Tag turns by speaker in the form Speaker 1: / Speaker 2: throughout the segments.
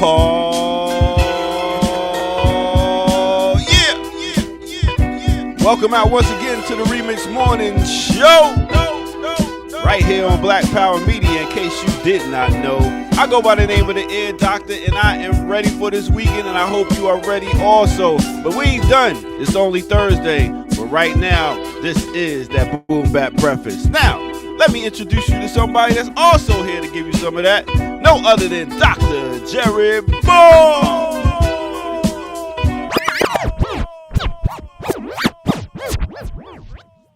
Speaker 1: Oh, yeah. Welcome out once again to the Remix Morning Show. Right here on Black Power Media, in case you did not know. I go by the name of the Ear Doctor, and I am ready for this weekend, and I hope you are ready also. But we ain't done. It's only Thursday. But right now, this is that Boom Bap Breakfast. Now, let me introduce you to somebody that's also here to give you some of that. No other than Dr. Jerry Ball.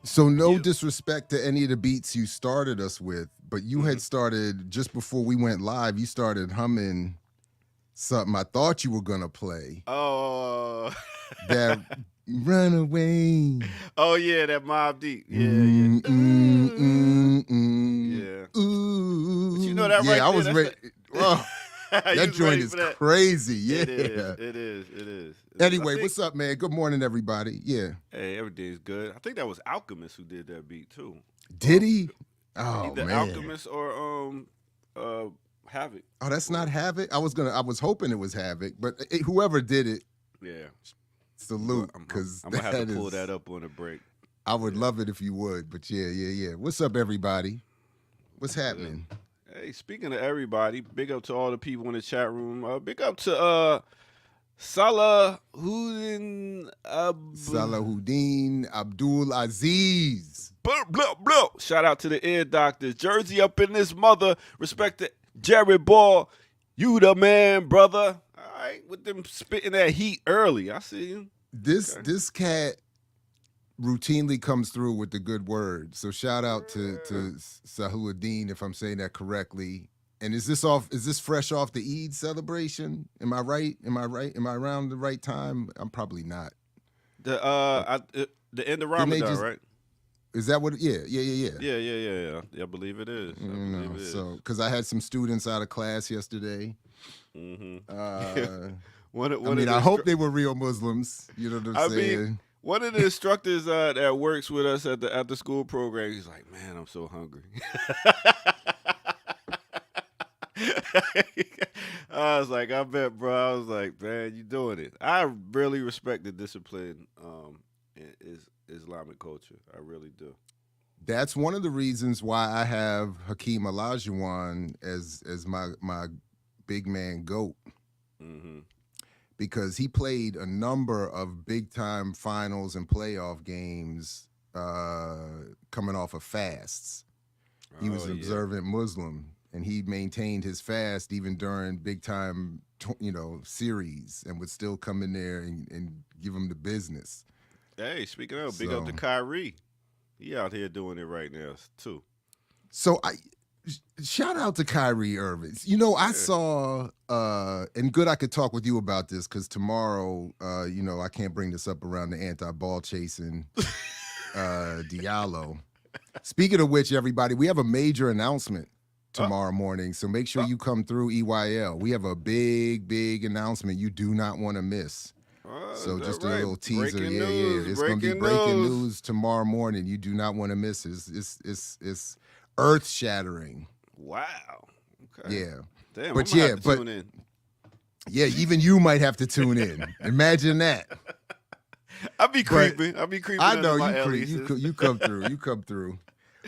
Speaker 2: So no disrespect to any of the beats you started us with, but you had started, just before we went live, you started humming something I thought you were going to play.
Speaker 1: Oh.
Speaker 2: That Runaway.
Speaker 1: Oh, yeah, that Mobb Deep. Yeah.
Speaker 2: Yeah. Ooh.
Speaker 1: But you know that right there.
Speaker 2: I was ready. That joint is crazy. Yeah.
Speaker 1: It is.
Speaker 2: Anyway, what's up, man? Good morning, everybody. Yeah.
Speaker 1: Hey, everything's good. I think that was Alchemist who did that beat too.
Speaker 2: Did he? Oh,
Speaker 1: either
Speaker 2: man.
Speaker 1: Alchemist or Havoc.
Speaker 2: Oh, that's not Havoc? I was hoping it was Havoc, but whoever did it.
Speaker 1: Yeah.
Speaker 2: Salute, because
Speaker 1: I'm gonna have to pull that up on the break.
Speaker 2: I would love it if you would, but yeah. What's up, everybody? What's happening?
Speaker 1: Hey, speaking of everybody, big up to all the people in the chat room. Big up to Salahuddin Abdul Aziz. Shout out to the Ear Doctors. Jersey up in this mother. Respect to Jerry Ball. You the man, brother. All right, with them spitting that heat early. I see you.
Speaker 2: This cat routinely comes through with the good word. So shout out to Salahuddin, if I'm saying that correctly. And is this fresh off the Eid celebration? Am I right? Am I around the right time? I'm probably not.
Speaker 1: The end of Ramadan, right?
Speaker 2: Is that what? Yeah.
Speaker 1: Yeah. I believe it is.
Speaker 2: So because I had some students out of class yesterday.
Speaker 1: Mm-hmm.
Speaker 2: I hope they were real Muslims. You know what I'm saying?
Speaker 1: One of the instructors that works with us at the after school program, he's like, "Man, I'm so hungry." I was like, "I bet, bro." I was like, "Man, you doing it." I really respect the discipline in Islamic culture. I really do.
Speaker 2: That's one of the reasons why I have Hakeem Olajuwon as my big man GOAT.
Speaker 1: Mm-hmm.
Speaker 2: Because he played a number of big-time finals and playoff games coming off of fasts. He was an observant Muslim, and he maintained his fast even during big-time, series, and would still come in there and give him the business.
Speaker 1: Hey, speaking of, big up to Kyrie. He out here doing it right now, too.
Speaker 2: So shout out to Kyrie Irving. I saw, and good I could talk with you about this because tomorrow, I can't bring this up around the anti-ball chasing Diallo. Speaking of which, everybody, we have a major announcement tomorrow morning, so make sure you come through EYL. We have a big announcement you do not want to miss. So just a little teaser. It's going to be breaking news tomorrow morning. You do not want to miss it. It's earth-shattering.
Speaker 1: Wow. Okay.
Speaker 2: Yeah.
Speaker 1: Damn, but tune in.
Speaker 2: Yeah, even you might have to tune in. Imagine that.
Speaker 1: I'll be creeping.
Speaker 2: I know you come through. You come through.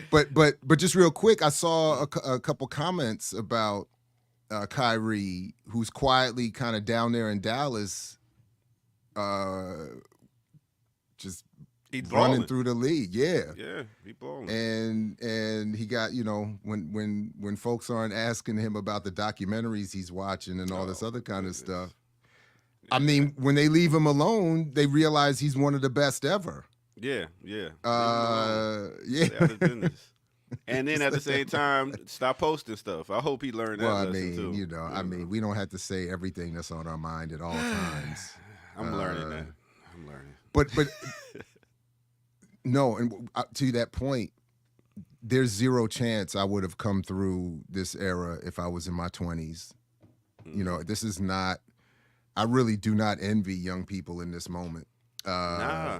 Speaker 2: But just real quick, I saw a couple comments about Kyrie, who's quietly kind of down there in Dallas, just running through the league. Yeah,
Speaker 1: he balling.
Speaker 2: And he got, when folks aren't asking him about the documentaries he's watching and all this other kind of stuff. I mean, when they leave him alone, they realize he's one of the best ever.
Speaker 1: Yeah, yeah.
Speaker 2: Yeah.
Speaker 1: Stay out of business. And then at the same time, stop posting stuff. I hope he learned that
Speaker 2: Well, I
Speaker 1: lesson
Speaker 2: mean,
Speaker 1: too.
Speaker 2: we don't have to say everything that's on our mind at all times.
Speaker 1: I'm learning that. I'm learning.
Speaker 2: But no, and to that point, there's zero chance I would have come through this era if I was in my 20s. This is not. I really do not envy young people in this moment.
Speaker 1: Nah.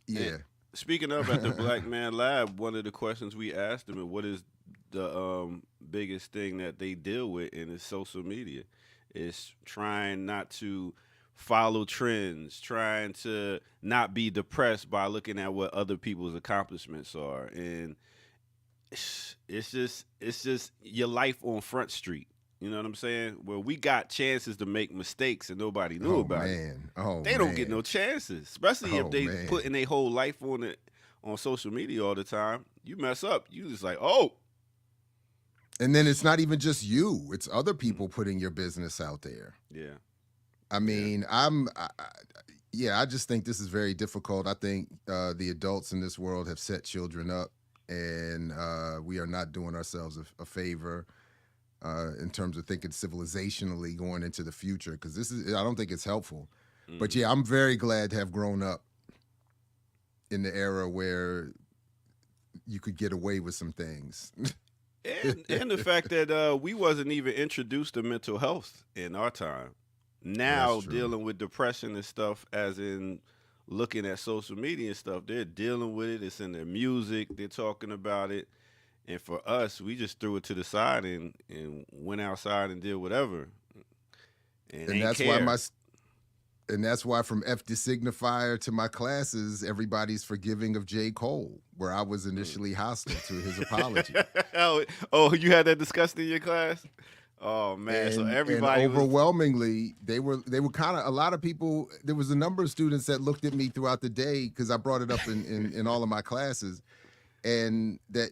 Speaker 2: Yeah.
Speaker 1: And speaking of at the Black Man Lab, one of the questions we asked them is what is the biggest thing that they deal with in is social media. It's trying not to follow trends, trying to not be depressed by looking at what other people's accomplishments are. And it's just your life on Front Street. You know what I'm saying? Well, we got chances to make mistakes and nobody knew about it. They don't get no chances, especially if they putting their whole life on it on social media all the time. You mess up, you just like, oh.
Speaker 2: And then it's not even just you; it's other people putting your business out there.
Speaker 1: Yeah.
Speaker 2: I mean, I just think this is very difficult. I think the adults in this world have set children up, and we are not doing ourselves a favor. In terms of thinking civilizationally going into the future, because I don't think it's helpful. But yeah, I'm very glad to have grown up in the era where you could get away with some things.
Speaker 1: and the fact that we wasn't even introduced to mental health in our time. Now dealing with depression and stuff, as in looking at social media and stuff, they're dealing with it. It's in their music. They're talking about it. And for us, we just threw it to the side and went outside and did whatever. And
Speaker 2: that's why that's why from F the Signifier to my classes, everybody's forgiving of J. Cole, where I was initially hostile to his apology.
Speaker 1: Oh, you had that discussed in your class? Oh man! So everybody
Speaker 2: overwhelmingly they were kind of, a lot of people. There was a number of students that looked at me throughout the day because I brought it up in all of my classes, and that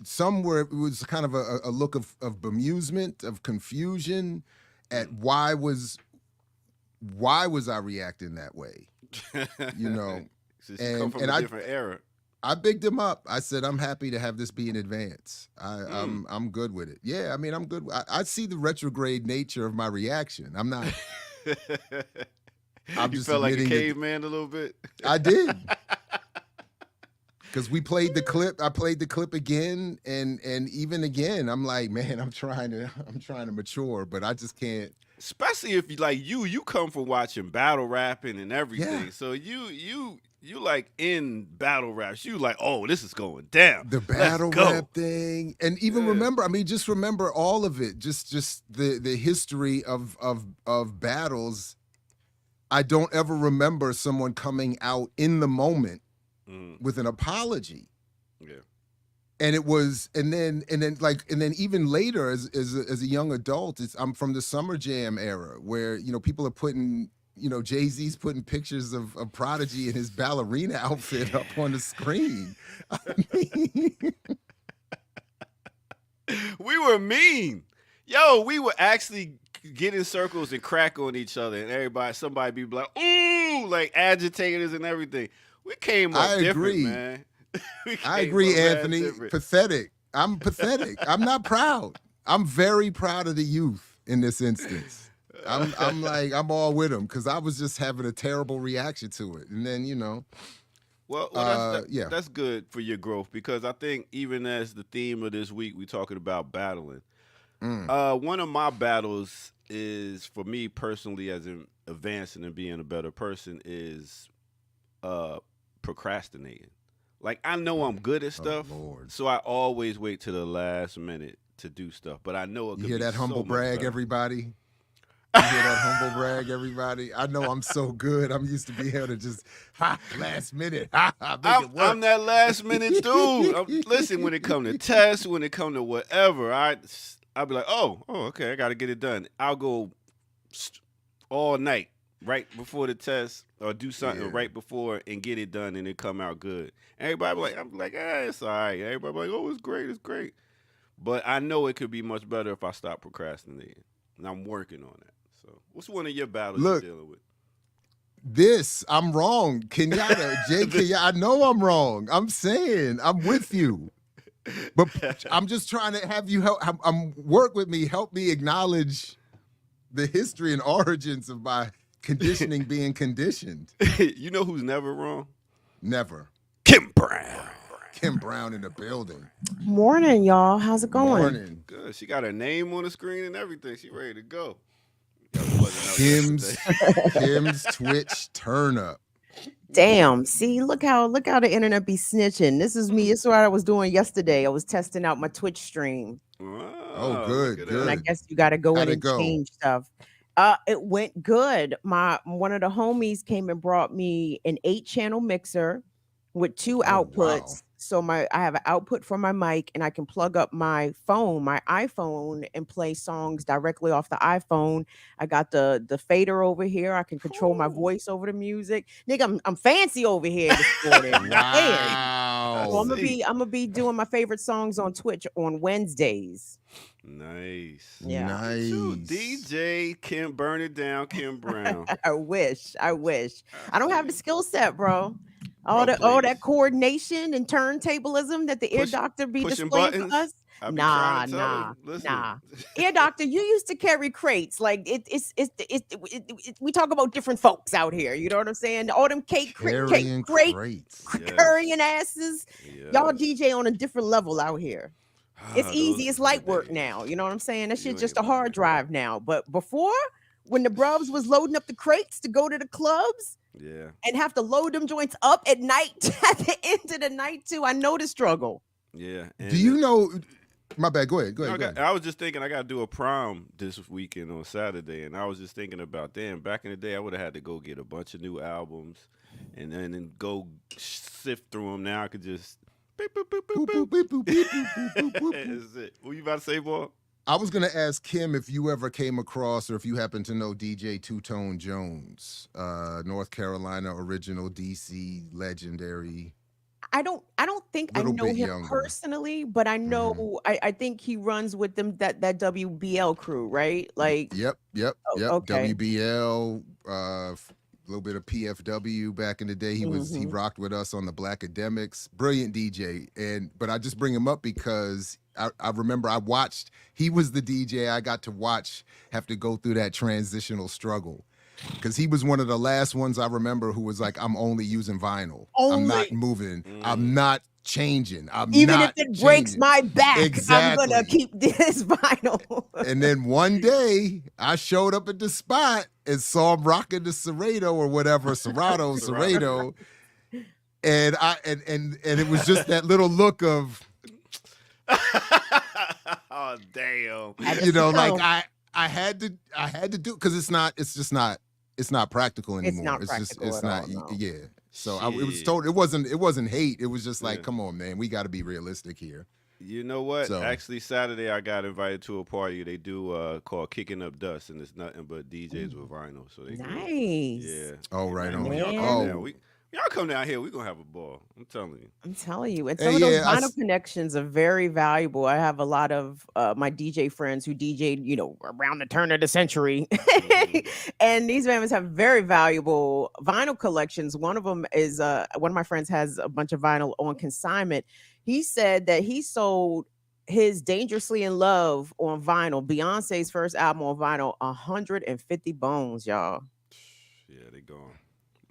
Speaker 2: some were, it was kind of a look of bemusement, of confusion at why was I reacting that way,
Speaker 1: So come from a different era.
Speaker 2: I bigged him up. I said, I'm happy to have this be in advance. I'm good with it. Yeah, I mean, I'm good. I see the retrograde nature of my reaction. I'm not. I'm
Speaker 1: you
Speaker 2: just
Speaker 1: felt like a
Speaker 2: admitting
Speaker 1: caveman a little bit.
Speaker 2: I did. Because we played the clip. I played the clip again, and even again, I'm like, man, I'm trying to mature, but I just can't.
Speaker 1: Especially if you come from watching battle rapping and everything. Yeah. So you like in battle raps. You like, oh, this is going down.
Speaker 2: The battle rap thing, and even remember, I mean, just remember all of it. Just the history of battles. I don't ever remember someone coming out in the moment with an apology.
Speaker 1: Yeah. And
Speaker 2: it was, and then even later as a young adult, I'm from the Summer Jam era where, people are putting, Jay-Z's putting pictures of Prodigy in his ballerina outfit up on the screen. I mean,
Speaker 1: we were mean. Yo, we would actually get in circles and crack on each other, and somebody be like, ooh, like agitators and everything. We came up different, man.
Speaker 2: I agree, Anthony. Pathetic. I'm pathetic. I'm not proud. I'm very proud of the youth in this instance. I'm like, I'm all with them because I was just having a terrible reaction to it. And then,
Speaker 1: Well, that's good for your growth, because I think even as the theme of this week, we're talking about battling. One of my battles is, for me personally, as in advancing and being a better person, is procrastinating. Like, I know I'm good at stuff, so I always wait to the last minute to do stuff. But I know it could be so much better.
Speaker 2: You hear that humble brag, everybody? You hear that humble brag, everybody? I know I'm so good. I'm used to being able to just, last minute.
Speaker 1: I'm that last minute dude. Listen, when it come to tests, when it come to whatever, I'll be like, oh, okay, I got to get it done. I'll go all night right before the test, or do something right before and get it done, and it come out good. Everybody be like, I'm like, it's all right. Everybody be like, oh, it's great. But I know it could be much better if I stop procrastinating, and I'm working on that. So, what's one of your battles you're dealing with?
Speaker 2: I'm wrong. Kenyatta, Jay Kenyatta, I know I'm wrong. I'm saying I'm with you. But I'm just trying to have you help. Work with me. Help me acknowledge the history and origins of my conditioning being conditioned.
Speaker 1: You know who's never wrong?
Speaker 2: Never.
Speaker 1: Kim Brown.
Speaker 2: Kim Brown in the building.
Speaker 3: Morning, y'all. How's it going?
Speaker 2: Morning.
Speaker 1: Good. She got her name on the screen and everything. She ready to go.
Speaker 2: Kim's Twitch turn up.
Speaker 3: Damn. See, look how the internet be snitching. This is me. This is what I was doing yesterday. I was testing out my Twitch stream.
Speaker 2: Oh, good.
Speaker 3: And I guess you got to go in and change stuff. It went good. One of the homies came and brought me an 8-channel mixer with 2 outputs.
Speaker 2: Wow.
Speaker 3: So I have an output for my mic, and I can plug up my iPhone, and play songs directly off the iPhone. I got the fader over here. I can control my voice over the music. Nigga, I'm fancy over here this morning.
Speaker 2: Wow.
Speaker 3: So I'm gonna be doing my favorite songs on Twitch on Wednesdays.
Speaker 1: Nice.
Speaker 3: Yeah.
Speaker 2: Nice.
Speaker 1: DJ Kim, burn it down, Kim Brown.
Speaker 3: I wish. I don't have the skill set, bro. All that coordination and turntablism that the ear doctor be displaying for us. Nah. Ear doctor, you used to carry crates. Like we talk about different folks out here. You know what I'm saying? All them crates. Carrying asses. Yes. Y'all DJ on a different level out here. It's easy. It's light work now. You know what I'm saying? That shit's just a hard drive now. But before, when the brubs was loading up the crates to go to the clubs, and have to load them joints up at night at the end of the night too, I know the struggle.
Speaker 1: Yeah.
Speaker 2: Do you know? My bad. Go ahead.
Speaker 1: I was just thinking I got to do a prom this weekend on Saturday, and I was just thinking about, damn, back in the day I would have had to go get a bunch of new albums and then go sift through them. Now I could just beep, boop, boop, boop, boop. That's it. What you about to say, boy?
Speaker 2: I was going to ask Kim if you ever came across, or if you happen to know DJ Two-Tone Jones, North Carolina original, DC legendary.
Speaker 3: I don't think I know him personally, but I know I think he runs with them that WBL crew, right? Like
Speaker 2: Yep.
Speaker 3: Okay.
Speaker 2: WBL, a little bit of PFW back in the day. He rocked with us on the Black Academics. Brilliant DJ. But I just bring him up because I remember he was the DJ I got to watch have to go through that transitional struggle. Because he was one of the last ones I remember who was like, I'm only using vinyl. I'm not moving. I'm not changing.
Speaker 3: Even if it breaks my back, I'm going to keep this vinyl.
Speaker 2: And then one day, I showed up at the spot and saw him rocking the Serato or whatever, Serato. And it was just that little look of...
Speaker 1: Oh, damn.
Speaker 2: You know, like I had to do, because it's not practical anymore.
Speaker 3: It's not.
Speaker 2: Yeah. So it was told it wasn't hate. It was just like, come on, man, we got to be realistic here.
Speaker 1: You know what? So, actually, Saturday I got invited to a party they do called Kicking Up Dust, and it's nothing but DJs with vinyl. So they
Speaker 3: nice.
Speaker 1: Yeah.
Speaker 2: Oh, right on.
Speaker 1: Y'all come down here. We're going to have a ball. I'm telling you.
Speaker 3: And some of those vinyl connections are very valuable. I have a lot of my DJ friends who DJ'd, around the turn of the century. And these members have very valuable vinyl collections. One of them is one of my friends has a bunch of vinyl on consignment. He said that he sold his Dangerously in Love on vinyl, Beyonce's first album on vinyl, 150 bones, y'all.
Speaker 1: Yeah, they gone.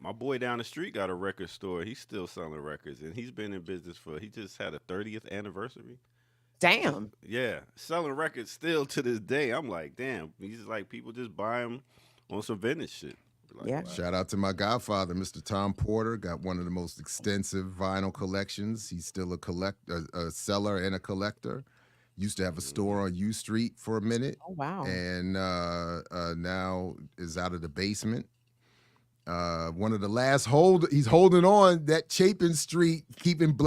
Speaker 1: My boy down the street got a record store. He's still selling records, and he's been in business he just had a 30th anniversary.
Speaker 3: Damn.
Speaker 1: Yeah, selling records still to this day. I'm like, damn. He's like, people just buy them on some vintage shit. Like,
Speaker 3: yeah.
Speaker 1: wow.
Speaker 2: Shout out to my godfather, Mr. Tom Porter. Got one of the most extensive vinyl collections. He's still a seller and a collector. Used to have a store on U Street for a minute.
Speaker 3: Oh, wow.
Speaker 2: And now is out of the basement. One of the last he's holding on that Chapin Street, keeping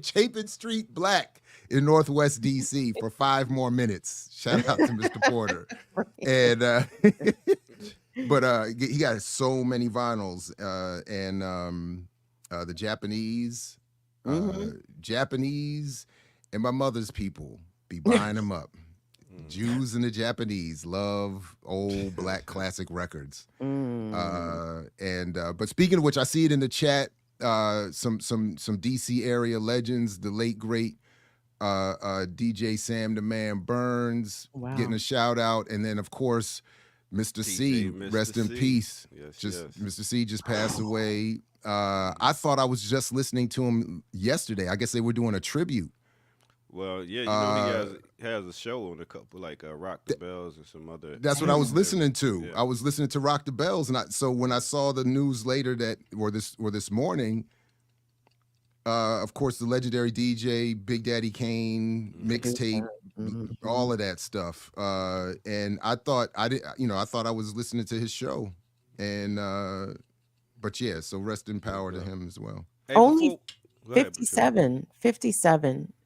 Speaker 2: Chapin Street black in Northwest DC for 5 more minutes. Shout out to Mr. Porter. And but he got so many vinyls, and the Japanese, and my mother's people be buying them up. Jews and the Japanese love old black classic records. But speaking of which, I see it in the chat. Some DC area legends, the late great DJ Sam the Man Burns getting a shout out, and then of course Mr. C, rest in peace. Mr. C just passed away. I thought I was just listening to him yesterday. I guess they were doing a tribute.
Speaker 1: Well, yeah, he has a show on a couple like Rock the Bells and some other.
Speaker 2: That's what I was listening to.
Speaker 1: Yeah.
Speaker 2: I was listening to Rock the Bells, and so when I saw the news later this morning, of course the legendary DJ Big Daddy Kane mixtape, all of that stuff, and I thought I thought I was listening to his show, and but yeah, so rest in power to him as well.
Speaker 1: Hey,
Speaker 3: Only 57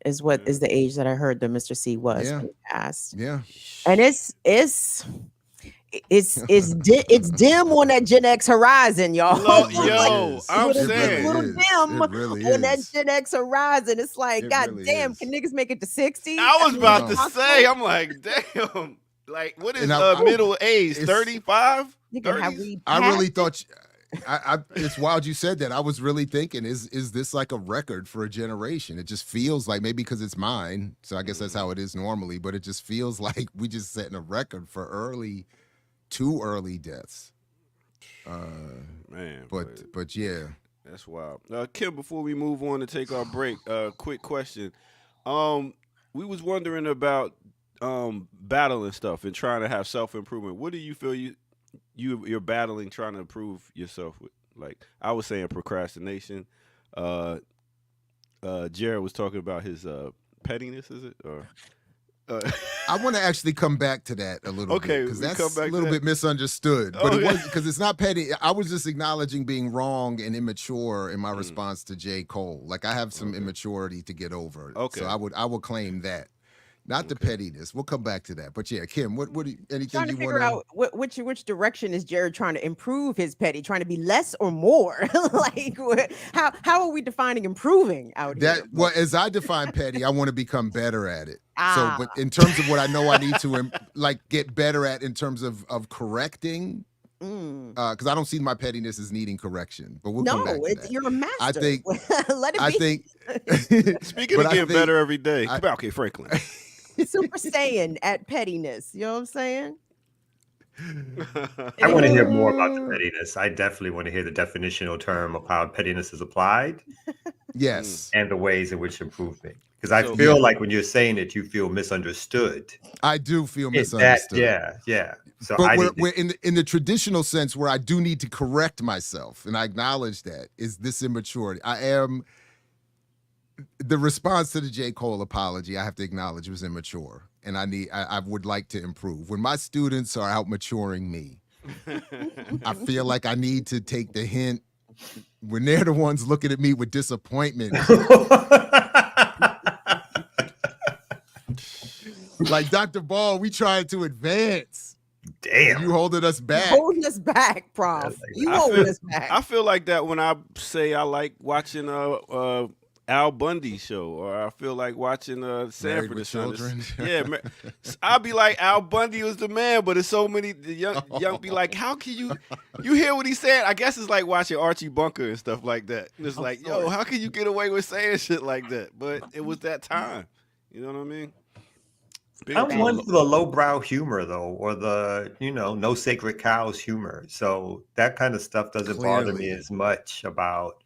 Speaker 3: is what is the age that I heard that Mr. C was when he passed.
Speaker 2: Yeah,
Speaker 3: and it's dim on that Gen X horizon, y'all.
Speaker 1: Yo, I'm saying
Speaker 3: little dim on that Gen X horizon. It's like, God damn, can niggas make it to 60?
Speaker 1: I was about to say, I'm like, damn, like what is middle age? 35?
Speaker 2: I really thought. It's wild you said that. I was really thinking, is this like a record for a generation? It just feels like, maybe because it's mine, so I guess that's how it is normally, but it just feels like we just setting a record for too early deaths.
Speaker 1: Man,
Speaker 2: but yeah.
Speaker 1: That's wild. Kim, before we move on to take our break, quick question. We was wondering about battling stuff and trying to have self-improvement. What do you feel you're battling, trying to improve yourself with? Like I was saying, procrastination. Jared was talking about his pettiness. Is it or?
Speaker 2: I want to actually come back to that a little bit because that's a little bit misunderstood. But it was because it's not petty. I was just acknowledging being wrong and immature in my response to J. Cole. Like I have some immaturity to get over.
Speaker 1: Okay,
Speaker 2: so I would claim that. Not the pettiness. We'll come back to that. But yeah, Kim, what do you, anything
Speaker 3: trying to
Speaker 2: you
Speaker 3: figure
Speaker 2: want
Speaker 3: out which direction is Jared trying to improve his petty? Trying to be less or more? Like how are we defining improving out here?
Speaker 2: Well, as I define petty, I want to become better at it. So, but in terms of what I know I need to get better at in terms of correcting, because I don't see my pettiness as needing correction. But we'll come back to that.
Speaker 3: You're a master.
Speaker 2: I think.
Speaker 3: Let it be.
Speaker 1: Speaking of getting better every day, okay, Franklin.
Speaker 3: Super Saiyan at pettiness. You know what I'm saying?
Speaker 4: I want to hear more about the pettiness. I definitely want to hear the definitional term of how pettiness is applied.
Speaker 2: Yes.
Speaker 4: And the ways in which improvement. Because I feel like when you're saying it, you feel misunderstood.
Speaker 2: I do feel misunderstood.
Speaker 4: Yeah. So
Speaker 2: but we're in the traditional sense where I do need to correct myself, and I acknowledge that, is this immaturity. I am. The response to the J. Cole apology, I have to acknowledge, was immature, and I would like to improve. When my students are out maturing me, I feel like I need to take the hint when they're the ones looking at me with disappointment. Like, Dr. Ball, we trying to advance.
Speaker 4: Damn.
Speaker 2: You holding us back.
Speaker 3: Holding us back, Prof. You holding us back.
Speaker 1: I feel like that when I say I like watching Al Bundy show, or I feel like watching Sanford and
Speaker 2: Children.
Speaker 1: Yeah, man. I'll be like, Al Bundy was the man, but it's so many young be like, how can you hear what he said? I guess it's like watching Archie Bunker and stuff like that. And it's like, yo, how can you get away with saying shit like that? But it was that time. You know what I mean?
Speaker 4: I'm one for the lowbrow humor, though, or the, no sacred cows humor. So that kind of stuff doesn't bother me as much about.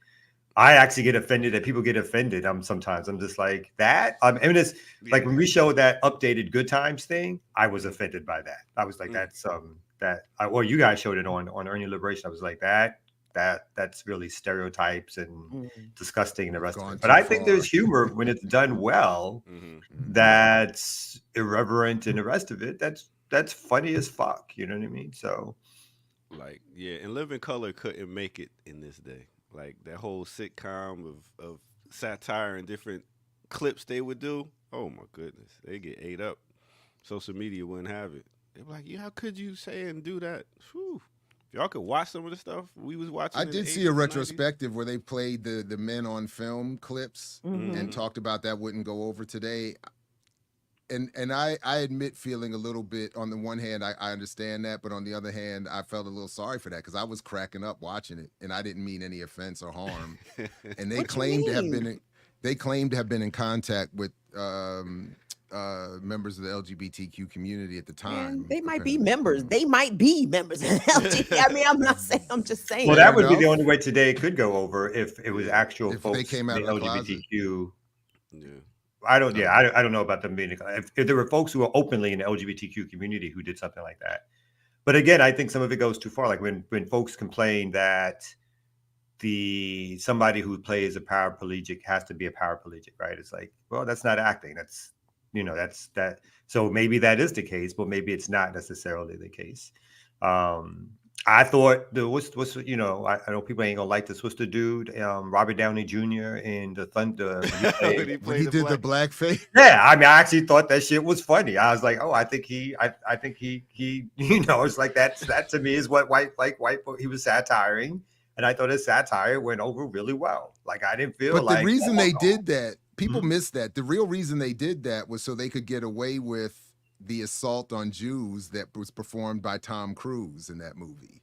Speaker 4: I actually get offended that people get offended. I'm just like that. I mean, it's like when we showed that updated Good Times thing, I was offended by that. I was like, you guys showed it on Earn Your Liberation. I was like, that's really stereotypes and disgusting and the rest of it. But I think there's humor when it's done well. That's irreverent and the rest of it. That's funny as fuck. You know what I mean? So,
Speaker 1: and Living Color couldn't make it in this day. Like that whole sitcom of satire and different clips they would do. Oh my goodness, they get ate up. Social media wouldn't have it. They're like, how could you say and do that? Whew. If y'all could watch some of the stuff we was watching.
Speaker 2: I did see a retrospective where they played the men on film clips and talked about that wouldn't go over today. and I admit feeling a little bit, on the one hand, I understand that, but on the other hand, I felt a little sorry for that because I was cracking up watching it, and I didn't mean any offense or harm. And they claimed to have been in contact with members of the LGBTQ community at the time.
Speaker 3: Man, they might be members. They might be members of the LGBT. I mean, I'm not saying. I'm just saying.
Speaker 4: Well, that would be the only way today could go over if it was actual folks
Speaker 2: they came out
Speaker 4: in
Speaker 2: of
Speaker 4: the
Speaker 2: the
Speaker 4: LGBTQ.
Speaker 1: Yeah.
Speaker 4: I don't know about them being. If there were folks who were openly in the LGBTQ community who did something like that, but again, I think some of it goes too far. Like when folks complain that somebody who plays a paraplegic has to be a paraplegic, right? It's like, well, that's not acting. That's that. So maybe that is the case, but maybe it's not necessarily the case. I thought I know people ain't gonna like this. What's the dude, Robert Downey Jr. in the Thunder?
Speaker 2: When he did the blackface.
Speaker 4: Yeah, I mean, I actually thought that shit was funny. I was like, oh, I think he, it's like that to me is what white he was satiring, and I thought his satire went over really well. Like I didn't feel.
Speaker 2: But the reason they did that, people missed that. The real reason they did that was so they could get away with the assault on Jews that was performed by Tom Cruise in that movie.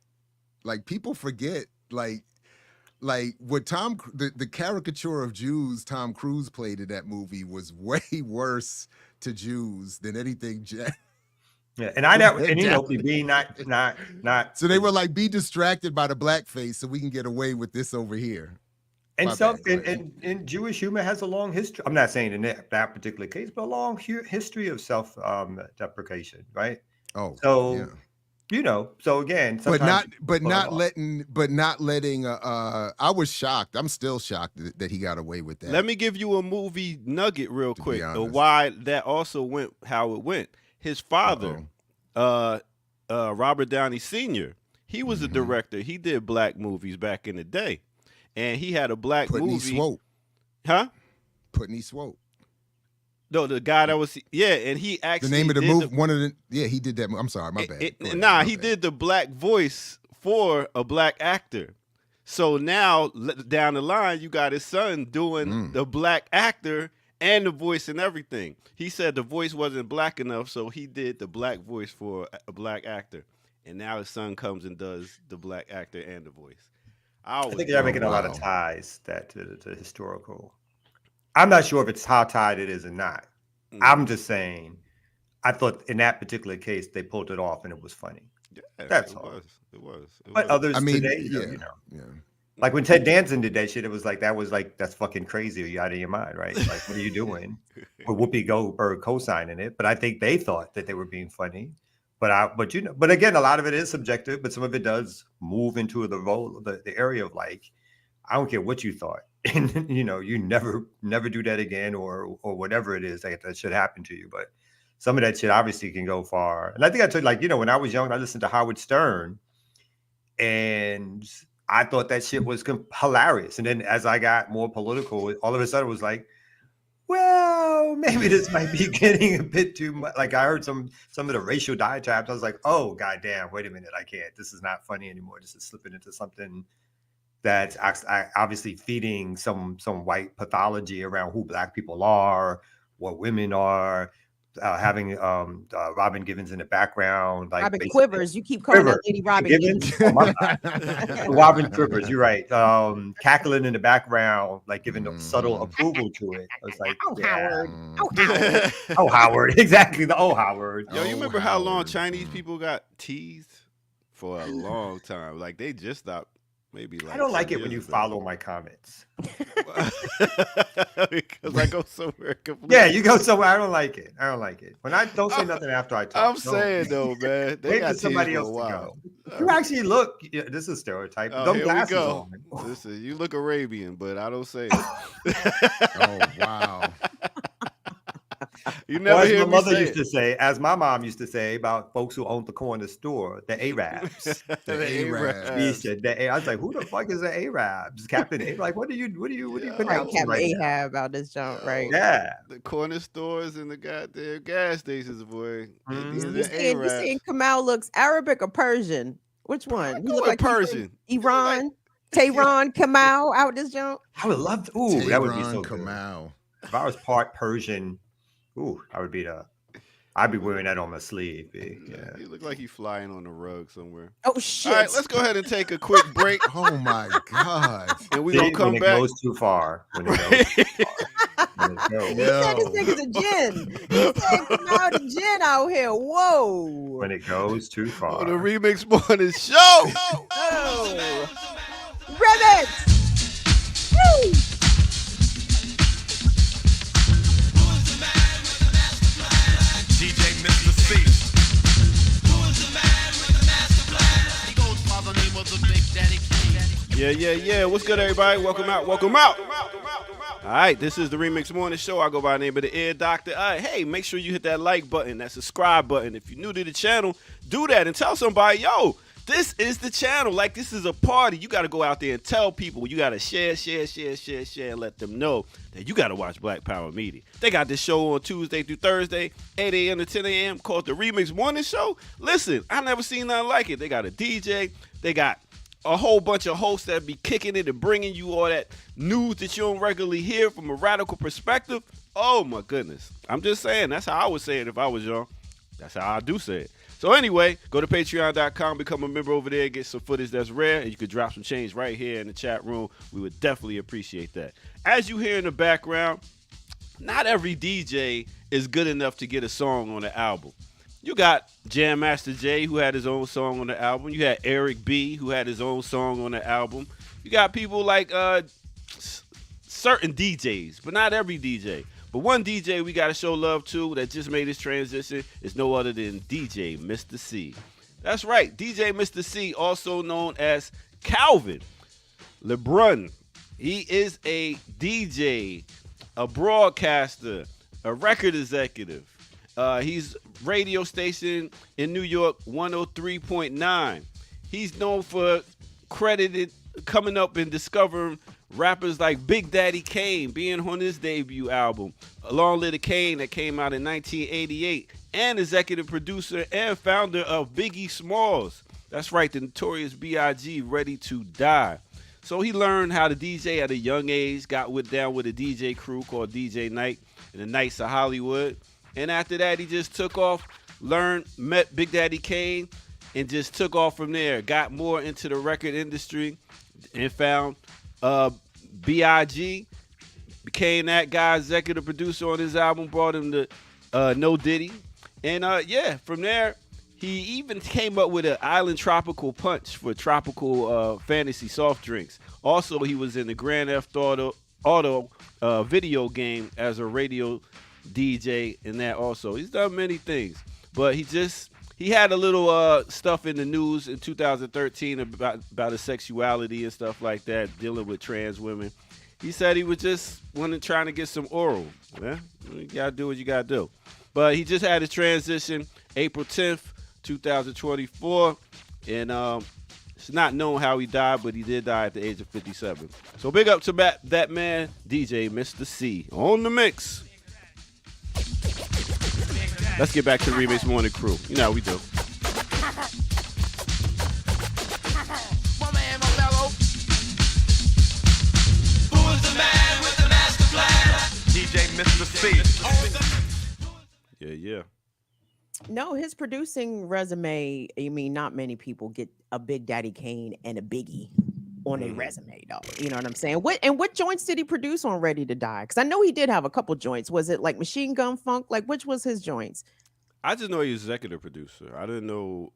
Speaker 2: Like people forget, like what the caricature of Jews Tom Cruise played in that movie was way worse to Jews than anything.
Speaker 4: Yeah, and being not.
Speaker 2: So they were like, be distracted by the blackface so we can get away with this over here.
Speaker 4: And and Jewish humor has a long history. I'm not saying in that particular case, but a long history of self deprecation, right?
Speaker 2: Oh,
Speaker 4: so
Speaker 2: yeah.
Speaker 4: So again,
Speaker 2: but not letting. I was shocked. I'm still shocked that he got away with that.
Speaker 1: Let me give you a movie nugget real quick. Why that also went how it went. His father, Robert Downey Sr., he was a director. He did black movies back in the day. And he had a black movie.
Speaker 2: Swope.
Speaker 1: Huh?
Speaker 2: Putney Swope.
Speaker 1: No, the guy that was, and he actually.
Speaker 2: The name of the movie, he did that. I'm sorry, my bad.
Speaker 1: He did the black voice for a black actor. So now, down the line, you got his son doing the black actor and the voice and everything. He said the voice wasn't black enough, so he did the black voice for a black actor. And now his son comes and does the black actor and the voice.
Speaker 4: I think they're making a lot of ties to historical. I'm not sure if it's how tied it is or not. I'm just saying, I thought in that particular case they pulled it off and it was funny.
Speaker 1: Yeah,
Speaker 4: that's all.
Speaker 1: It was.
Speaker 4: But others today, like when Ted Danson did that shit, it was like that's fucking crazy. Are you out of your mind, right? Like, what are you doing? With Whoopi Goldberg co-signing it, but I think they thought that they were being funny. But again, a lot of it is subjective, but some of it does move into the role, the area of like, I don't care what you thought, and you never do that again, or whatever it is that should happen to you. But some of that shit obviously can go far. And I think I told when I was young, I listened to Howard Stern, and I thought that shit was hilarious. And then as I got more political, all of a sudden it was like, well, maybe this might be getting a bit too much. Like I heard some of the racial diatribes. I was like, oh, goddamn, wait a minute. I can't. This is not funny anymore. This is slipping into something that's obviously feeding some white pathology around who black people are, what women are, having Robin Givens in the background. Like
Speaker 3: Robin Quivers. You keep calling that lady Robin Givens.
Speaker 4: Robin Quivers, you're right. Cackling in the background, like giving the subtle approval to it. I was like,
Speaker 3: Howard.
Speaker 4: Oh, Howard. Exactly. The Howard.
Speaker 1: Yo, you remember how long Chinese people got teased for a long time? Like they just stopped. Maybe like
Speaker 4: I don't like it when you follow my comments.
Speaker 1: Because I go somewhere completely.
Speaker 4: Yeah, you go somewhere. I don't like it. When I don't say nothing after I talk.
Speaker 1: I'm saying though, man. They got
Speaker 4: somebody else to go. You actually look. Yeah, this is a stereotype. Don't glasses on.
Speaker 1: Listen, you look Arabian, but I don't say it.
Speaker 2: Oh wow.
Speaker 1: You never hear
Speaker 4: my mother
Speaker 1: say
Speaker 4: used to say, as my mom used to say about folks who owned the corner store, the Arabs.
Speaker 2: The Arabs.
Speaker 4: He said I was like, who the fuck is the Arabs? Captain A. Like, what do you pronounce
Speaker 3: Captain
Speaker 4: right
Speaker 3: Ahab about this junk, right?
Speaker 4: Yeah.
Speaker 1: The corner stores and the goddamn gas stations, boy.
Speaker 3: You saying Kamal looks Arabic or Persian? Which one? He look like
Speaker 1: Persian.
Speaker 3: Iran, Tehran, Kamal out this junk.
Speaker 4: I would love to. Ooh, that would be so
Speaker 2: Kamal.
Speaker 4: Good. If I was part Persian, I would be the I'd be wearing that on my sleeve. Yeah.
Speaker 1: He look like he's flying on the rug somewhere.
Speaker 3: Oh shit!
Speaker 1: All right, let's go ahead and take a quick break.
Speaker 2: Oh my God!
Speaker 1: And we gonna come
Speaker 4: when
Speaker 1: back.
Speaker 4: It goes too far. When it goes too far.
Speaker 3: He said this nigga's a gin. He said come out a gin out here. Whoa!
Speaker 4: When it goes too far.
Speaker 1: On the Remix Morning Show.
Speaker 3: Oh. Remix! Woo!
Speaker 5: DJ Mr. C. Who is the man with the master plan? He goes by the name of the Big Daddy Kane.
Speaker 1: Yeah. What's good, everybody? Welcome out. All right, this is the Remix Morning Show. I go by the name of the Ear Doctor. Hey, make sure you hit that like button, that subscribe button. If you're new to the channel, do that and tell somebody, yo, this is the channel. Like, this is a party. You got to go out there and tell people. You got to share, and let them know that you got to watch Black Power Media. They got this show on Tuesday through Thursday, 8 a.m. to 10 a.m. called the Remix Morning Show. Listen, I never seen nothing like it. They got a DJ. They got a whole bunch of hosts that be kicking it and bringing you all that news that you don't regularly hear from a radical perspective. Oh, my goodness. I'm just saying, that's how I would say it if I was y'all. That's how I do say it. So anyway, go to patreon.com, become a member over there, get some footage that's rare, and you could drop some change right here in the chat room. We would definitely appreciate that. As you hear in the background, not every DJ is good enough to get a song on the album. You got Jam Master Jay, who had his own song on the album. You had Eric B, who had his own song on the album. You got people like certain DJs, but not every DJ. But one DJ we got to show love to that just made his transition is no other than DJ Mr. C. That's right, DJ Mr. C, also known as Calvin LeBrun. He is a DJ, a broadcaster, a record executive. He's radio station in New York, 103.9. He's known for credited coming up and discovering rappers like Big Daddy Kane, being on his debut album, Long Live the Kane that came out in 1988, and executive producer and founder of Biggie Smalls. That's right, the notorious B.I.G. Ready to Die. So he learned how to DJ at a young age, got down with a DJ crew called DJ Night in the Nights of Hollywood. And after that, he just took off, met Big Daddy Kane, and just took off from there. Got more into the record industry and found B.I.G., became that guy, executive producer on his album, brought him to No Diddy. And from there, he even came up with an Island Tropical Punch for tropical fantasy soft drinks. Also, he was in the Grand Theft Auto video game as a radio DJ in that also. He's done many things, but he had a little stuff in the news in 2013 about his sexuality and stuff like that, dealing with trans women. He said he was just trying to get some oral. Yeah? You gotta do what you gotta do. But he just had his transition April 10th, 2024, and it's not known how he died, but he did die at the age of 57. So big up to that man, DJ Mr. C, on the mix. Let's get back to the Remix Morning Crew. You know how we do.
Speaker 5: My man, my fellow. Who is the man with the master plan? DJ Mr. C.
Speaker 1: Yeah.
Speaker 3: No, his producing resume, I mean, not many people get a Big Daddy Kane and a Biggie on a resume, though. You know what I'm saying? What joints did he produce on Ready to Die? Because I know he did have a couple joints. Was it like Machine Gun Funk? Like, which was his joints?
Speaker 1: I just know he was executive producer. I didn't know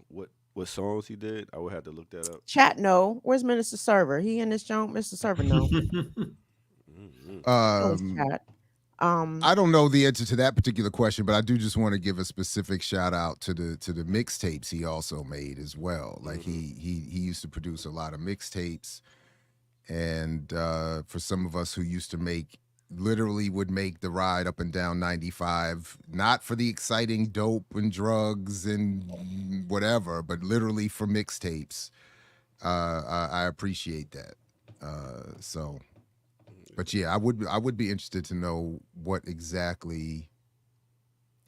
Speaker 1: what songs he did. I would have to look that up.
Speaker 3: Chat, no. Where's Minister Server? He in this joint? Mr. Server, no. Chat.
Speaker 2: I don't know the answer to that particular question, but I do just want to give a specific shout out to the mixtapes he also made as well. Like he used to produce a lot of mixtapes, and for some of us who used to literally would make the ride up and down 95, not for the exciting dope and drugs and whatever, but literally for mixtapes. I appreciate that. But yeah, I would be interested to know what exactly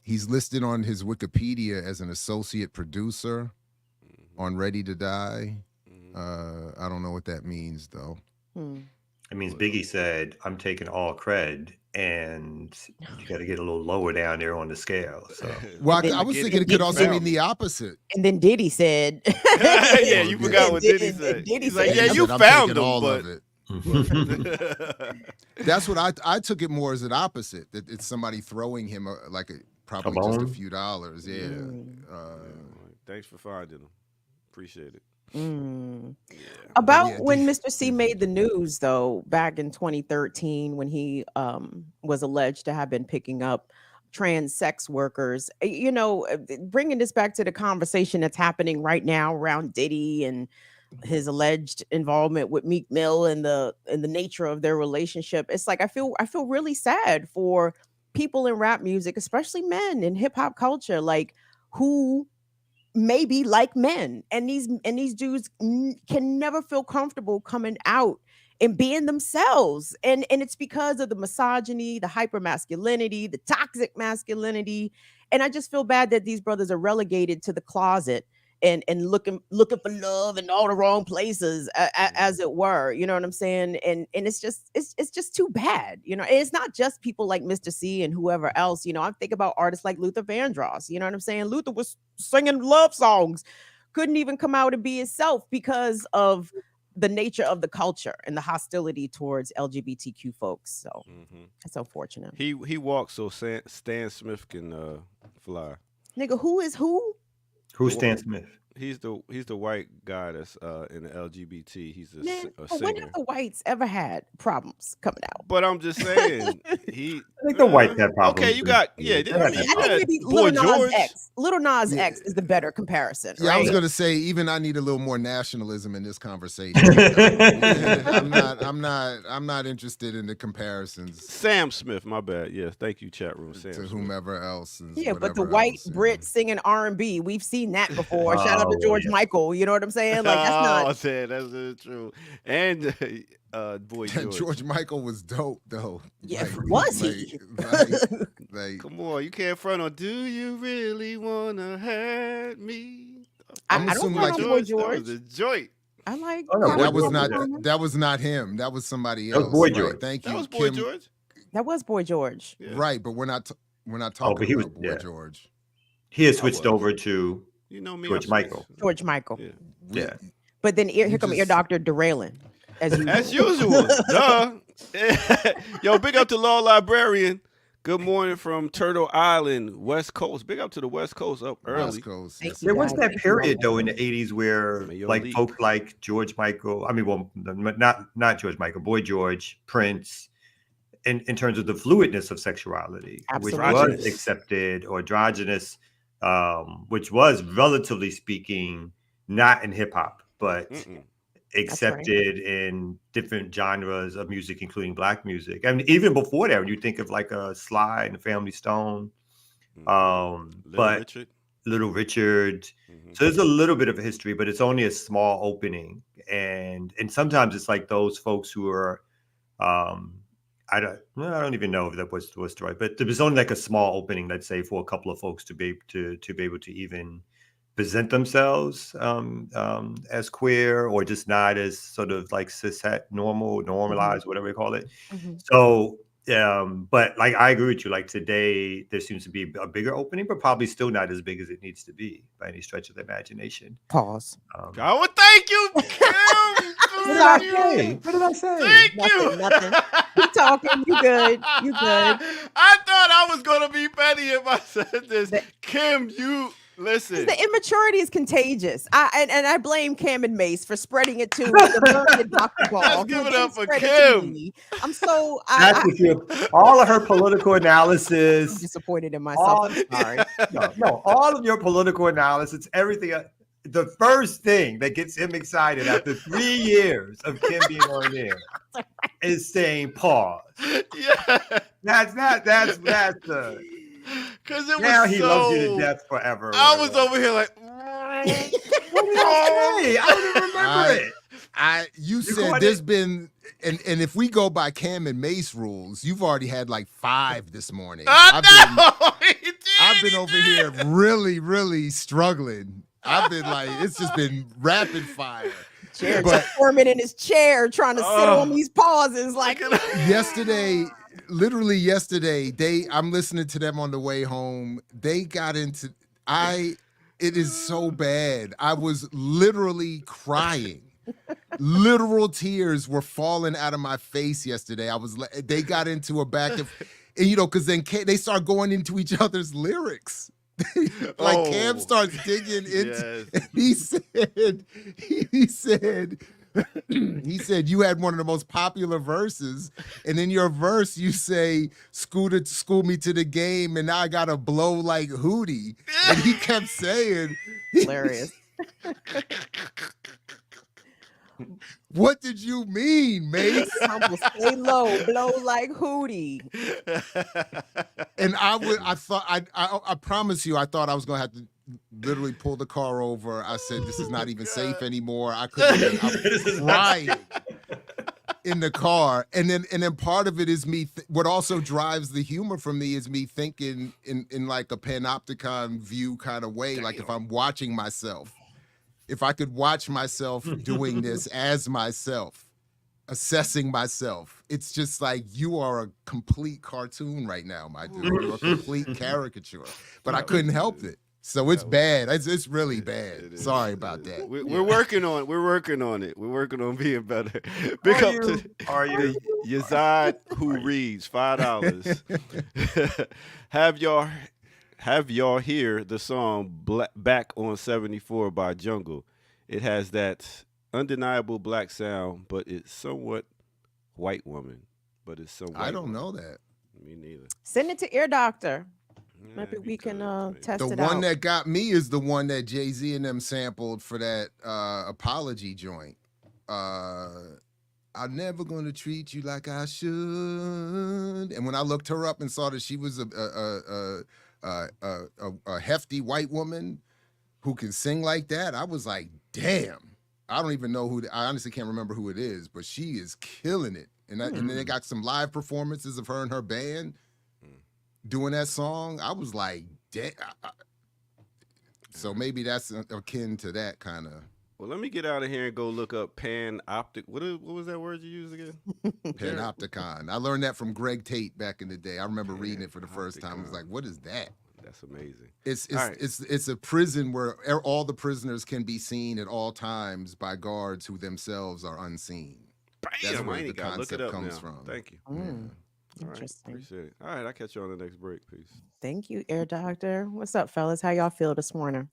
Speaker 2: he's listed on his Wikipedia as an associate producer on Ready to Die. I don't know what that means though.
Speaker 4: It means Biggie said, "I'm taking all cred," and you got to get a little lower down there on the scale. So,
Speaker 2: well, I was thinking it could also mean the opposite.
Speaker 3: And then Diddy said,
Speaker 1: "Yeah, you forgot what Diddy said." He's like, "Yeah, you found them,
Speaker 2: all
Speaker 1: but."
Speaker 2: Of it. That's what I took it more as an opposite. That it's somebody throwing him probably just a few dollars. Yeah.
Speaker 1: Thanks for finding them. Appreciate it.
Speaker 3: About when Mr. C made the news, though, back in 2013, when he was alleged to have been picking up trans sex workers, bringing this back to the conversation that's happening right now around Diddy and his alleged involvement with Meek Mill and the nature of their relationship. It's like I feel really sad for people in rap music, especially men in hip hop culture, like who maybe like men, and these dudes can never feel comfortable coming out and being themselves, and it's because of the misogyny, the hypermasculinity, the toxic masculinity, and I just feel bad that these brothers are relegated to the closet and looking for love in all the wrong places, as it were. You know what I'm saying? And it's just too bad. And it's not just people like Mr. C and whoever else. I think about artists like Luther Vandross. You know what I'm saying? Luther was singing love songs, couldn't even come out and be himself because of the nature of the culture and the hostility towards LGBTQ folks. So it's unfortunate.
Speaker 1: He walks so Stan Smith can fly.
Speaker 3: Nigga, who is who?
Speaker 4: Who's Stan Smith?
Speaker 1: He's the white guy that's in the LGBT. He's a singer.
Speaker 3: When have the whites ever had problems coming out?
Speaker 1: But I'm just saying,
Speaker 4: I think the whites had problems.
Speaker 1: Okay, you got
Speaker 3: I think maybe Little Nas X is the better comparison.
Speaker 2: Yeah,
Speaker 3: right?
Speaker 2: I was gonna say even I need a little more nationalism in this conversation. I'm not interested in the comparisons.
Speaker 1: Sam Smith, my bad. Yes, thank you, chat room. Sam
Speaker 2: to
Speaker 1: Smith.
Speaker 2: whomever else.
Speaker 3: Yeah, but the white Brit singing R&B, we've seen that before. Shout out to George Michael. You know what I'm saying? Like that's
Speaker 1: that's true. And boy George.
Speaker 2: George Michael was dope though.
Speaker 3: Yeah, was he?
Speaker 2: Like,
Speaker 1: come on, you can't front on. Do you really wanna hurt me?
Speaker 3: I don't know George.
Speaker 1: That was a joint.
Speaker 3: I like.
Speaker 2: that was not him. That was somebody else.
Speaker 4: That was Boy George.
Speaker 2: Thank you.
Speaker 1: That was Boy George.
Speaker 3: That was Boy George.
Speaker 1: Yeah.
Speaker 2: Right, but we're not talking about Boy George.
Speaker 4: He had switched over to
Speaker 1: me,
Speaker 4: George Michael.
Speaker 3: George Michael.
Speaker 4: Yeah.
Speaker 3: But then here come Ear Doctor derailing. As
Speaker 1: usual. Duh. Yo, big up to Law Librarian. Good morning from Turtle Island, West Coast. Big up to the West Coast up early.
Speaker 2: West Coast.
Speaker 4: There was that period though in the 80s where folk like George Michael, not George Michael, Boy George, Prince, in terms of the fluidness of sexuality, which was accepted, or androgynous, which was relatively speaking not in hip hop, but accepted in different genres of music, including Black music. I mean, even before that, when you think of like a Sly and the Family Stone, Little Richard. So there's a little bit of a history, but it's only a small opening, and sometimes it's like those folks who are, I don't even know if that was the right, but there was only like a small opening, let's say, for a couple of folks to be able to even present themselves as queer, or just not as sort of like cishet, normalized, whatever you call it. So, but like I agree with you. Like today, there seems to be a bigger opening, but probably still not as big as it needs to be by any stretch of the imagination.
Speaker 3: Pause.
Speaker 1: Oh, thank you.
Speaker 4: What did I say?
Speaker 1: Thank you.
Speaker 3: Nothing. Keep talking. You good.
Speaker 1: I thought I was gonna be petty if I said this. Kim, you listen.
Speaker 3: The immaturity is contagious. I blame Cam and Mace for spreading it to the Dr. Ball.
Speaker 1: Let's give it up for Kim.
Speaker 3: I'm so
Speaker 4: all of her political analysis.
Speaker 3: I'm disappointed in myself. I'm sorry.
Speaker 4: No, all of your political analysis, everything. The first thing that gets him excited after 3 years of Kim being on there is saying pause.
Speaker 1: Yeah.
Speaker 4: That's the.
Speaker 1: Because it
Speaker 4: now
Speaker 1: was
Speaker 4: he loves you to death forever.
Speaker 1: I was over here like,
Speaker 4: what did I say? I don't even remember it.
Speaker 2: You said there's been, and if we go by Cam and Mace rules, you've already had like 5 this morning. I've been over here really, really struggling. I've been like, it's just been rapid fire.
Speaker 3: Foreman in his chair trying to sit on these pauses. Like
Speaker 2: literally yesterday, I'm listening to them on the way home. They got into it is so bad. I was literally crying. Literal tears were falling out of my face yesterday. They got into a back of, and because then they start going into each other's lyrics. Cam starts digging into. And he said you had one of the most popular verses, and in your verse you say "Scooter school me to the game," and now I gotta blow like Hootie. And he kept saying,
Speaker 3: hilarious.
Speaker 2: What did you mean, Mace?
Speaker 3: Stay low, blow like Hootie.
Speaker 2: And I promise you, I thought I was gonna have to literally pull the car over. I said, this is not even safe anymore. I couldn't. I was crying in the car. And then part of it is me. What also drives the humor for me is me thinking in like a Panopticon view kind of way. Damn. Like if I'm watching myself. If I could watch myself doing this as myself, assessing myself, it's just like you are a complete cartoon right now, my dude. You're a complete caricature. But I couldn't help it. So it's bad. It's really bad. Sorry about that.
Speaker 1: We're working on it. We're working on being better. Big up to Yazad who reads $5. Have y'all hear the song Back on 74 by Jungle? It has that undeniable black sound, but it's somewhat white woman. But it's some.
Speaker 2: I don't know that.
Speaker 1: Me neither.
Speaker 3: Send it to Ear Doctor. Maybe we can test it out.
Speaker 2: The one that got me is the one that Jay-Z and them sampled for that apology joint. I'm never going to treat you like I should. And when I looked her up and saw that she was a hefty white woman who can sing like that, I was like, damn. I don't even know I honestly can't remember who it is, but she is killing it. And then they got some live performances of her and her band doing that song. I was like, damn. So maybe that's akin to that kind of.
Speaker 1: Well, let me get out of here and go look up Panoptic. What was that word you used again?
Speaker 2: Panopticon. I learned that from Greg Tate back in the day. I remember reading it for the first time. I was like, what is that?
Speaker 1: That's amazing.
Speaker 2: It's a prison where all the prisoners can be seen at all times by guards who themselves are unseen. That's where the concept comes from.
Speaker 1: Thank you.
Speaker 3: Interesting.
Speaker 1: Right, appreciate it. All right, I'll catch you on the next break. Peace.
Speaker 3: Thank you, Air Doctor. What's up, fellas? How y'all feel this morning?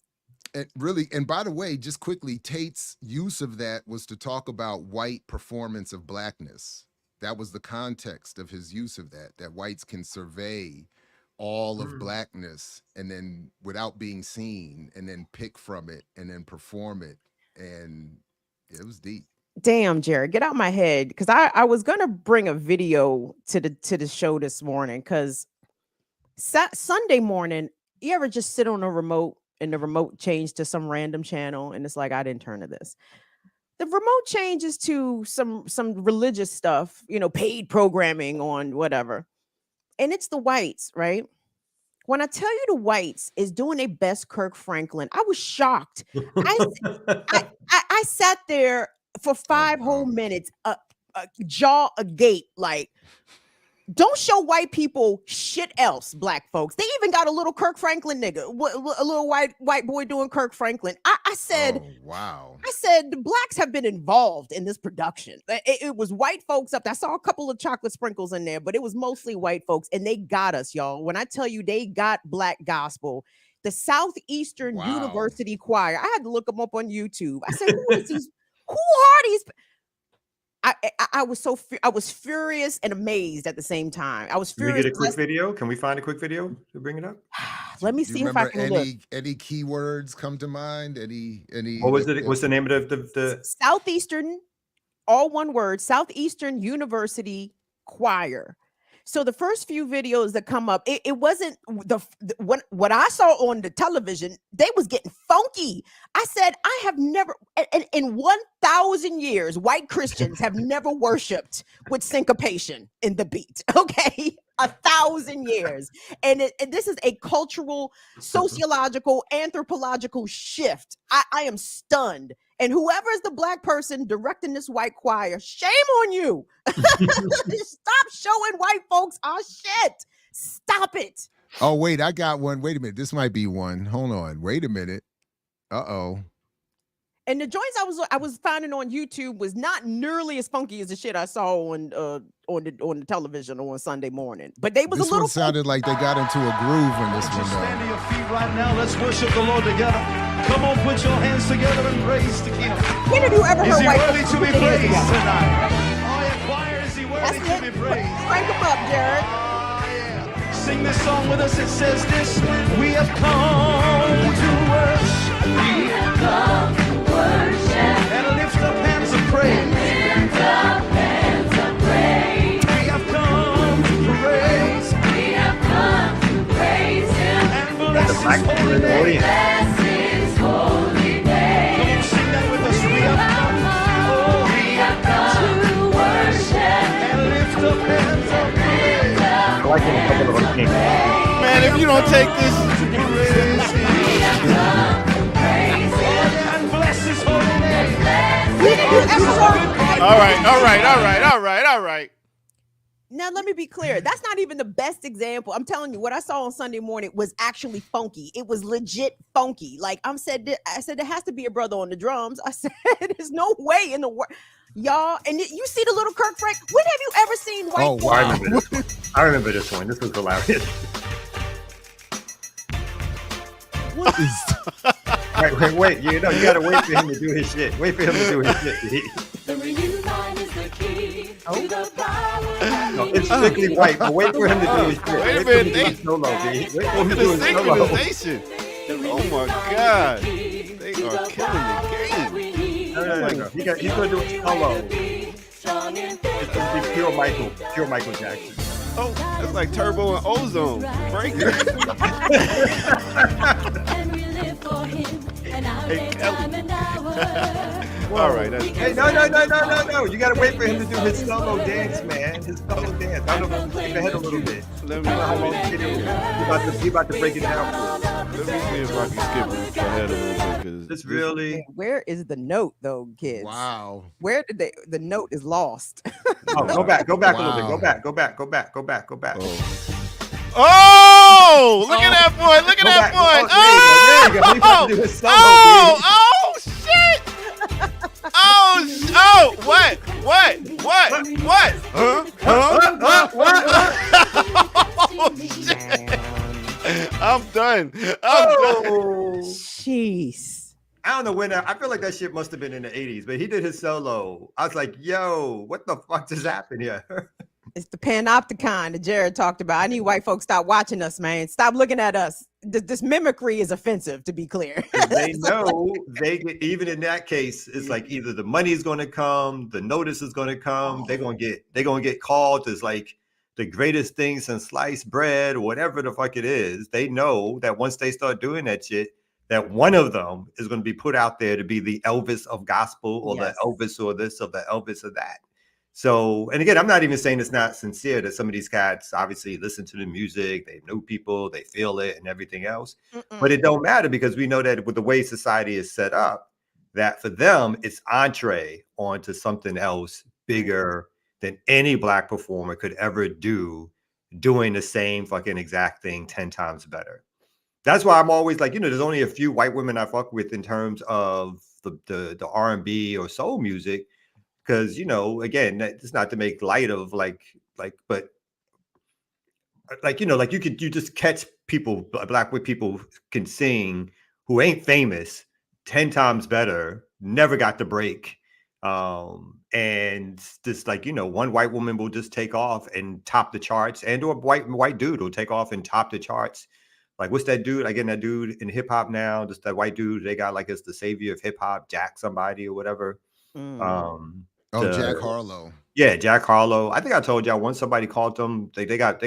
Speaker 2: And by the way, just quickly, Tate's use of that was to talk about white performance of blackness. That was the context of his use of that whites can survey all of blackness and then without being seen and then pick from it and then perform it. And it was deep.
Speaker 3: Damn, Jared, get out my head. Because I was gonna bring a video to the show this morning because Sunday morning, you ever just sit on a remote and the remote changed to some random channel and it's like, I didn't turn to this. The remote changes to some religious stuff, paid programming on whatever. And it's the whites, right? When I tell you the whites is doing their best Kirk Franklin, I was shocked. I sat there for 5 whole minutes, jaw agape, like, don't show white people shit else, black folks. They even got a little Kirk Franklin nigga, a little white boy doing Kirk Franklin. I said,
Speaker 2: wow.
Speaker 3: I said, the blacks have been involved in this production. It was white folks up there. I saw a couple of chocolate sprinkles in there, but it was mostly white folks, and they got us, y'all. When I tell you they got black gospel, the Southeastern University Choir, I had to look them up on YouTube. I said, who is these? Who are these? I was furious and amazed at the same time. I was furious.
Speaker 4: Can we get a quick video? Can we find a quick video to bring it up?
Speaker 3: Let me see if I can look.
Speaker 2: Any keywords come to mind? Any?
Speaker 4: What was it? What's the name of the
Speaker 3: Southeastern, all one word, Southeastern University Choir. So the first few videos that come up, it wasn't what I saw on the television. They was getting funky. I said, I have never, in 1,000 years, white Christians have never worshipped with syncopation in the beat. Okay. 1,000 years. And this is a cultural, sociological, anthropological shift. I am stunned. And whoever is the black person directing this white choir, shame on you. Stop showing white folks our shit. Stop it.
Speaker 2: Oh, wait, I got one. Wait a minute. This might be one. Hold on. Wait a minute. Uh-oh.
Speaker 3: And the joints I was finding on YouTube was not nearly as funky as the shit I saw on the television on Sunday morning. But they was
Speaker 2: this
Speaker 3: a little
Speaker 2: one sounded like they got into a groove in this one.
Speaker 5: Stand to your feet right now. Let's worship the Lord together. Come on, put your hands together and praise the King.
Speaker 3: When have you ever heard white
Speaker 5: worthy to be praised tonight? Oh, yeah, choir, is he worthy
Speaker 3: to
Speaker 5: be praised?
Speaker 3: Crank him up, Jared.
Speaker 5: Sing this song with us. It says this: we have come to worship. We have come to worship. And lift up hands of praise. Lift up hands of praise. We have come to praise. We have come to praise Him. And bless His holy name. Bless His holy name. Come on, sing that with us. We have come. Oh, we have come to worship. And lift up hands of praise.
Speaker 4: I like it a couple of things.
Speaker 1: Man, if you don't take this, all right.
Speaker 3: Now, let me be clear. That's not even the best example. I'm telling you, what I saw on Sunday morning was actually funky. It was legit funky. Like I said there has to be a brother on the drums. I said, there's no way in the world. Y'all, and you see the little Kirk Frank. When have you ever seen white?
Speaker 2: Oh, wow.
Speaker 4: I remember this one. This was hilarious.
Speaker 2: What is
Speaker 4: Wait. You know, you gotta wait for him to do his shit. Wait for him to do his shit.
Speaker 6: The renewed mind is the key to the power.
Speaker 4: No, it's strictly white, but wait for him to do his shit.
Speaker 1: Wait a minute,
Speaker 4: Wait for him to do his solo, B. Wait for him to
Speaker 1: The
Speaker 4: do his solo.
Speaker 1: synchronization. Oh my God. They are killing the game.
Speaker 4: No. He's gonna do it solo. It's gonna be pure Michael Jackson.
Speaker 1: Oh, that's like Turbo and Ozone. Break it.
Speaker 6: And we live for him, and I'll
Speaker 1: Hey,
Speaker 6: make
Speaker 1: Kelly.
Speaker 6: time and hour.
Speaker 1: All right.
Speaker 4: Hey, no. You gotta wait for him to do his solo dance, man. His solo dance. I don't know, skip ahead a little bit.
Speaker 1: Let
Speaker 4: I
Speaker 1: me
Speaker 4: don't know how long he about to break it down for us.
Speaker 1: see if I can skip ahead a little bit.
Speaker 4: This really.
Speaker 3: Where is the note, though, kids?
Speaker 2: Wow.
Speaker 3: Where did the note is lost?
Speaker 4: Oh, go back a little
Speaker 2: Wow.
Speaker 4: bit. Go back.
Speaker 1: Oh, look at that boy. Look at that boy.
Speaker 4: There you go. He's about to do his solo,
Speaker 1: Oh, shit. Oh, what? Oh, shit. I'm done.
Speaker 3: Jeez.
Speaker 4: I don't know when. I feel like that shit must have been in the 80s, but he did his solo. I was like, yo, what the fuck just happened here?
Speaker 3: It's the Panopticon that Jared talked about. I need white folks stop watching us, man. Stop looking at us. This mimicry is offensive, to be clear.
Speaker 4: They know even in that case, it's like either the money is going to come, the notice is going to come. They're going to get called as like the greatest thing since sliced bread or whatever the fuck it is. They know that once they start doing that shit, that one of them is going to be put out there to be the Elvis of gospel or
Speaker 3: Yes.
Speaker 4: the Elvis or this or the Elvis of that. So, and again, I'm not even saying it's not sincere that some of these cats obviously listen to the music, they know people, they feel it and everything else. But it don't matter because we know that with the way society is set up, that for them, it's entree onto something else bigger than any black performer could ever do, doing the same fucking exact thing 10 times better. That's why I'm always like, there's only a few white women I fuck with in terms of the R&B or soul music. Because, again, it's not to make light of but you just catch people, black people can sing who ain't famous 10 times better, never got the break. And just one white woman will just take off and top the charts, and or a white dude will take off and top the charts. Like, what's that dude? Again, that dude in hip hop now, just that white dude they got like as the savior of hip hop, Jack somebody or whatever.
Speaker 2: Jack Harlow.
Speaker 4: Yeah, Jack Harlow. I think I told y'all once somebody called them, they got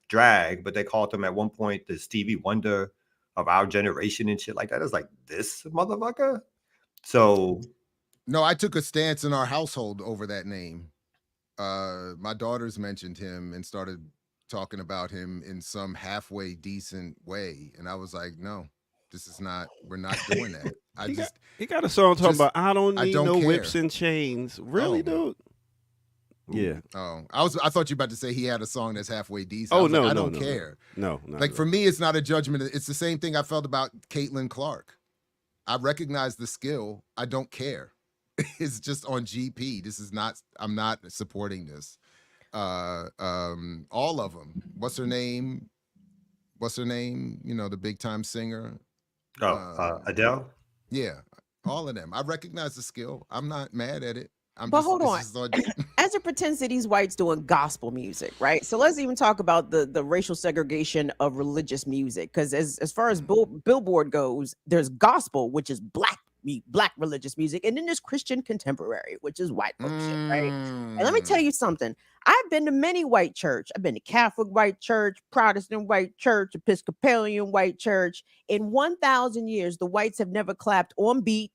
Speaker 4: dragged, but they called them at one point the Stevie Wonder of our generation and shit like that. It's like, this motherfucker. So
Speaker 2: no, I took a stance in our household over that name. My daughters mentioned him and started talking about him in some halfway decent way, and I was like, no, this is not. We're not doing that.
Speaker 1: He got a song talking about I don't need no
Speaker 2: care.
Speaker 1: whips and chains. Really, dude? Yeah.
Speaker 2: Oh, I thought you were about to say he had a song that's halfway decent.
Speaker 1: Oh,
Speaker 2: I don't care.
Speaker 1: No.
Speaker 2: Like for me, it's not a judgment. It's the same thing I felt about Caitlin Clark. I recognize the skill. I don't care. It's just on GP. This is not. I'm not supporting this. All of them. What's her name? You know, the big time singer.
Speaker 4: Adele.
Speaker 2: Yeah, all of them. I recognize the skill. I'm not mad at it.
Speaker 3: But hold on. As it pertains to these whites doing gospel music, right? So let's even talk about the racial segregation of religious music, because as far as Billboard goes, there's gospel, which is black religious music, and then there's Christian contemporary, which is white folk shit, right? And let me tell you something. I've been to many white church. I've been to Catholic white church, Protestant white church, Episcopalian white church. In 1,000 years, the whites have never clapped on beat,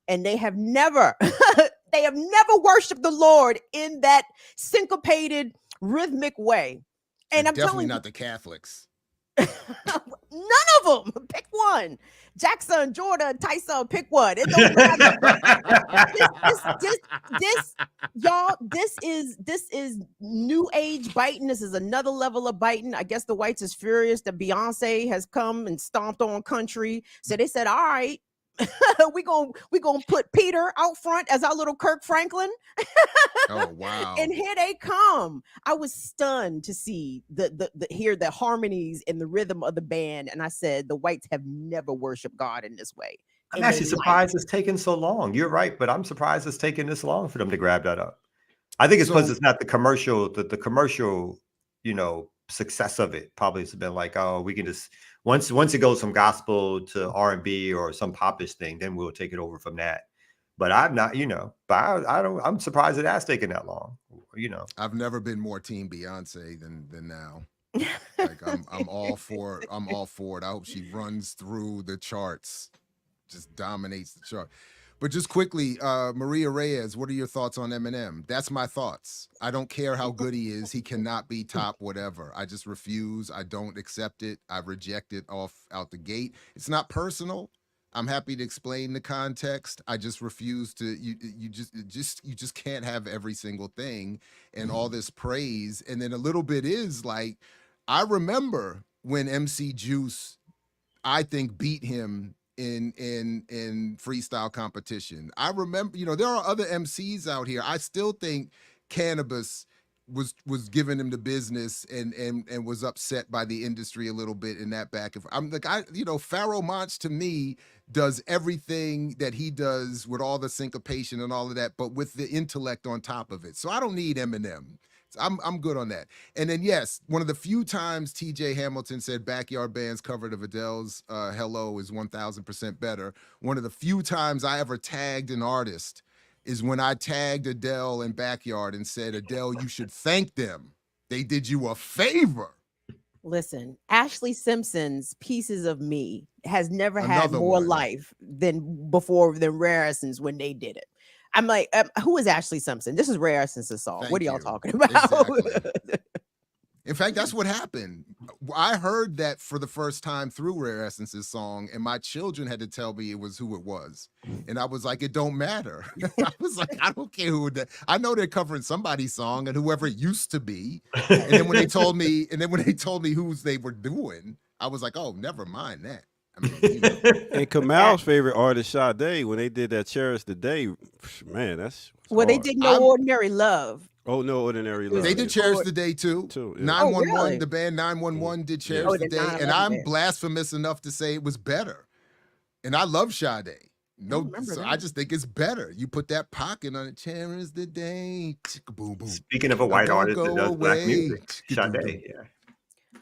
Speaker 3: and they have never worshiped the Lord in that syncopated, rhythmic way. And I'm
Speaker 2: definitely
Speaker 3: telling
Speaker 2: not the Catholics.
Speaker 3: None of them. Pick one. Jackson, Jordan, Tyson, pick one. It don't matter. This is new age biting. This is another level of biting. I guess the whites is furious that Beyonce has come and stomped on country. So they said, all right, we gonna put Peter out front as our little Kirk Franklin.
Speaker 2: Oh wow.
Speaker 3: And here they come. I was stunned to see hear the harmonies and the rhythm of the band, and I said the whites have never worshiped God in this way.
Speaker 4: I'm actually surprised it's taken so long. You're right, but I'm surprised it's taken this long for them to grab that up. I think it's because it's not the commercial, the commercial, you know, success of it. Probably it's been like, oh, we can just once it goes from gospel to R&B or some popish thing, then we'll take it over from that. But I'm not, you know, but I'm surprised it has taken that long. You know,
Speaker 2: I've never been more team Beyonce than now. Like I'm all for it. I hope she runs through the charts, just dominates the chart. But just quickly, Maria Reyes, what are your thoughts on Eminem? That's my thoughts. I don't care how good he is. He cannot be top whatever. I just refuse. I don't accept it. I reject it out the gate. It's not personal. I'm happy to explain the context. I just refuse to. You just can't have every single thing and all this praise. And then a little bit is like, I remember when MC Juice, I think, beat him in freestyle competition. I remember, you know, there are other MCs out here. I still think Cannabis was giving him the business and was upset by the industry a little bit in that back. I'm like, Pharoah Monch to me does everything that he does with all the syncopation and all of that, but with the intellect on top of it. So I don't need Eminem. I'm good on that. And then, yes, one of the few times TJ Hamilton said Backyard Band's cover of Adele's Hello is 1,000% better. One of the few times I ever tagged an artist is when I tagged Adele in Backyard and said, Adele, you should thank them. They did you a favor.
Speaker 3: Listen, Ashley Simpson's Pieces of Me has never had more life than Rare Essence when they did it. I'm like, who is Ashley Simpson? This is Rare Essence's song. What are y'all talking about?
Speaker 2: Exactly. In fact, that's what happened. I heard that for the first time through Rare Essence's song, and my children had to tell me it was who it was. And I was like, it don't matter. I was like, I don't care who that. I know they're covering somebody's song and whoever it used to be. And then when they told me, whose they were doing, I was like, oh, never mind that. I mean, you know.
Speaker 1: And Kamal's favorite artist, Sade, when they did that Cherish the Day, man, that's
Speaker 3: hard. They did No Ordinary Love.
Speaker 1: Oh, No Ordinary Love.
Speaker 2: They did Cherish the Day too.
Speaker 1: Yeah.
Speaker 2: 911,
Speaker 3: really?
Speaker 2: the band 911 did Cherish the Day, and I'm blasphemous enough to say it was better. And I love Sade. I just think it's better. You put that pocket on it. Cherish the Day. Boom, boom.
Speaker 4: Speaking of a white artist that does black music, Sade. Yeah.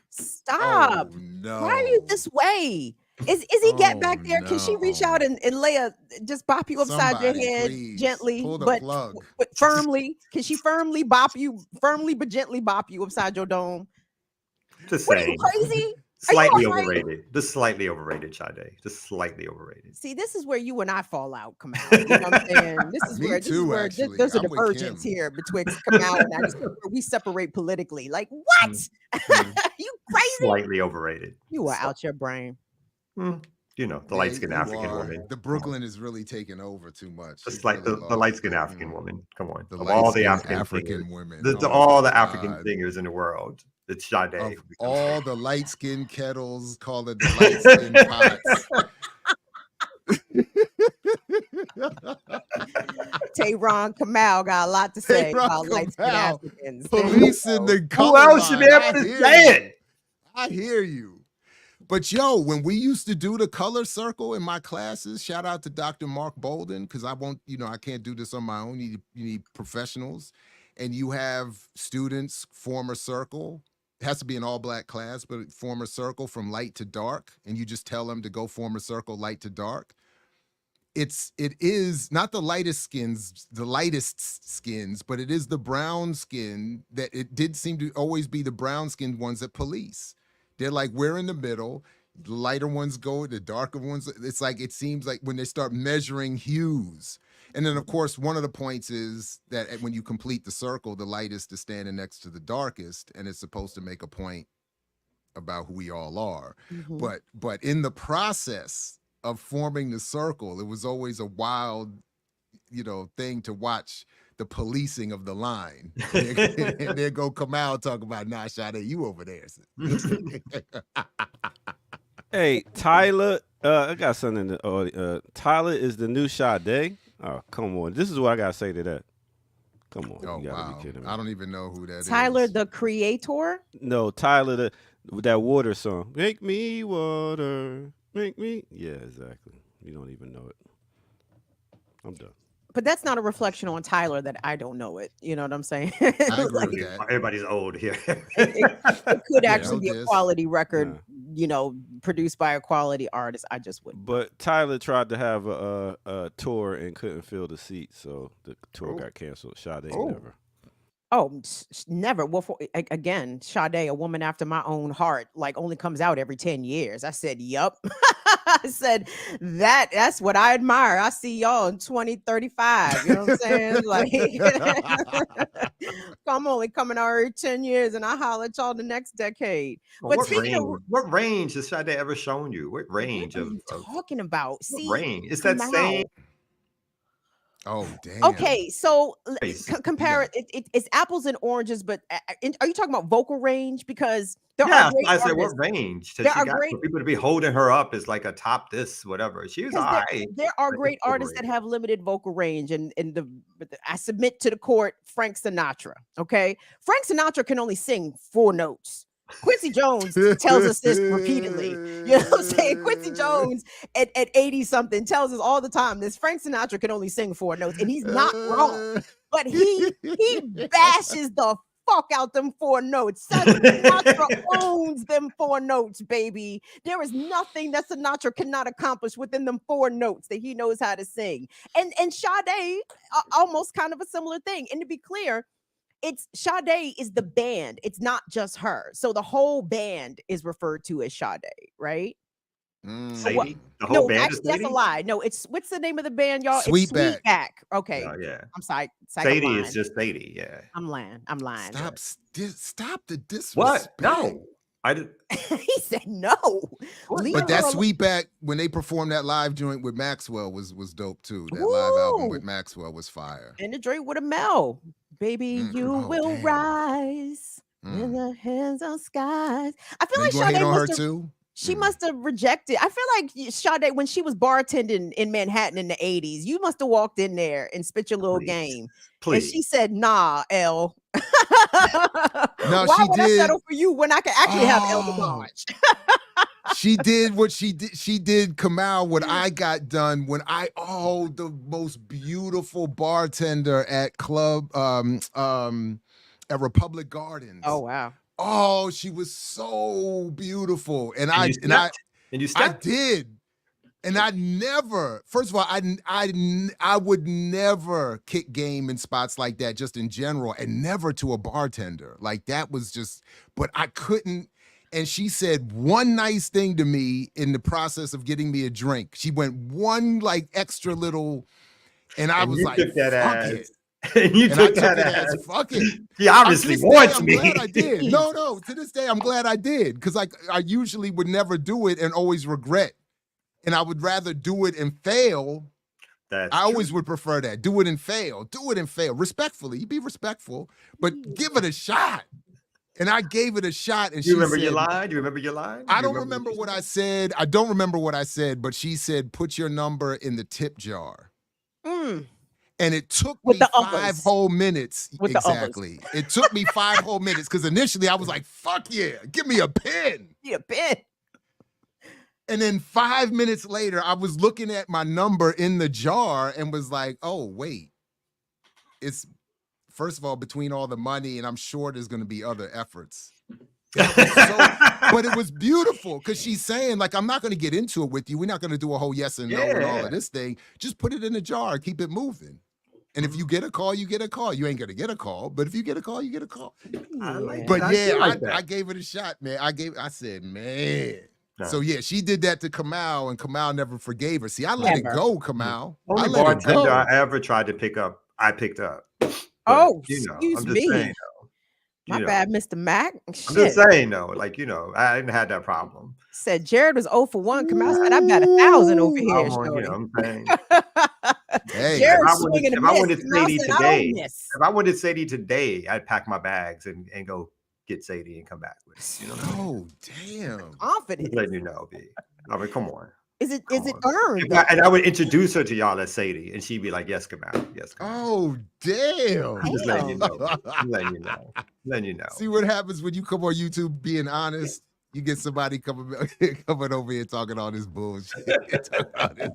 Speaker 3: Stop.
Speaker 2: Oh, no.
Speaker 3: Why are you this way? Is he get back there? Can she reach out and lay just bop you upside your head gently, but firmly? Can she firmly but gently bop you upside your dome?
Speaker 4: Just
Speaker 3: what
Speaker 4: saying.
Speaker 3: Are you crazy?
Speaker 4: Slightly overrated. Just slightly overrated, Sade. Just slightly overrated.
Speaker 3: See, this is where you and I fall out, Kamal. You know what I'm saying? This is where there's a divergence here betwixt Kamal and I. This is where we separate politically. Like, what? You crazy?
Speaker 4: Slightly overrated.
Speaker 3: You are out your brain.
Speaker 4: You know, the light-skinned African woman.
Speaker 2: The Brooklyn is really taking over too much.
Speaker 4: Just like the light-skinned African woman. Come on.
Speaker 2: The
Speaker 4: all the
Speaker 2: African women.
Speaker 4: All the African singers in the world. It's Sade.
Speaker 2: Of all the light-skinned kettles, call it the light-skinned
Speaker 3: pots. Tehran Kamal got a lot to say about light-skinned Africans.
Speaker 2: Policing the color.
Speaker 4: Who else should be able to say it?
Speaker 2: I hear you. But yo, when we used to do the color circle in my classes, shout out to Dr. Mark Bolden, because I can't do this on my own. You need professionals. And you have students form a circle. It has to be an all-black class, but form a circle from light to dark. And you just tell them to go form a circle light to dark. It is not the lightest skins, but it is the brown skin that it did seem to always be the brown skinned ones that police. They're like, we're in the middle. The lighter ones go, the darker ones. It's like, it seems like when they start measuring hues. And then, of course, one of the points is that when you complete the circle, the lightest is standing next to the darkest, and it's supposed to make a point about who we all are. Mm-hmm. But in the process of forming the circle, it was always a wild, thing to watch the policing of the line. And there go Kamal talk about, nah, Sade, you over there.
Speaker 1: Hey, Tyler, I got something in the audio. Tyler is the new Sade. Oh, come on. This is what I got to say to that. Come on.
Speaker 2: Oh,
Speaker 1: you gotta
Speaker 2: wow.
Speaker 1: be kidding me.
Speaker 2: I don't even know who that is.
Speaker 3: Tyler, the creator?
Speaker 1: No, Tyler, that water song. Make me water. Make me. Yeah, exactly. You don't even know it. I'm done.
Speaker 3: But that's not a reflection on Tyler that I don't know it. You know what I'm saying?
Speaker 2: I agree with that.
Speaker 4: Everybody's old here.
Speaker 3: It could actually be a quality record, produced by a quality artist. I just wouldn't.
Speaker 1: But Tyler tried to have a tour and couldn't fill the seat, so the tour got canceled. Sade never.
Speaker 3: Oh, never. Well, again, Sade, a woman after my own heart, like only comes out every 10 years. I said, yup. I said, that's what I admire. I see y'all in 2035. You know what I'm saying? Like, I'm only coming out every 10 years and I holler at y'all the next decade.
Speaker 4: Well, what range has Sade ever shown you? What range
Speaker 3: what are you talking about? See,
Speaker 4: range? It's that same.
Speaker 2: Oh, damn.
Speaker 3: Okay, so compare it. It's apples and oranges, but are you talking about vocal range? Because there are great
Speaker 4: I said, what range? There are great for people to be holding her up as like a top this, whatever. She was all right.
Speaker 3: There are great artists that have limited vocal range, and I submit to the court Frank Sinatra. Okay, Frank Sinatra can only sing 4 notes. Quincy Jones tells us this repeatedly. You know what I'm saying? Quincy Jones at 80 something tells us all the time this Frank Sinatra can only sing 4 notes, and he's not wrong. But he bashes the fuck out them 4 notes. Sinatra owns them 4 notes, baby. There is nothing that Sinatra cannot accomplish within them 4 notes that he knows how to sing. And Sade, almost kind of a similar thing. And to be clear, Sade is the band. It's not just her. So the whole band is referred to as Sade, right?
Speaker 4: Sadie? The whole band is
Speaker 3: that's a lie. No, what's the name of the band, y'all?
Speaker 2: Sweetback.
Speaker 3: It's Sweetback. Okay.
Speaker 4: Oh, yeah.
Speaker 3: I'm sorry.
Speaker 4: Sadie is just Sadie. Yeah.
Speaker 3: I'm lying.
Speaker 2: Stop the disrespect.
Speaker 4: What? No. I did.
Speaker 3: He said no.
Speaker 2: But that Sweetback, when they performed that live joint with Maxwell, was dope too. That live album with Maxwell was fire.
Speaker 3: And the Drake with a Mel. Baby, you will rise in the hands of skies. I feel like Sade
Speaker 2: on her too.
Speaker 3: She must have rejected. I feel like Sade, when she was bartending in Manhattan in the 80s, you must have walked in there and spit your little game. Please. And she said, nah, L.
Speaker 2: No,
Speaker 3: why would I settle for you when I can actually have El DeBarge?
Speaker 2: She did what she did. She did Kamal what I got done when the most beautiful bartender at club at Republic Gardens.
Speaker 3: Oh wow.
Speaker 2: Oh, she was so beautiful. And I did. And I never, first of all, I would never kick game in spots like that, just in general, and never to a bartender. Like that was just, but I couldn't. And she said one nice thing to me in the process of getting me a drink. She went one like extra little, and I was like, fuck it.
Speaker 4: And you took that
Speaker 2: as fuck it.
Speaker 4: He obviously wants me.
Speaker 2: I'm glad I did. No. To this day, I'm glad I did. Because I usually would never do it and always regret. And I would rather do it and fail. I always would prefer that. Do it and fail. Do it and fail. Respectfully. You be respectful, but give it a shot. And I gave it a shot. And
Speaker 4: you remember your line? Do you remember your line?
Speaker 2: I don't remember what I said. I don't remember what I said, but she said, put your number in the tip jar. And it took me 5 whole minutes. Exactly. It took me 5 whole minutes because initially I was like, fuck yeah, give me a pen.
Speaker 3: Yeah, pen.
Speaker 2: And then 5 minutes later, I was looking at my number in the jar and was like, oh, wait. It's, first of all, between all the money, and I'm sure there's going to be other efforts. But it was beautiful because she's saying, like, I'm not going to get into it with you. We're not going to do a whole yes and no and all of this thing. Just put it in a jar, keep it moving. And if you get a call, you get a call. You ain't going to get a call, but if you get a call, you get a call. I gave it a shot, man. I said, man. No. So yeah, she did that to Kamal, and Kamal never forgave her. See, I let it go, Kamal.
Speaker 4: Only bartender I ever tried to pick up, I picked up. But,
Speaker 3: excuse me.
Speaker 4: Saying,
Speaker 3: My bad, Mr. Mac.
Speaker 4: I'm just saying, though, like, I didn't have that problem.
Speaker 3: Said Jared was 0 for 1. Kamal said, I've got 1,000 over here.
Speaker 4: I'm saying.
Speaker 2: Hey,
Speaker 4: if I wanted Sadie today, I'd pack my bags and go get Sadie and come back with it.
Speaker 2: Oh, damn.
Speaker 3: Confident.
Speaker 4: Letting you know, B. I mean, come on.
Speaker 3: Is it earned?
Speaker 4: And I would introduce her to y'all as Sadie, and she'd be like, yes, come out. Yes, come out.
Speaker 2: Oh, damn.
Speaker 4: I'm just letting you know. Letting you know.
Speaker 2: See what happens when you come on YouTube being honest? You get somebody coming over here talking all this bullshit.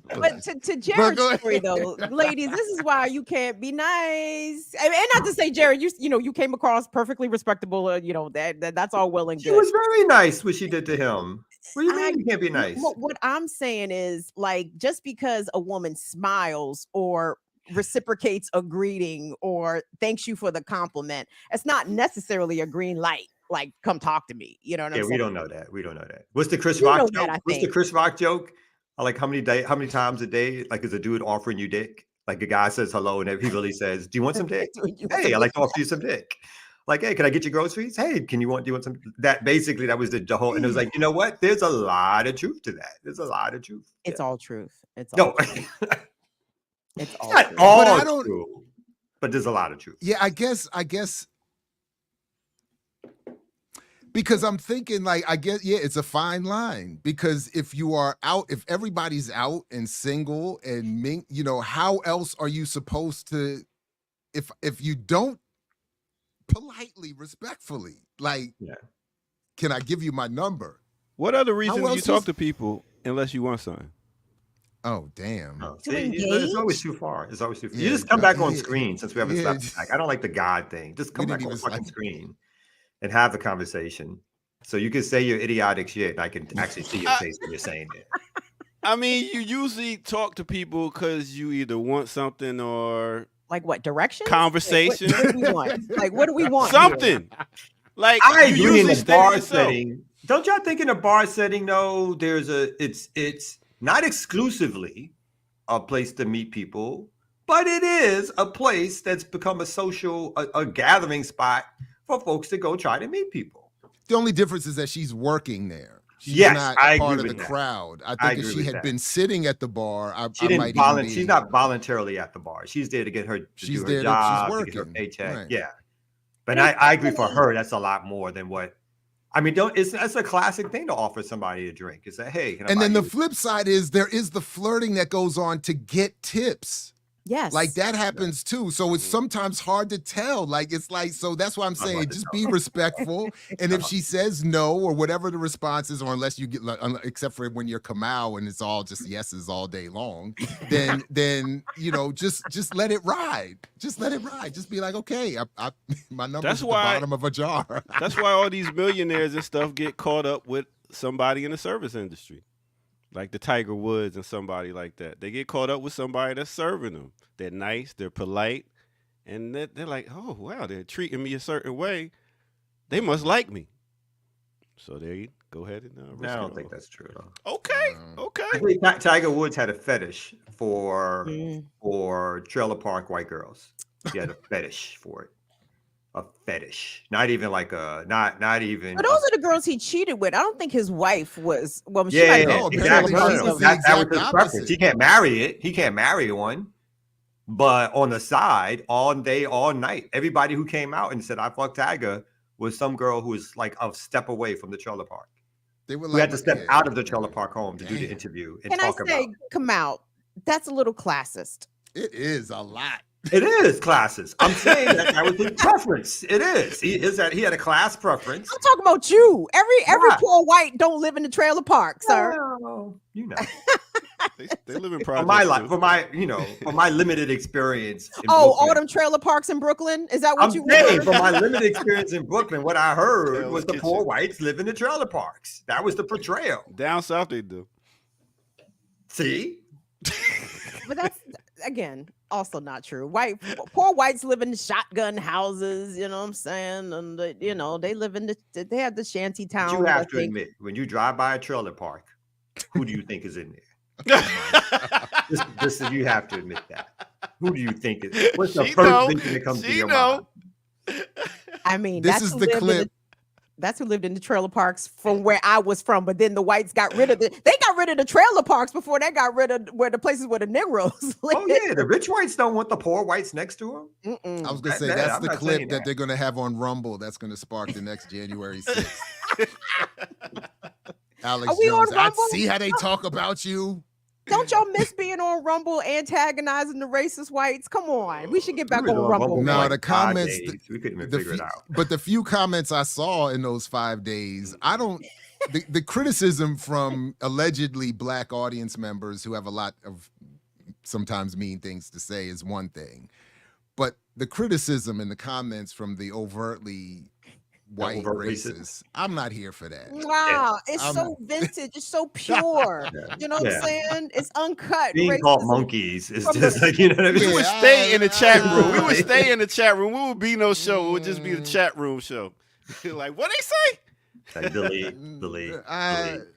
Speaker 3: But to Jared's story, though, ladies, this is why you can't be nice. And not to say, Jared, you came across perfectly respectable. That's all well and good.
Speaker 4: She was very nice what she did to him. What do you mean you can't be nice?
Speaker 3: What I'm saying is, like, just because a woman smiles or reciprocates a greeting or thanks you for the compliment, it's not necessarily a green light. Like, come talk to me. You know what I'm saying?
Speaker 4: We don't know that. What's the Chris Rock joke? What's the Chris Rock joke? Like, how many times a day, like, is a dude offering you dick? Like, a guy says hello and he really says, do you want some dick? Hey, I'd like to offer you some dick. Like, hey, can I get you groceries? Hey, do you want some? That basically, that was the whole, and it was like, you know what? There's a lot of truth to that. There's a lot of truth.
Speaker 3: It's all truth. It's all truth.
Speaker 4: It's all not all true, but there's a lot of truth.
Speaker 2: Yeah, I guess. Because I'm thinking, like, it's a fine line. Because if you are out, if everybody's out and single and how else are you supposed to, if you don't politely, respectfully, like, can I give you my number?
Speaker 1: What other reason do you talk to people unless you want something?
Speaker 2: Oh, damn.
Speaker 4: It's always too far. It's always too far. You just come back on screen since we haven't slept back. I don't like the God thing. Just come back on fucking screen and have the conversation. So you can say your idiotic shit and I can actually see your face when you're saying it.
Speaker 1: I mean, you usually talk to people because you either want something or
Speaker 3: like what direction?
Speaker 1: Conversation.
Speaker 3: Like, what do we want? Like, what do we want?
Speaker 1: Something. Here? Like,
Speaker 4: I agree in the bar setting. Don't y'all think in a bar setting though, it's not exclusively a place to meet people, but it is a place that's become a social, a gathering spot for folks to go try to meet people.
Speaker 2: The only difference is that she's working there. She's not part of the crowd. I think if she had been sitting at the bar,
Speaker 4: she's not voluntarily at the bar. She's there to get her do her job, she's working, to get her paycheck. Right. Yeah. But I agree for her, that's a lot more than what I mean, it's a classic thing to offer somebody a drink. Is that, hey, can I buy
Speaker 2: then the flip side is there is the flirting that goes on to get tips.
Speaker 3: Yes.
Speaker 2: Like that happens too. So it's sometimes hard to tell. Like, it's like, so that's why I'm saying just be respectful. And if she says no or whatever the response is, or unless you get, except for when you're Kamau and it's all just yeses all day long, then just let it ride. Just let it ride. Just be like, okay, my number's at the bottom of a jar.
Speaker 1: That's why all these millionaires and stuff get caught up with somebody in the service industry. Like the Tiger Woods and somebody like that. They get caught up with somebody that's serving them. They're nice, they're polite, and they're like, oh, wow, they're treating me a certain way. They must like me. So there you go ahead and
Speaker 4: No, I don't think that's true at all.
Speaker 1: Okay.
Speaker 4: I think Tiger Woods had a fetish for trailer park white girls. He had a fetish for it. A fetish, not even like a not even.
Speaker 3: But those are the girls he cheated with. I don't think his wife was. Well, she
Speaker 4: Yeah,
Speaker 3: might
Speaker 2: no,
Speaker 3: have been
Speaker 4: exactly.
Speaker 2: apparently
Speaker 3: jealous
Speaker 2: she
Speaker 3: of
Speaker 2: was
Speaker 3: him.
Speaker 2: the
Speaker 4: That was
Speaker 2: exact
Speaker 4: his preference.
Speaker 2: opposite.
Speaker 4: He can't marry it. He can't marry one. But on the side, all day, all night, everybody who came out and said I fucked Tiger was some girl who was like a step away from the trailer park.
Speaker 2: They were
Speaker 4: We
Speaker 2: like,
Speaker 4: had to step out of the trailer park home to do the interview and
Speaker 3: Can I
Speaker 4: talk
Speaker 3: say,
Speaker 4: about.
Speaker 3: come out? That's a little classist.
Speaker 2: It is a lot.
Speaker 4: It is classes. I'm saying that was his preference. It is. He had a class preference.
Speaker 3: I'm talking about you. Every
Speaker 4: Why?
Speaker 3: poor white don't live in the trailer park, sir.
Speaker 4: Well, you know,
Speaker 1: They live in
Speaker 4: for
Speaker 1: projects.
Speaker 4: my life,
Speaker 1: too.
Speaker 4: for my limited experience. In
Speaker 3: Oh,
Speaker 4: Brooklyn.
Speaker 3: all them trailer parks in Brooklyn? Is that what
Speaker 4: I'm
Speaker 3: you
Speaker 4: saying
Speaker 3: heard?
Speaker 4: from my limited experience in Brooklyn, what I heard
Speaker 1: Taylor's
Speaker 4: was the
Speaker 1: Kitchen.
Speaker 4: poor whites live in the trailer parks. That was the portrayal.
Speaker 1: Down south they do.
Speaker 4: See,
Speaker 3: But that's again also not true. Poor whites live in the shotgun houses. You know what I'm saying? And they live in they have the shanty
Speaker 4: but
Speaker 3: towns.
Speaker 4: you
Speaker 3: I
Speaker 4: have to
Speaker 3: think.
Speaker 4: admit, when you drive by a trailer park, who do you think is in there? This is you have to admit that. Who do you think is? What's the
Speaker 1: She
Speaker 4: first
Speaker 1: know.
Speaker 4: thing that comes to
Speaker 1: She
Speaker 4: your
Speaker 1: know.
Speaker 4: mind?
Speaker 3: I mean,
Speaker 2: This
Speaker 3: that's
Speaker 2: is
Speaker 3: who
Speaker 2: the
Speaker 3: lived in
Speaker 2: clip.
Speaker 3: That's who lived in the trailer parks from where I was from. But then the whites got rid of they got rid of the trailer parks before they got rid of where the places where the Negroes live.
Speaker 4: Oh yeah, the rich whites don't want the poor whites next to them.
Speaker 3: Mm-mm.
Speaker 2: I was gonna say
Speaker 4: That-
Speaker 2: that's
Speaker 4: I'm
Speaker 2: the
Speaker 4: not
Speaker 2: clip
Speaker 4: saying
Speaker 2: that
Speaker 4: that.
Speaker 2: they're gonna have on Rumble. That's gonna spark the next January 6th. Alex
Speaker 3: Are we on
Speaker 2: Jones. I
Speaker 3: Rumble?
Speaker 2: see how they talk about you.
Speaker 3: Don't y'all miss being on Rumble antagonizing the racist whites? Come on, we should get back
Speaker 4: We
Speaker 3: on
Speaker 4: was on
Speaker 3: Rumble.
Speaker 4: Rumble
Speaker 2: No,
Speaker 4: for
Speaker 2: the
Speaker 4: 5
Speaker 2: comments-
Speaker 4: days. We couldn't even
Speaker 2: The
Speaker 4: figure it
Speaker 2: few-
Speaker 4: out.
Speaker 2: But the few comments I saw in those 5 days, I don't. The criticism from allegedly black audience members who have a lot of sometimes mean things to say is one thing, but the criticism in the comments from the overtly white
Speaker 4: overt
Speaker 2: racists, I'm not here for that.
Speaker 3: Wow, it's
Speaker 2: I'm-
Speaker 3: so vintage, it's so pure.
Speaker 4: Yeah.
Speaker 3: You know what I'm saying? It's uncut.
Speaker 4: Being called
Speaker 3: racism.
Speaker 4: monkeys is
Speaker 3: From
Speaker 4: just like, you know what I mean?
Speaker 1: We would
Speaker 2: Yeah,
Speaker 1: stay in the chat room. We would
Speaker 4: Right.
Speaker 1: stay in the chat room. We would be no show. It would just be the chat room show. Like, what they say?
Speaker 4: Like, delete.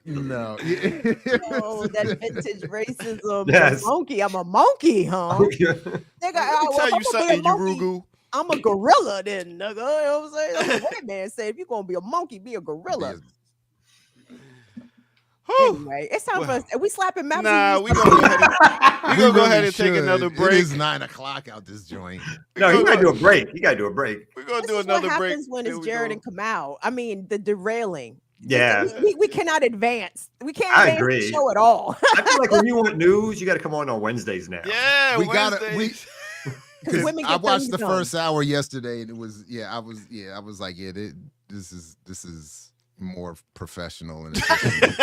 Speaker 2: No.
Speaker 3: Oh, that vintage racism.
Speaker 4: Yes.
Speaker 3: Monkey. I'm a monkey, huh? Nigga,
Speaker 1: Let me
Speaker 3: I'm
Speaker 1: tell you
Speaker 3: gonna be a
Speaker 1: something, you
Speaker 3: monkey.
Speaker 1: Rugu.
Speaker 3: I'm a gorilla then, nigga. You know what I'm saying? That's what white man said. If you're gonna be a monkey, be a gorilla.
Speaker 1: Whew.
Speaker 3: Anyway, it's time for us. Are we slapping maps?
Speaker 1: Nah, we gonna go ahead and, we gonna go ahead and take another
Speaker 2: It
Speaker 1: break.
Speaker 2: is 9:00 out this joint.
Speaker 4: No, you gotta do a break. You gotta do a break.
Speaker 1: We're gonna
Speaker 3: This
Speaker 1: do
Speaker 3: is what
Speaker 1: another break.
Speaker 3: happens when
Speaker 1: Here
Speaker 3: it's
Speaker 1: we
Speaker 3: Jared
Speaker 1: go.
Speaker 3: and Kamau. I mean, the derailing.
Speaker 4: Yeah.
Speaker 3: We cannot advance. We can't
Speaker 4: I
Speaker 3: advance
Speaker 4: agree.
Speaker 3: the show at all.
Speaker 4: I feel like when you want news, you gotta come on Wednesdays now.
Speaker 1: Yeah,
Speaker 2: We gotta-
Speaker 1: Wednesdays.
Speaker 3: Because women
Speaker 2: I
Speaker 3: get
Speaker 2: watched the
Speaker 3: things done.
Speaker 2: first hour yesterday, and it was I was like, this is more professional and efficient.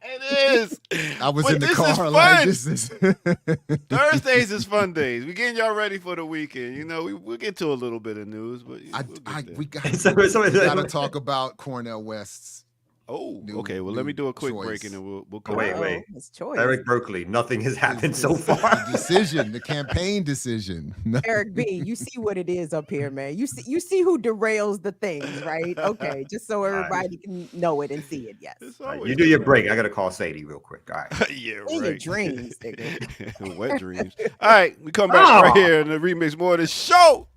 Speaker 1: It is.
Speaker 2: I was
Speaker 1: But
Speaker 2: in the
Speaker 1: this is
Speaker 2: car like
Speaker 1: fun.
Speaker 2: this is
Speaker 1: Thursdays is fun days. We getting y'all ready for the weekend. You know, we'll get to a little bit of news, but we'll get there.
Speaker 2: we got
Speaker 4: So-
Speaker 2: we got to talk about Cornell West's.
Speaker 1: Oh,
Speaker 2: new-
Speaker 1: okay. Well, let me do a quick
Speaker 2: choice.
Speaker 1: break and then we'll come
Speaker 4: Wait,
Speaker 1: back.
Speaker 4: wait.
Speaker 3: His choice.
Speaker 4: Eric Berkeley, nothing has happened so
Speaker 2: the
Speaker 4: far.
Speaker 2: decision, the campaign decision. No.
Speaker 3: Eric B, you see what it is up here, man. You see who derails the things, right? Okay, just so everybody can know it and see it. Yes.
Speaker 1: It's
Speaker 4: All right,
Speaker 1: always
Speaker 4: you do your break. I gotta call Sadie real quick. All right.
Speaker 1: yeah,
Speaker 3: In your
Speaker 1: right.
Speaker 3: dreams, nigga.
Speaker 1: Wet dreams. All right, we come back right here in the remix more of the show.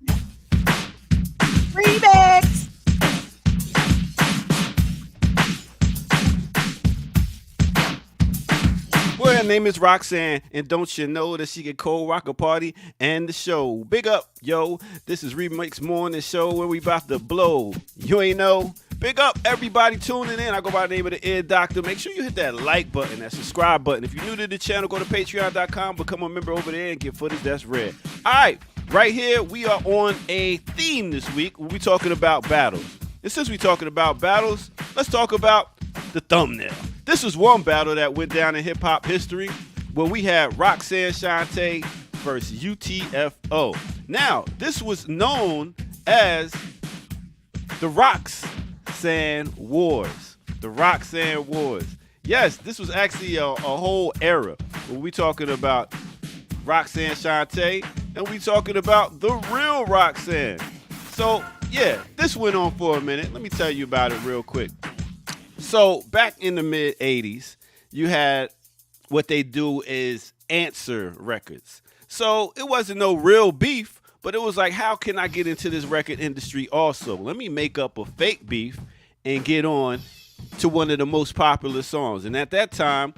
Speaker 3: Remix.
Speaker 1: Well, her name is Roxanne, and don't you know that she can cold rock a party and the show? Big up, yo. This is Remix Morning Show where we about to blow. You ain't know? Big up, everybody tuning in. I go by the name of the Ear Doctor. Make sure you hit that like button, that subscribe button. If you're new to the channel, go to patreon.com, become a member over there, and get footage that's red. All right, right here, we are on a theme this week. We're talking about battles. And since we're talking about battles, let's talk about the thumbnail. This was one battle that went down in hip-hop history where we had Roxanne Shante versus UTFO. Now, this was known as the Roxanne Wars. The Roxanne Wars. Yes, this was actually a whole era where we talking about Roxanne Shante and we talking about the real Roxanne. So yeah, this went on for a minute. Let me tell you about it real quick. So back in the mid 80s, you had what they do is answer records. So it wasn't no real beef, but it was like, how can I get into this record industry also? Let me make up a fake beef and get on to one of the most popular songs. And at that time,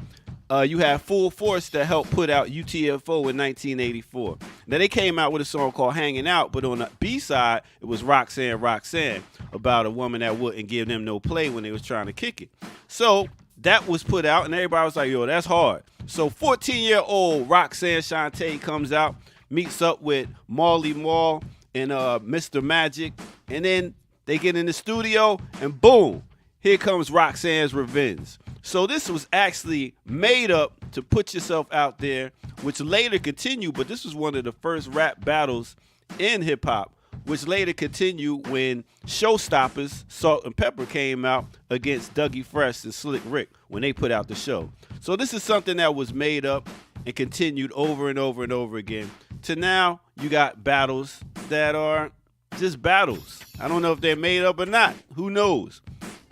Speaker 1: you had Full Force that helped put out UTFO in 1984. Now, they came out with a song called Hanging Out, but on the B-side, it was Roxanne, Roxanne, about a woman that wouldn't give them no play when they was trying to kick it. So that was put out, and everybody was like, yo, that's hard. So 14-year-old Roxanne Shante comes out, meets up with Marley Marl and Mr. Magic, and then they get in the studio, and boom, here comes Roxanne's Revenge. So this was actually made up to put yourself out there, which later continued, but this was one of the first rap battles in hip-hop, which later continued when Showstoppers, Salt and Pepper, came out against Dougie Fresh and Slick Rick when they put out the show. So this is something that was made up and continued over and over and over again. To now, you got battles that are just battles. I don't know if they're made up or not. Who knows?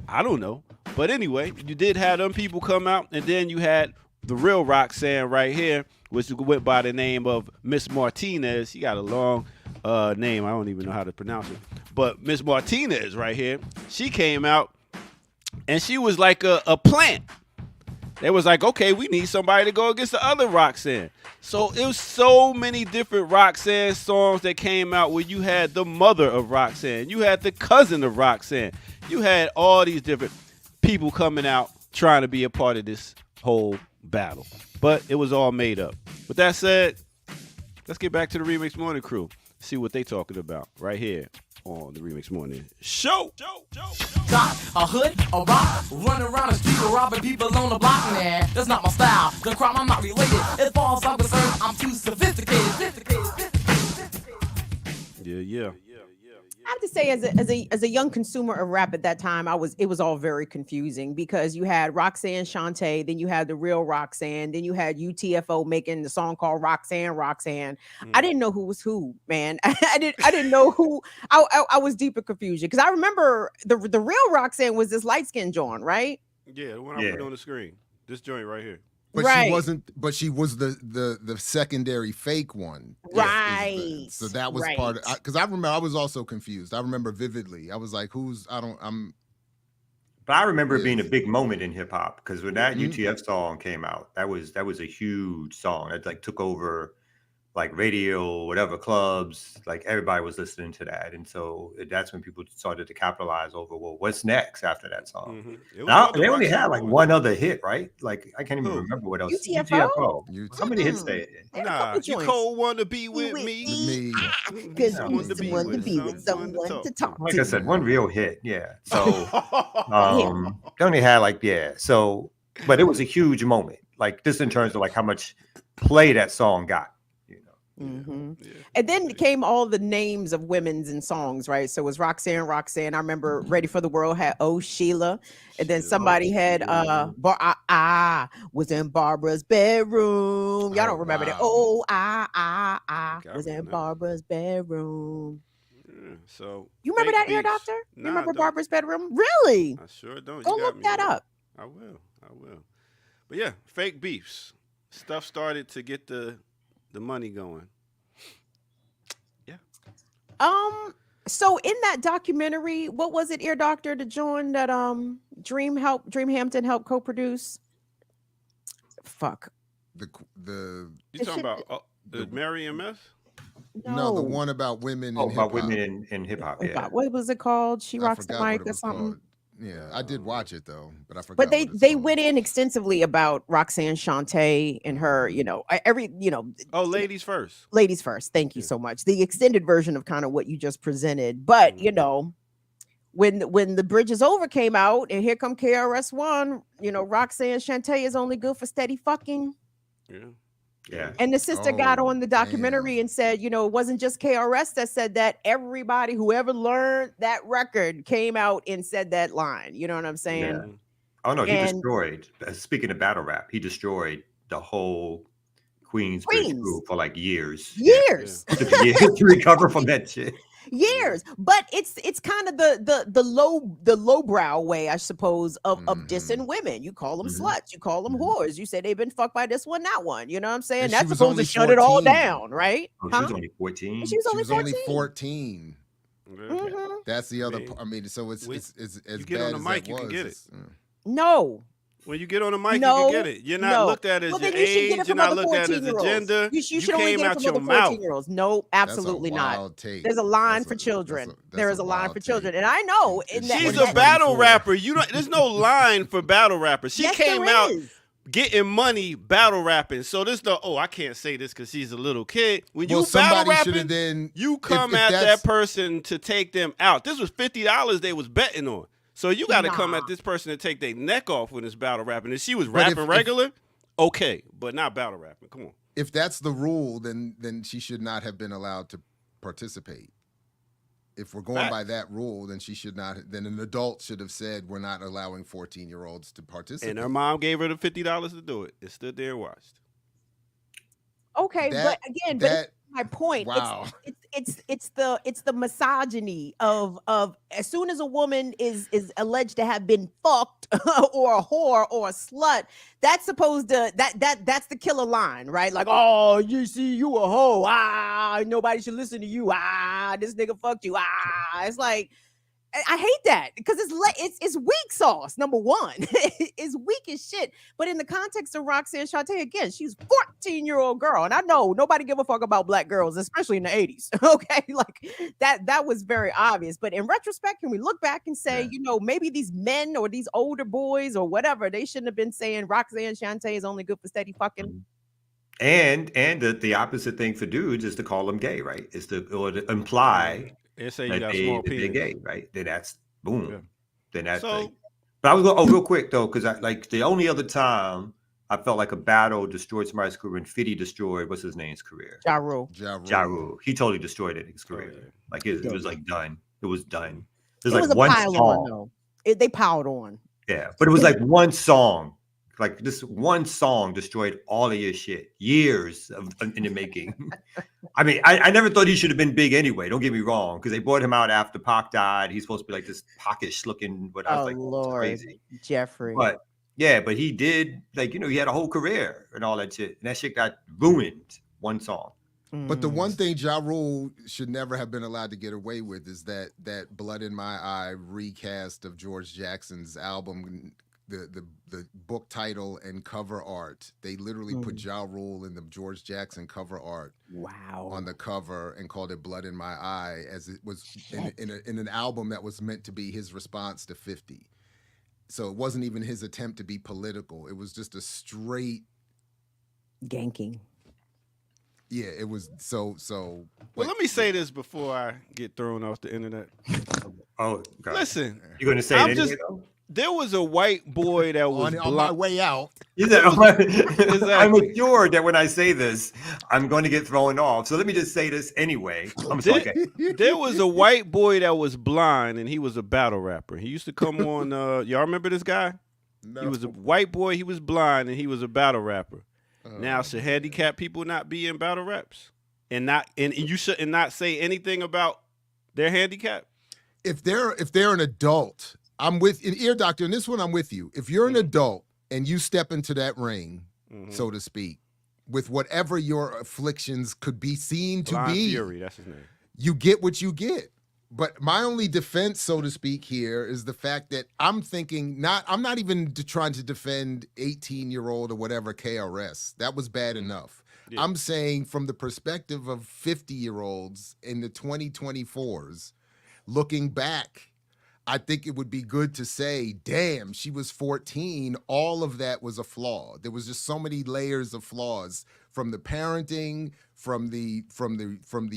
Speaker 1: I don't know. But anyway, you did have them people come out, and then you had the real Roxanne right here, which went by the name of Miss Martinez. She got a long name. I don't even know how to pronounce it. But Miss Martinez right here, she came out, and she was like a plant. They was like, okay, we need somebody to go against the other Roxanne. So it was so many different Roxanne songs that came out where you had the mother of Roxanne. You had the cousin of Roxanne. You had all these different people coming out trying to be a part of this whole battle. But it was all made up. With that said, let's get back to the Remix Morning crew. See what they talking about right here on the Remix Morning Show.
Speaker 7: Got a hood, a rock, run around the street robbing people on the block. Nah, that's not my style. The crime, I'm not related. As far as I'm concerned, I'm too sophisticated.
Speaker 1: Yeah.
Speaker 3: I have to say, as a young consumer of rap at that time, it was all very confusing because you had Roxanne Shante, then you had the real Roxanne, then you had UTFO making the song called Roxanne. I didn't know who was who, man. I didn't know who. I was deep in confusion because I remember the real Roxanne was this light skinned John, right?
Speaker 1: Yeah, the one I put on the screen. This joint right here.
Speaker 2: But
Speaker 3: right.
Speaker 2: she wasn't. But she was the secondary fake one.
Speaker 3: Right.
Speaker 2: So that was part of. Because I remember I was also confused. I remember vividly. I was like, "Who's? I'm."
Speaker 4: But I remember it being a big moment in hip hop because when that UTF song came out, that was a huge song. It like took over like radio, whatever clubs, like everybody was listening to that. And so that's when people started to capitalize over, well, what's next after that song? They only had like one other hit, right? Like, I can't even remember what else.
Speaker 3: UTFO?
Speaker 4: How many hits they had?
Speaker 1: Nah, you cold want to be with me?
Speaker 3: Because we want to be with someone to talk to.
Speaker 4: Like I said, one real hit, yeah. So they only had like, so, but it was a huge moment. Like this in terms of like how much play that song got.
Speaker 3: Mm-hmm. And then came all the names of women's in songs, right? So it was Roxanne. I remember Ready for the World had Oh Sheila, and then somebody had was in Barbara's bedroom. Y'all don't remember that? Oh, I was in Barbara's bedroom.
Speaker 1: So
Speaker 3: you remember that, Ear Doctor? You remember Barbara's bedroom? Really?
Speaker 1: I sure don't.
Speaker 3: Go look that up.
Speaker 1: I will. But yeah, fake beefs. Stuff started to get the money going. Yeah.
Speaker 3: So in that documentary, what was it, Ear Doctor, the joint that Dream Hampton helped co-produce? Fuck.
Speaker 2: The
Speaker 1: you talking about Mary MS?
Speaker 2: No, the one about women.
Speaker 4: About women in hip hop. Yeah.
Speaker 3: What was it called? She Rocks the Mic or something.
Speaker 2: Called. Yeah, I did watch it though, but I forgot.
Speaker 3: But they went in extensively about Roxanne Shante and her, Oh,
Speaker 1: ladies first.
Speaker 3: Ladies first. Thank you so much. The extended version of kind of what you just presented. But when the Bridge Is Over came out, and here come KRS-One, Roxanne Shante is only good for steady fucking.
Speaker 4: Yeah.
Speaker 3: And the sister got on the documentary and said, it wasn't just KRS that said that. Everybody, whoever learned that record, came out and said that line. You know what I'm saying?
Speaker 4: Yeah. Oh no, he destroyed. Speaking of battle rap, he destroyed the whole Queensbridge group for like years.
Speaker 3: Years.
Speaker 4: It took years to recover from that shit.
Speaker 3: years. But it's kind of the lowbrow way, I suppose, of dissing women. You call them sluts, you call them whores. You say they've been fucked by this one, that one. You know what I'm saying?
Speaker 2: And
Speaker 3: That's supposed to shut
Speaker 2: 14.
Speaker 3: it all down, right?
Speaker 4: Oh, she was only 14.
Speaker 3: She was only
Speaker 2: 14.
Speaker 3: Mm-hmm.
Speaker 2: That's the other. I mean, so it's as
Speaker 1: you get
Speaker 2: bad
Speaker 1: on the
Speaker 2: as
Speaker 1: mic,
Speaker 2: that
Speaker 1: you
Speaker 2: was.
Speaker 1: can get it.
Speaker 3: No.
Speaker 1: When you get on the mic,
Speaker 3: No,
Speaker 1: you can get it. You're not looked at as
Speaker 3: well,
Speaker 1: your
Speaker 3: then you should get
Speaker 1: age.
Speaker 3: it
Speaker 1: You're
Speaker 3: from
Speaker 1: not
Speaker 3: other
Speaker 1: looked at as a
Speaker 3: 14-year-olds.
Speaker 1: gender.
Speaker 3: You should only
Speaker 1: came
Speaker 3: get it
Speaker 1: out
Speaker 3: from
Speaker 1: your
Speaker 3: other
Speaker 1: mouth.
Speaker 3: 14-year-olds. No, absolutely
Speaker 2: That's a
Speaker 3: not.
Speaker 2: wild take.
Speaker 3: There's a line
Speaker 2: That's
Speaker 3: for
Speaker 2: a-
Speaker 3: children.
Speaker 2: that's a
Speaker 3: There is a line
Speaker 2: wild
Speaker 3: for
Speaker 2: take.
Speaker 3: children, and I know. In that,
Speaker 1: She's
Speaker 3: when
Speaker 1: a
Speaker 3: that-
Speaker 1: battle
Speaker 2: 24.
Speaker 1: rapper. You don't. There's no line for battle rappers. She
Speaker 3: Yes,
Speaker 1: came
Speaker 3: there
Speaker 1: out
Speaker 3: is.
Speaker 1: getting money battle rapping. So this I can't say this because she's a little kid. When
Speaker 2: Well,
Speaker 1: you battle
Speaker 2: somebody should have
Speaker 1: rapping,
Speaker 2: then.
Speaker 1: you come at that person to take them out. This was $50 they was betting on. So you got to come at this person to take their neck off when it's battle rapping. If she was rapping regular, okay, but not battle rapping. Come on.
Speaker 2: If that's the rule, then she should not have been allowed to participate. If we're going by that rule, then she should not. Then an adult should have said, "We're not allowing 14-year-olds to participate."
Speaker 1: And her mom gave her the $50 to do it. It stood there and watched.
Speaker 3: Okay, but again, but my point.
Speaker 2: Wow.
Speaker 3: It's the misogyny of as soon as a woman is alleged to have been fucked or a whore or a slut, that's supposed to that's the killer line, right? Like, oh, you see, you a hoe, nobody should listen to you, this nigga fucked you, it's like. I hate that because it's weak sauce. Number one, it's weak as shit. But in the context of Roxanne Shante, again, she's a 14-year-old girl, and I know nobody give a fuck about black girls, especially in the 80s. Okay, like that was very obvious. But in retrospect, can we look back and say, maybe these men or these older boys or whatever, they shouldn't have been saying Roxanne Shante is only good for steady fucking.
Speaker 4: And the opposite thing for dudes is to call them gay, right? Is to imply.
Speaker 1: They say you got small penis.
Speaker 4: They're gay, right? Then that's boom.
Speaker 1: Yeah.
Speaker 4: Then that's
Speaker 1: So,
Speaker 4: but I was going real quick though, because the only other time I felt like a battle destroyed somebody's career and Fiddy destroyed what's his name's career.
Speaker 3: Ja Rule.
Speaker 4: Ja Rule. He totally destroyed his career.
Speaker 1: yeah.
Speaker 4: Like it was like done. It was done. There's
Speaker 3: It
Speaker 4: like
Speaker 3: was a
Speaker 4: one
Speaker 3: pile
Speaker 4: song.
Speaker 3: on though. They piled on.
Speaker 4: Yeah, but it was like one song. Like this one song destroyed all of your shit. Years in the making. I mean, I never thought he should have been big anyway. Don't get me wrong, because they brought him out after Pac died. He's supposed to be like this hawkish looking, but I was like,
Speaker 3: Lord,
Speaker 4: crazy.
Speaker 3: Jeffrey.
Speaker 4: But yeah, but he did he had a whole career and all that shit. And that shit got ruined. One song.
Speaker 2: But the one thing Ja Rule should never have been allowed to get away with is that Blood in My Eye recast of George Jackson's album. The book title and cover art, they literally put Ja Rule in the George Jackson cover art on the cover and called it Blood in My Eye, as it was in an album that was meant to be his response to 50. So it wasn't even his attempt to be political. It was just a straight
Speaker 3: ganking.
Speaker 2: Yeah, it was so.
Speaker 1: Well, let me say this before I get thrown off the internet.
Speaker 4: Oh, God.
Speaker 1: Listen,
Speaker 4: you're going to say it anyway, though?
Speaker 1: There was a white boy that was
Speaker 2: on my way out.
Speaker 4: I'm assured that when I say this, I'm going to get thrown off. So let me just say this anyway.
Speaker 1: There was a white boy that was blind, and he was a battle rapper. He used to come on. Y'all remember this guy?
Speaker 2: No.
Speaker 1: He was a white boy. He was blind, and he was a battle rapper. Now, should handicapped people not be in battle raps, and you shouldn't not say anything about their handicap?
Speaker 2: If they're an adult. I'm with an ear doctor, and this one I'm with you. If you're an adult and you step into that ring, so to speak, with whatever your afflictions could be seen to
Speaker 1: Blind
Speaker 2: be,
Speaker 1: Fury, that's his name.
Speaker 2: You get what you get. But my only defense, so to speak, here is the fact that I'm not even trying to defend 18-year-old or whatever KRS. That was bad enough. Yeah. I'm saying from the perspective of 50-year-olds in the 2024s, looking back, I think it would be good to say, damn, she was 14. All of that was a flaw. There was just so many layers of flaws from the parenting, from the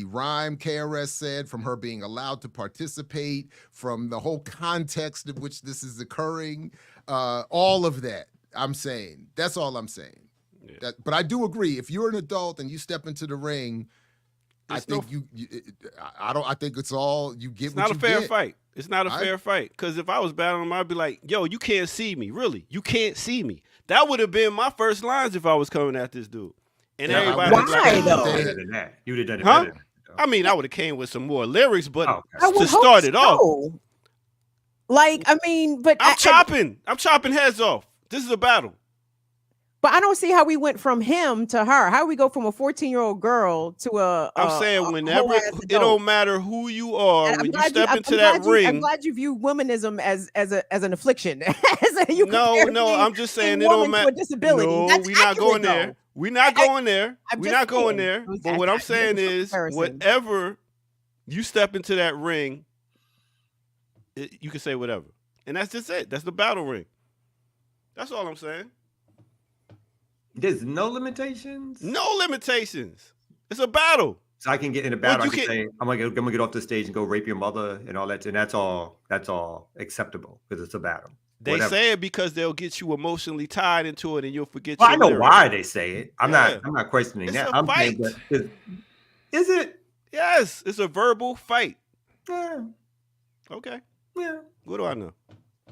Speaker 2: rhyme KRS said, from her being allowed to participate, from the whole context in which this is occurring. All of that, I'm saying. That's all I'm saying. Yeah. But I do agree. If you're an adult and you step into the ring, I think I think it's all you get.
Speaker 1: It's not a fair fight. It's not a fair fight. Because if I was battling him, I'd be like, yo, you can't see me. Really? You can't see me. That would have been my first lines if I was coming at this dude. And everybody was like,
Speaker 4: you would have done it better.
Speaker 1: I mean, I would have came with some more lyrics, but
Speaker 3: I would
Speaker 1: to start it off,
Speaker 3: so. Like, I mean, but
Speaker 1: I'm chopping heads off. This is a battle.
Speaker 3: But I don't see how we went from him to her. How we go from a 14-year-old girl to
Speaker 1: I'm saying whenever it don't matter who you are,
Speaker 3: and
Speaker 1: when you step into that ring.
Speaker 3: I'm glad you view womanism as an affliction.
Speaker 1: No, I'm just saying it don't matter.
Speaker 3: Disability.
Speaker 1: No, we're not going there. We're not going there. We're not going there. But what I'm saying is, whatever you step into that ring, you can say whatever, and that's just it. That's the battle ring. That's all I'm saying.
Speaker 4: There's no limitations?
Speaker 1: No limitations. It's a battle.
Speaker 4: So I can get in a battle. I can say, I'm gonna get off the stage and go rape your mother and all that, and that's all acceptable because it's a battle.
Speaker 1: They say it because they'll get you emotionally tied into it and you'll forget.
Speaker 4: Well, I know why they say it. I'm not questioning
Speaker 1: it's
Speaker 4: that.
Speaker 1: A fight.
Speaker 4: Is it?
Speaker 1: Yes, it's a verbal fight.
Speaker 4: Yeah.
Speaker 1: Okay.
Speaker 4: Yeah.
Speaker 1: What do I know?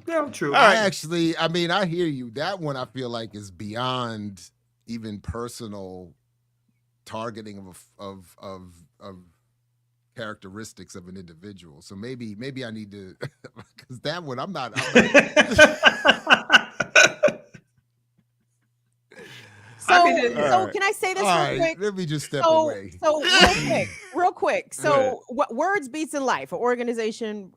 Speaker 4: Yeah, true.
Speaker 2: I hear you. That one I feel like is beyond even personal targeting of characteristics of an individual. So maybe I need to, because that one I'm not.
Speaker 3: So can I say this real quick?
Speaker 2: Let me just step away.
Speaker 3: So real quick. So what Words Beats in Life, an organization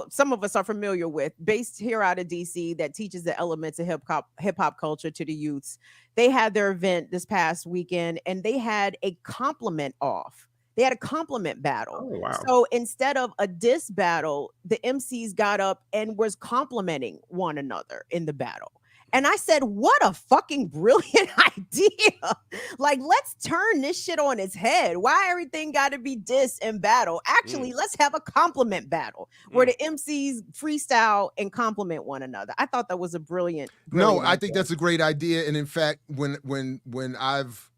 Speaker 3: some of us are familiar with, based here out of DC, that teaches the elements of hip hop culture to the youths. They had their event this past weekend, and they had a compliment off. They had a compliment battle.
Speaker 4: Oh, wow.
Speaker 3: So instead of a diss battle, the MCs got up and was complimenting one another in the battle. And I said, what a fucking brilliant idea. Like, let's turn this shit on its head. Why everything got to be diss and battle? Actually, let's have a compliment battle where the MCs freestyle and compliment one another. I thought that was a brilliant
Speaker 2: No, I
Speaker 3: idea.
Speaker 2: think that's a great idea. And in fact, when I've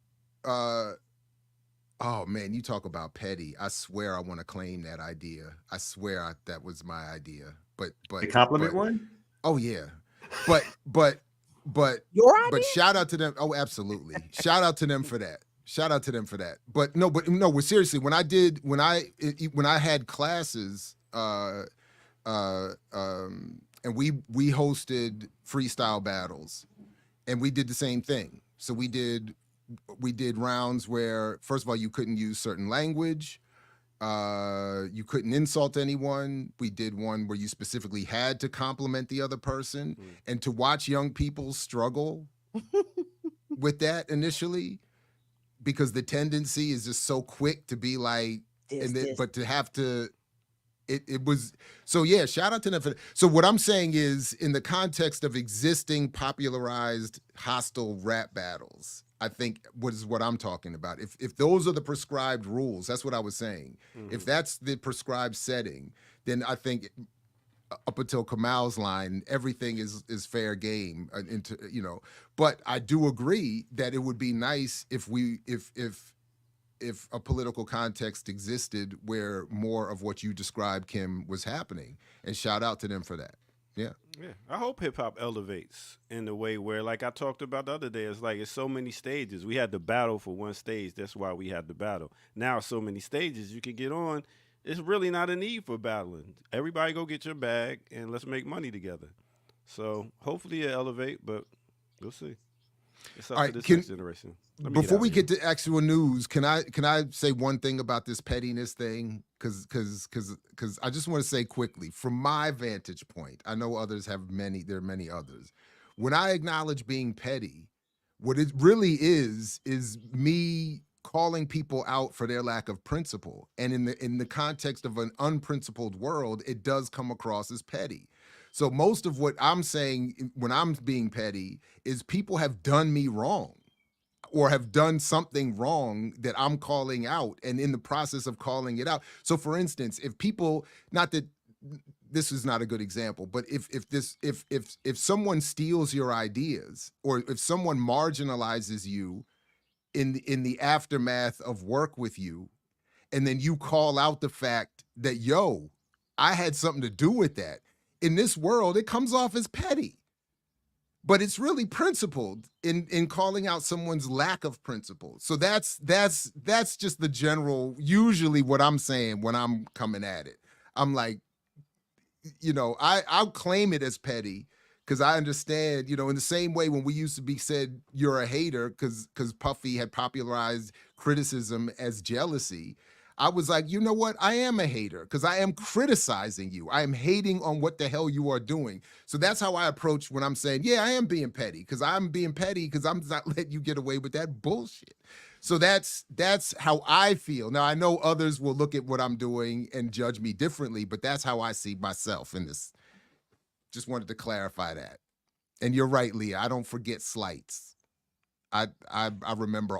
Speaker 2: oh man, you talk about petty. I swear I want to claim that idea. I swear that was my idea. But
Speaker 4: the compliment one?
Speaker 2: Oh yeah. But
Speaker 3: your idea?
Speaker 2: But shout out to them. Oh, absolutely. Shout out to them for that. But seriously, when I had classes, and we hosted freestyle battles, and we did the same thing. So we did rounds where, first of all, you couldn't use certain language. You couldn't insult anyone. We did one where you specifically had to compliment the other person, and to watch young people struggle with that initially, because the tendency is just so quick to be like, but to have to, it was, so yeah, shout out to them for that. So what I'm saying is, in the context of existing popularized hostile rap battles, I think what I'm talking about. If those are the prescribed rules, that's what I was saying. If that's the prescribed setting, then I think up until Kamal's line, everything is fair game. But I do agree that it would be nice if a political context existed where more of what you described, Kim, was happening. And shout out to them for that. Yeah.
Speaker 1: Yeah. I hope hip hop elevates in the way where, like I talked about the other day, it's so many stages. We had the battle for one stage. That's why we had the battle. Now so many stages you can get on. It's really not a need for battling. Everybody go get your bag and let's make money together. So hopefully it elevate, but we'll see. It's up to this next generation.
Speaker 2: Before we get to actual news, can I say one thing about this pettiness thing? Because I just want to say quickly, from my vantage point, I know others have there are many others. When I acknowledge being petty, what it really is me calling people out for their lack of principle. And in the context of an unprincipled world, it does come across as petty. So most of what I'm saying when I'm being petty is people have done me wrong, or have done something wrong that I'm calling out, and in the process of calling it out. So for instance, if people, not that this is not a good example, but if someone steals your ideas, or if someone marginalizes you in the aftermath of work with you, and then you call out the fact that, yo, I had something to do with that, in this world, it comes off as petty. but it's really principled in calling out someone's lack of principle. So that's just the general, usually what I'm saying when I'm coming at it. I'm like, I'll claim it as petty because I understand, in the same way when we used to be said you're a hater because Puffy had popularized criticism as jealousy. I was like, you know what? I am a hater because I am criticizing you. I am hating on what the hell you are doing. So that's how I approach when I'm saying, yeah, I am being petty because I'm being petty because I'm not letting you get away with that bullshit. So that's how I feel. Now, I know others will look at what I'm doing and judge me differently, but that's how I see myself in this. Just wanted to clarify that. And you're right, Leah. I don't forget slights. I remember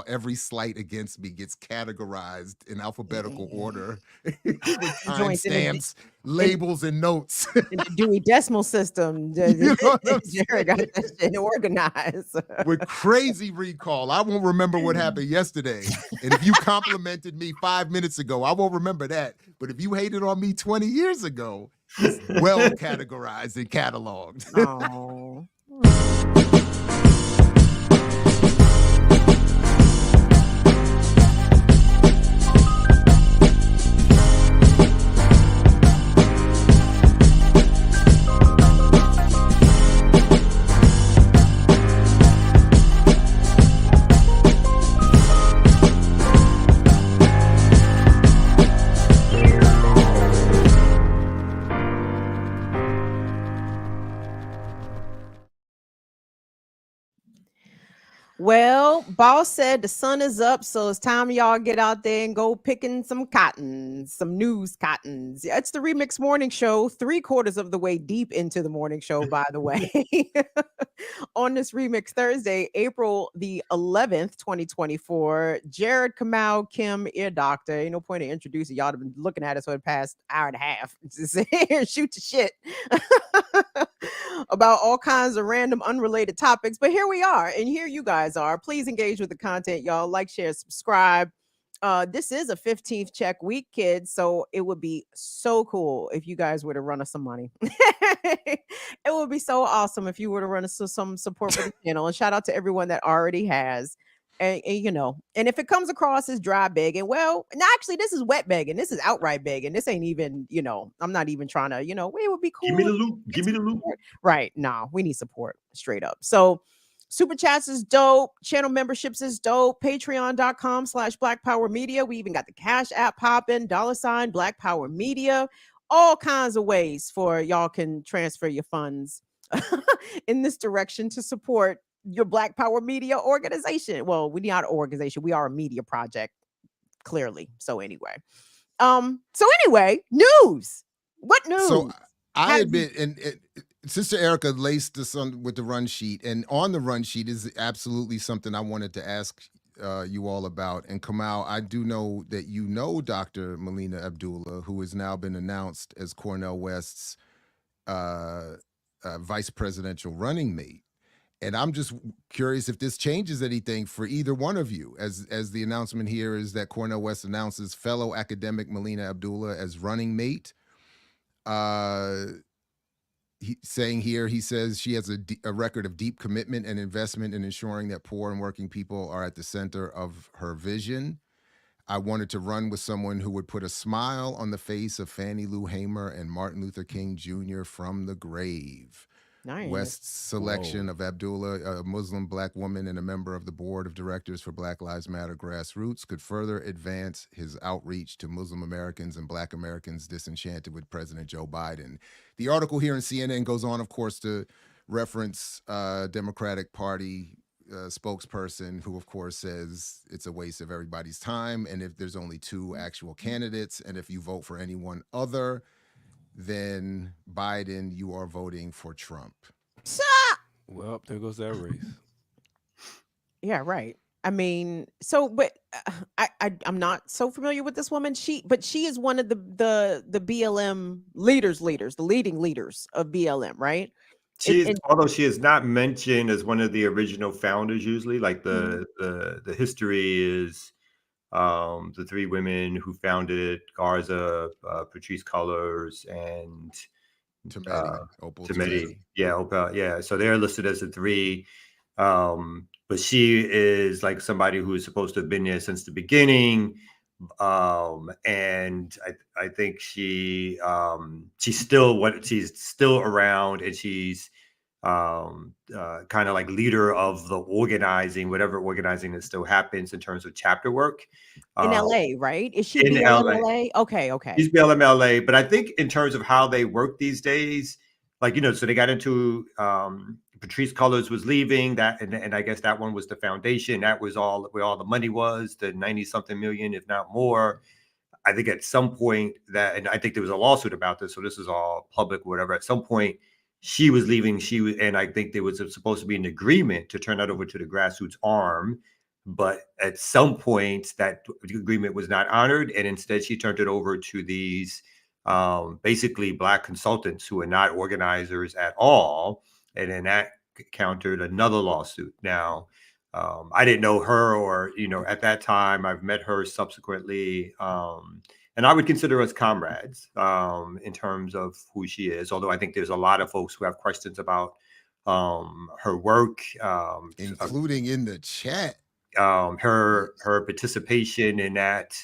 Speaker 2: every slight against me gets categorized in alphabetical order with timestamps, labels, and notes.
Speaker 3: In the Dewey Decimal System, Jared got that shit organized
Speaker 2: with crazy recall. I won't remember what happened yesterday, and if you complimented me 5 minutes ago, I won't remember that. But if you hated on me 20 years ago, it's well categorized and cataloged.
Speaker 3: Oh. Well, boss said the sun is up, so it's time y'all get out there and go picking some cottons, some news cottons. It's the Remix Morning Show, 3/4 of the way deep into the morning show, by the way. On this Remix Thursday, April the 11th, 2024, Jared, Kamau, Kim, Ear Doctor. Ain't no point in introducing y'all. Have been looking at us for the past hour and a half. Just shoot the shit about all kinds of random, unrelated topics. But here we are, and here you guys are. Please engage with the content, y'all. Like, share, subscribe. This is a 15th check week, kids, so it would be so cool if you guys were to run us some money. It would be so awesome if you were to run us some support for the channel. And shout out to everyone that already has. And and if it comes across as dry begging, well, and actually, this is wet begging. This is outright begging. This ain't even, I'm not even trying to, it would be cool.
Speaker 4: Give me the loot. Give me the loot.
Speaker 3: Right. Nah, we need support straight up. So super chats is dope. Channel memberships is dope. Patreon.com/Black Power Media. We even got the Cash App popping, $ Black Power Media. All kinds of ways for y'all can transfer your funds in this direction to support your Black Power Media organization. Well, we're not an organization. We are a media project, clearly. So anyway, news. What news?
Speaker 2: So I admit, and Sister Erica laced this on with the run sheet, and on the run sheet is absolutely something I wanted to ask you all about. And Kamau, I do know that you know Dr. Melina Abdullah, who has now been announced as Cornel West's vice presidential running mate. And I'm just curious if this changes anything for either one of you, as the announcement here is that Cornel West announces fellow academic Melina Abdullah as running mate. He says she has a record of deep commitment and investment in ensuring that poor and working people are at the center of her vision. I wanted to run with someone who would put a smile on the face of Fannie Lou Hamer and Martin Luther King Jr. from the grave.
Speaker 3: Nice.
Speaker 2: West's selection of Abdullah, a Muslim Black woman and a member of the board of directors for Black Lives Matter Grassroots, could further advance his outreach to Muslim Americans and Black Americans disenchanted with President Joe Biden. The article here in CNN goes on, of course, to reference Democratic Party spokesperson who, of course, says it's a waste of everybody's time, and if there's only two actual candidates, and if you vote for anyone other than Biden, you are voting for Trump.
Speaker 1: Well, there goes that race.
Speaker 3: Yeah, right. I mean, but I'm not so familiar with this woman. She is one of the BLM leaders, the leading leaders of BLM, right?
Speaker 4: Although she is not mentioned as one of the original founders, usually, like the history is the three women who founded it, Garza, Patrice Cullors, and
Speaker 2: Opal
Speaker 4: Tometi. Yeah, Opal. Yeah. So they're listed as the 3. But she is like somebody who is supposed to have been there since the beginning. And I think she's still around, and she's kind of like leader of the organizing, whatever organizing that still happens in terms of chapter work.
Speaker 3: In LA, right? Is she
Speaker 4: in
Speaker 3: BLMLA? Okay.
Speaker 4: She's BLMLA, but I think in terms of how they work these days, like, so they got into Patrice Cullors was leaving that, and I guess that one was the foundation. That was all where all the money was, the 90-something million, if not more. I think at some point and I think there was a lawsuit about this, so this is all public, whatever. At some point, she was leaving. And I think there was supposed to be an agreement to turn that over to the grassroots arm. But at some point, that agreement was not honored, and instead she turned it over to these basically Black consultants who are not organizers at all. And then that countered another lawsuit. Now, I didn't know her, or at that time. I've met her subsequently, and I would consider us comrades in terms of who she is. Although I think there's a lot of folks who have questions about her work,
Speaker 2: including in the chat.
Speaker 4: Her participation in that.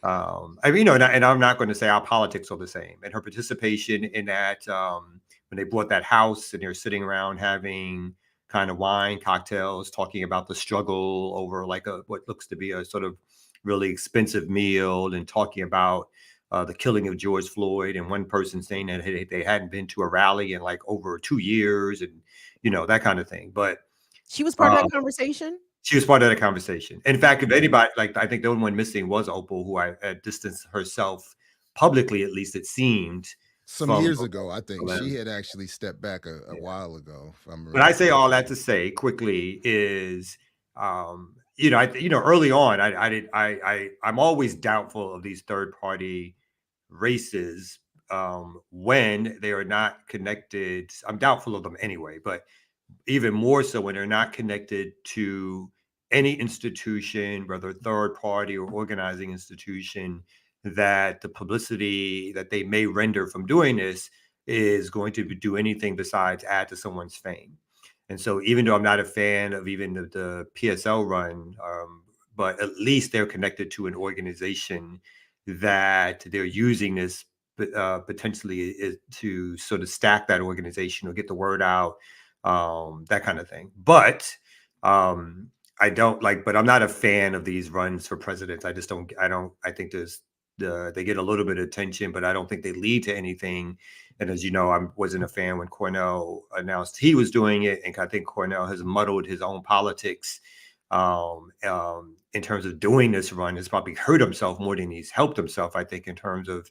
Speaker 4: And I'm not going to say our politics are the same. And her participation in that, when they bought that house and they're sitting around having kind of wine, cocktails, talking about the struggle over like what looks to be a sort of really expensive meal, and talking about the killing of George Floyd, and one person saying that they hadn't been to a rally in like over 2 years, and that kind of thing. But
Speaker 3: she was part of that conversation.
Speaker 4: She was part of that conversation. In fact, if anybody, like, I think the only one missing was Opal, who I had distanced herself publicly, at least it seemed.
Speaker 2: Some years ago, I think she had actually stepped back a while ago.
Speaker 4: When I say all that to say quickly is, early on, I'm always doubtful of these third party races when they are not connected. I'm doubtful of them anyway, but even more so when they're not connected to any institution, whether third party or organizing institution, that the publicity that they may render from doing this is going to do anything besides add to someone's fame. And so even though I'm not a fan of even the PSL run, but at least they're connected to an organization that they're using this potentially to sort of stack that organization or get the word out, that kind of thing. But but I'm not a fan of these runs for presidents. I think they get a little bit of attention, but I don't think they lead to anything. And as you know, I wasn't a fan when Cornell announced he was doing it. And I think Cornell has muddled his own politics in terms of doing this run. Has probably hurt himself more than he's helped himself, I think, in terms of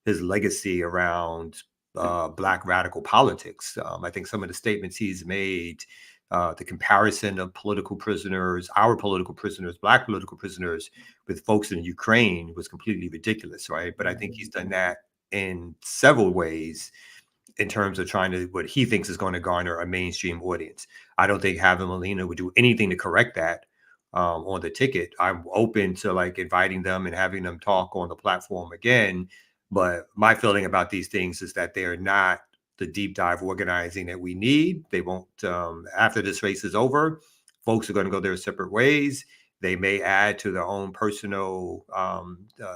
Speaker 4: his legacy around Black radical politics. I think some of the statements he's made, the comparison of political prisoners, our political prisoners, Black political prisoners, with folks in Ukraine was completely ridiculous, right? But I think he's done that in several ways in terms of trying to, what he thinks is going to garner a mainstream audience. I don't think having Molina would do anything to correct that on the ticket. I'm open to like inviting them and having them talk on the platform again. But my feeling about these things is that they're not the deep dive organizing that we need. They won't, after this race is over, folks are going to go their separate ways. They may add to their own personal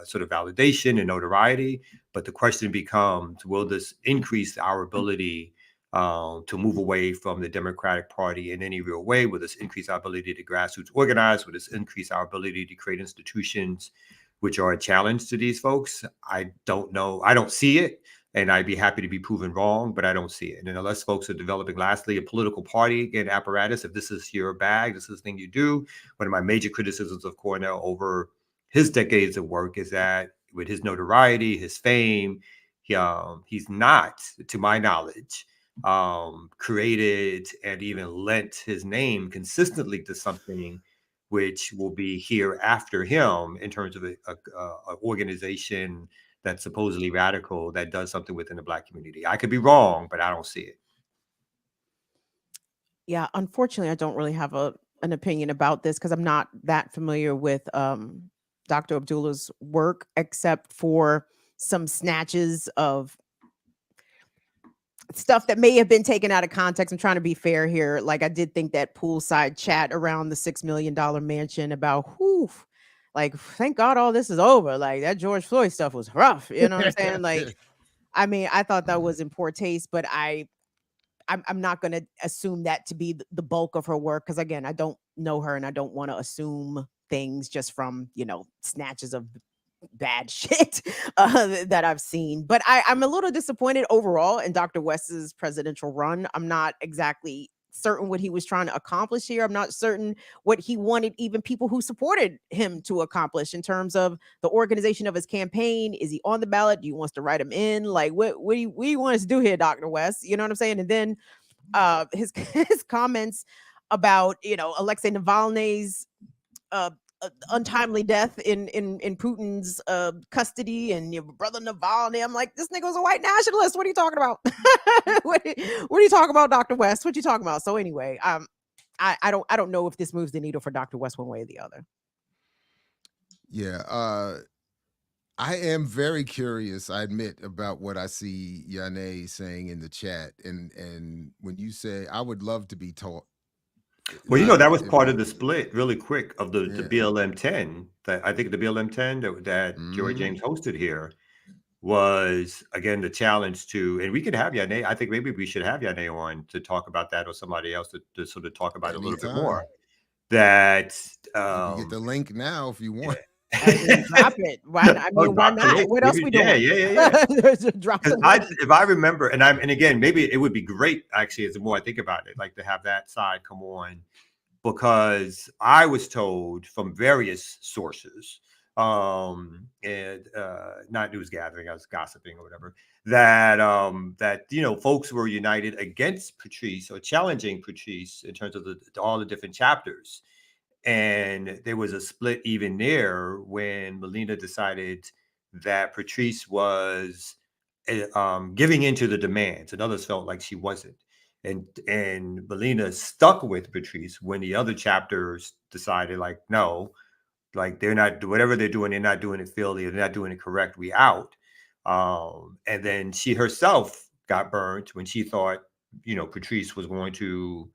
Speaker 4: sort of validation and notoriety. But the question becomes, will this increase our ability to move away from the Democratic Party in any real way? Will this increase our ability to grassroots organize? Will this increase our ability to create institutions which are a challenge to these folks? I don't know. I don't see it. And I'd be happy to be proven wrong, but I don't see it. And unless folks are developing, lastly, a political party and apparatus, if this is your bag, this is the thing you do. One of my major criticisms of Cornell over his decades of work is that with his notoriety, his fame, he's not, to my knowledge, created and even lent his name consistently to something which will be here after him in terms of an organization that's supposedly radical that does something within the Black community. I could be wrong, but I don't see it.
Speaker 3: Yeah, unfortunately, I don't really have an opinion about this because I'm not that familiar with Dr. Abdullah's work, except for some snatches of stuff that may have been taken out of context. I'm trying to be fair here. Like I did think that poolside chat around the $6 million mansion about like, thank God all this is over. Like that George Floyd stuff was rough. You know what I'm saying? Like, I mean, I thought that was in poor taste, but I'm not going to assume that to be the bulk of her work. Cause again, I don't know her and I don't want to assume things just from, snatches of bad shit that I've seen. But I'm a little disappointed overall in Dr. West's presidential run. I'm not exactly certain what he was trying to accomplish here. I'm not certain what he wanted even people who supported him to accomplish in terms of the organization of his campaign. Is he on the ballot? Do you want us to write him in? Like, what do you want us to do here, Dr. West? You know what I'm saying? And then his comments about, Alexei Navalny's untimely death in Putin's custody and your brother Navalny. I'm like, this nigga was a white nationalist. What are you talking about? what are you talking about, Dr. West? What you talking about? So anyway, I don't know if this moves the needle for Dr. West one way or the other.
Speaker 2: Yeah, I am very curious, I admit, about what I see Yane saying in the chat. And when you say, I would love to be taught.
Speaker 4: Well, that was part of the split, really quick, of the BLM 10. That I think the BLM 10 that Joy James hosted here was, again, the challenge to, and we could have Yane. I think maybe we should have Yane on to talk about that, or somebody else to sort of talk about it a little bit more. That
Speaker 2: you can get the link now if you want.
Speaker 3: Drop it. Why not? What else we doing?
Speaker 4: Yeah. If I remember, and again, maybe it would be great actually, as the more I think about it, like to have that side come on, because I was told from various sources, and not news gathering, I was gossiping or whatever, that folks were united against Patrice or challenging Patrice in terms of all the different chapters. And there was a split even there when Melina decided that Patrice was giving into the demands, and others felt like she wasn't. And Melina stuck with Patrice when the other chapters decided, like, no, like they're not, whatever they're doing, they're not doing it fairly, they're not doing it correct, we out. And then she herself got burnt when she thought, Patrice was going to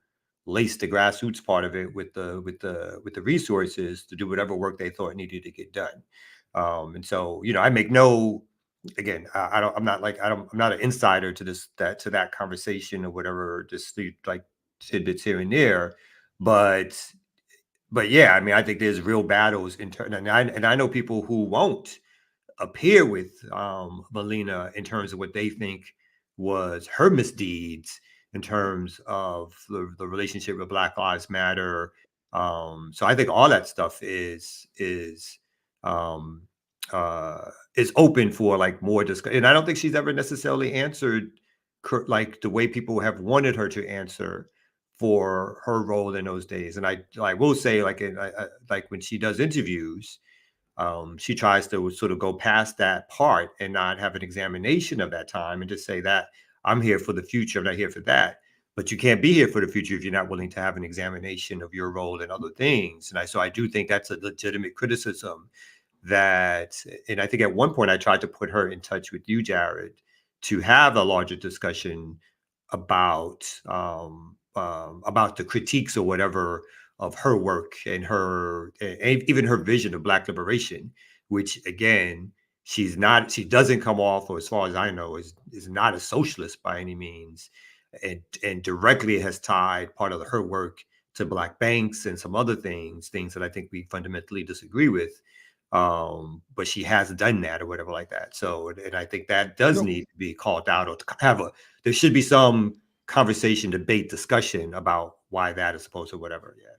Speaker 4: lace the grassroots part of it with the resources to do whatever work they thought needed to get done. And so, I make no, again, I'm not an insider to that conversation or whatever, just like tidbits here and there, but yeah, I mean, I think there's real battles and I know people who won't appear with Melina in terms of what they think was her misdeeds in terms of the relationship with Black Lives Matter. So I think all that stuff is open for like more discussion. And I don't think she's ever necessarily answered like the way people have wanted her to answer for her role in those days. And I will say, like, like when she does interviews, she tries to sort of go past that part and not have an examination of that time and just say that I'm here for the future, I'm not here for that. But you can't be here for the future if you're not willing to have an examination of your role and other things. And so I do think that's a legitimate criticism that, and I think at one point I tried to put her in touch with you, Jared, to have a larger discussion about the critiques or whatever of her work and even her vision of Black liberation, which again, she doesn't come off, or as far as I know, is not a socialist by any means, and directly has tied part of her work to Black banks and some other things that I think we fundamentally disagree with. But she has done that or whatever like that. So, and I think that does need to be called out, or to there should be some conversation, debate, discussion about why that is supposed to whatever. Yeah.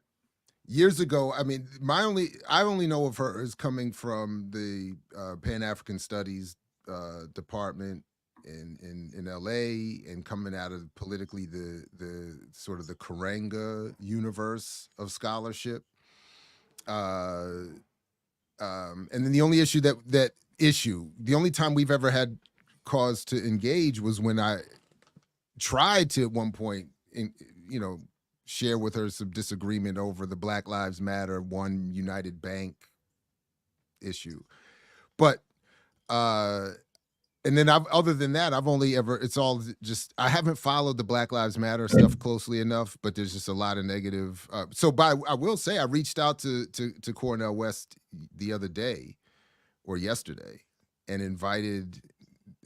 Speaker 2: Years ago, I mean, I only know of her as coming from the Pan-African Studies department in LA, and coming out of politically the sort of the Karanga universe of scholarship. And then the only issue the only time we've ever had cause to engage was when I tried to at one point, share with her some disagreement over the Black Lives Matter One United Bank issue. But and And then other than that, I haven't followed the Black Lives Matter stuff closely enough, but there's just a lot of negative. I will say I reached out to Cornel West the other day or yesterday and invited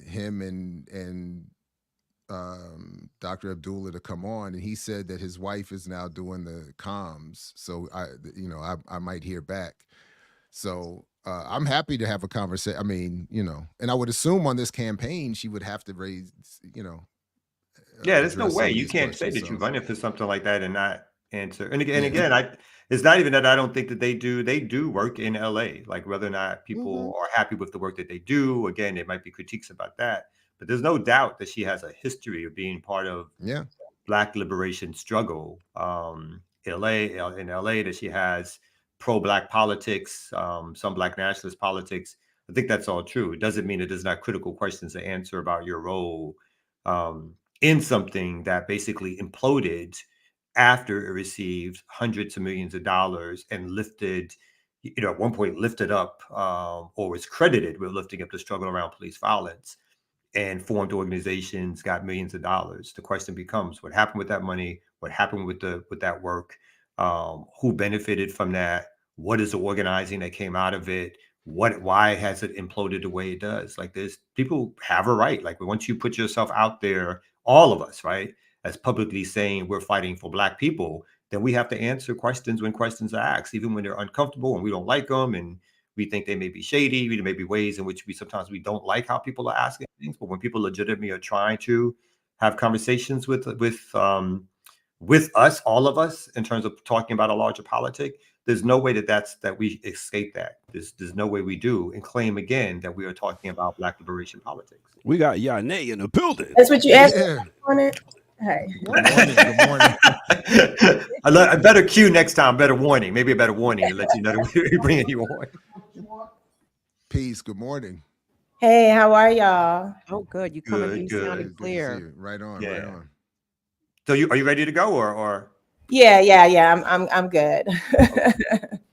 Speaker 2: him and Dr. Abdullah to come on, and he said that his wife is now doing the comms. So I might hear back. So I'm happy to have a conversation. I mean, and I would assume on this campaign she would have to raise,
Speaker 4: there's no way you can't say that you're running for something like that and not answer. And again, it's not even that I don't think that they do work in LA, like whether or not people are happy with the work that they do. Again, there might be critiques about that, but there's no doubt that she has a history of being part of Black liberation struggle in LA, that she has pro-Black politics, some Black nationalist politics. I think that's all true. It doesn't mean that there's not critical questions to answer about your role in something that basically imploded after it received hundreds of millions of dollars and lifted, at one point lifted up or was credited with lifting up the struggle around police violence, and formed organizations, got millions of dollars. The question becomes, what happened with that money? What happened with that work? Who benefited from that? What is the organizing that came out of it? Why has it imploded the way it does? Like, there's people have a right. Like, once you put yourself out there, all of us, right, as publicly saying we're fighting for Black people, then we have to answer questions when questions are asked, even when they're uncomfortable and we don't like them and we think they may be shady. There may be ways in which we don't like how people are asking things. But when people legitimately are trying to have conversations with us, all of us, in terms of talking about a larger politic, there's no way that we escape that. There's no way we do, and claim again that we are talking about Black liberation politics.
Speaker 1: We got Yane in the building.
Speaker 8: That's what you asked on it. Hey.
Speaker 2: Good morning.
Speaker 4: A better cue next time, better warning. Maybe a better warning to let you know that we're bringing you on.
Speaker 2: Peace. Good morning.
Speaker 8: Hey, how are y'all?
Speaker 3: Oh, good. You coming in sounding clear.
Speaker 2: Right on.
Speaker 4: Yeah.
Speaker 2: Right on.
Speaker 4: So are you ready to go or?
Speaker 8: Yeah. I'm good.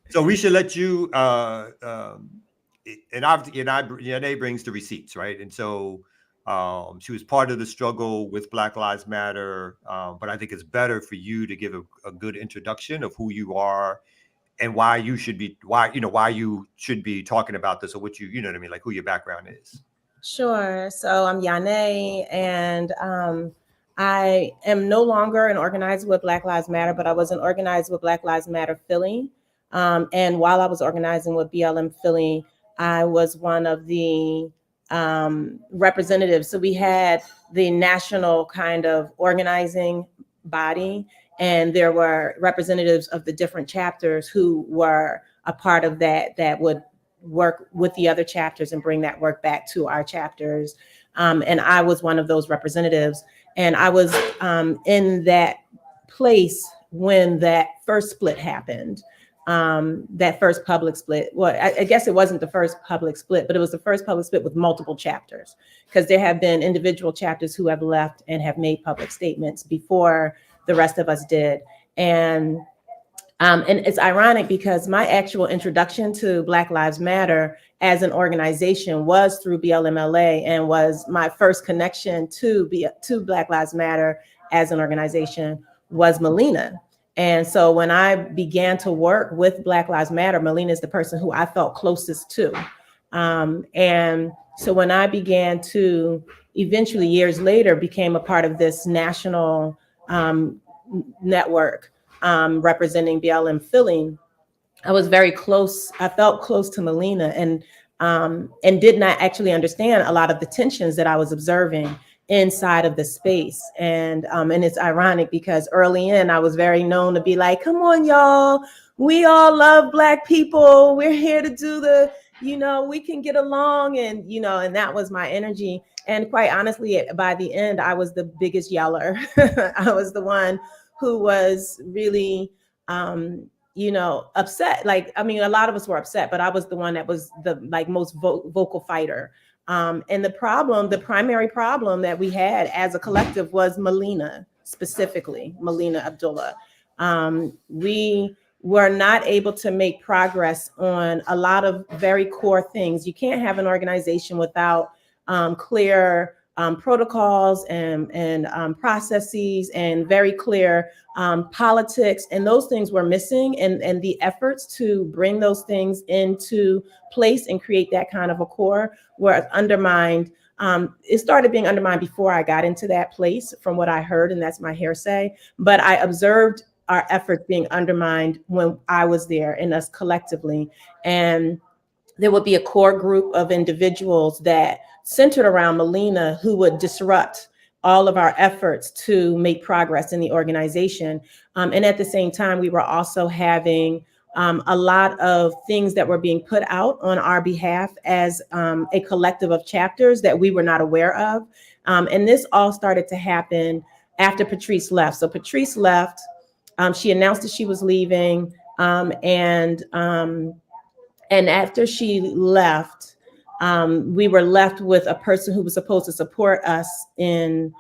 Speaker 4: So we should let you. And Yane brings the receipts, right? And so she was part of the struggle with Black Lives Matter. But I think it's better for you to give a good introduction of who you are and why you should be talking about this, or what you know what I mean, like who your background is.
Speaker 8: Sure. So I'm Yane, and I am no longer an organizer with Black Lives Matter, but I was an organizer with Black Lives Matter Philly. And while I was organizing with BLM Philly, I was one of the representatives. So we had the national kind of organizing body, and there were representatives of the different chapters who were a part of that would work with the other chapters and bring that work back to our chapters. And I was one of those representatives. And I was in that place when that first split happened. That first public split. Well, I guess it wasn't the first public split, but it was the first public split with multiple chapters, because there have been individual chapters who have left and have made public statements before the rest of us did. And it's ironic because my actual introduction to Black Lives Matter as an organization was through BLMLA, and was my first connection to Black Lives Matter as an organization was Melina. And so when I began to work with Black Lives Matter, Melina is the person who I felt closest to. And so when I began to eventually, years later, became a part of this national network representing BLM Philly, I was very close. I felt close to Melina, and did not actually understand a lot of the tensions that I was observing inside of the space. And it's ironic because early in, I was very known to be like, come on, y'all, we all love Black people. We're here to do we can get along. And, and that was my energy. And quite honestly, by the end, I was the biggest yeller. I was the one who was really, upset. Like, I mean, a lot of us were upset, but I was the one that was the most vocal fighter. And the primary problem that we had as a collective was Melina, specifically Melina Abdullah. We were not able to make progress on a lot of very core things. You can't have an organization without clear protocols and processes and very clear politics, and those things were missing, and the efforts to bring those things into place and create that kind of a core were undermined. It started being undermined before I got into that place, from what I heard, and that's my hearsay, but I observed our efforts being undermined when I was there, and us collectively. And there would be a core group of individuals that centered around Melina who would disrupt all of our efforts to make progress in the organization. And at the same time, we were also having a lot of things that were being put out on our behalf as a collective of chapters that we were not aware of. And this all started to happen after Patrice left. So Patrice left, she announced that she was leaving, and after she left, we were left with a person who was supposed to support us in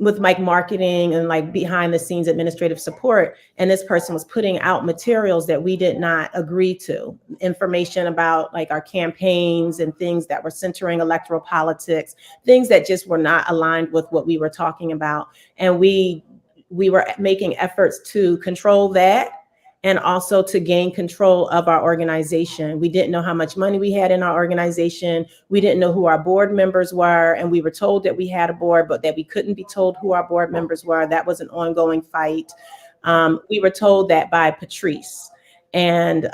Speaker 8: with like marketing and like behind the scenes administrative support. And this person was putting out materials that we did not agree to, information about like our campaigns and things that were centering electoral politics, things that just were not aligned with what we were talking about. And we were making efforts to control that, and also to gain control of our organization. We didn't know how much money we had in our organization. We didn't know who our board members were. And we were told that we had a board, but that we couldn't be told who our board members were. That was an ongoing fight. We were told that by Patrice. And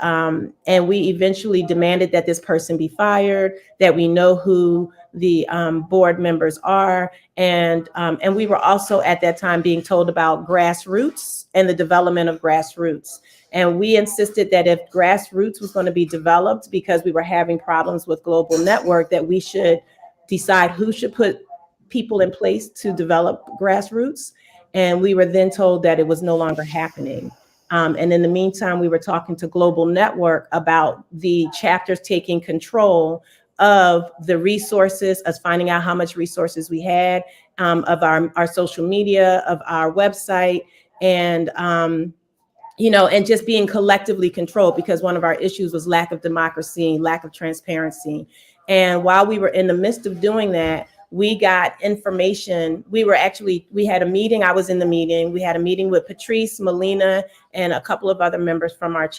Speaker 8: we eventually demanded that this person be fired, that we know who the board members are. And we were also at that time being told about grassroots and the development of grassroots. And we insisted that if grassroots was going to be developed, because we were having problems with Global Network, that we should decide who should put people in place to develop grassroots. And we were then told that it was no longer happening. And in the meantime, we were talking to Global Network about the chapters taking control of the resources, us finding out how much resources we had, of our social media, of our website, and and just being collectively controlled, because one of our issues was lack of democracy, lack of transparency. And while we were in the midst of doing that, we got information. We had a meeting. I was in the meeting. We had a meeting with Patrice, Melina, and a couple of other members from our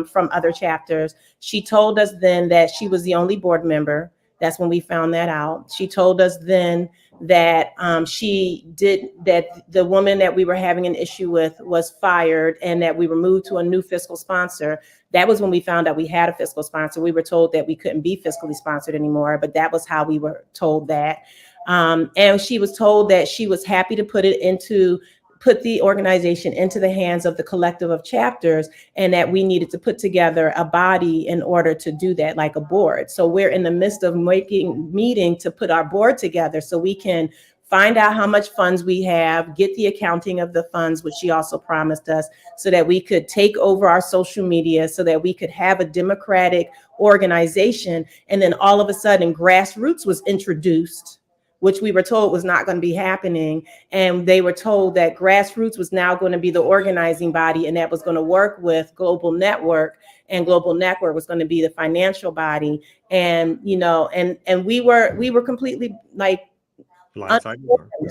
Speaker 8: from other chapters. She told us then that she was the only board member. That's when we found that out. She told us then that that the woman that we were having an issue with was fired, and that we were moved to a new fiscal sponsor. That was when we found out we had a fiscal sponsor. We were told that we couldn't be fiscally sponsored anymore, but that was how we were told that. And she was told that she was happy to put the organization into the hands of the collective of chapters, and that we needed to put together a body in order to do that, like a board. So we're in the midst of meeting to put our board together so we can find out how much funds we have, get the accounting of the funds, which she also promised us, so that we could take over our social media, so that we could have a democratic organization. And then all of a sudden, grassroots was introduced, which we were told was not going to be happening. And they were told that grassroots was now going to be the organizing body, and that was going to work with Global Network, and Global Network was going to be the financial body. And, and we were completely like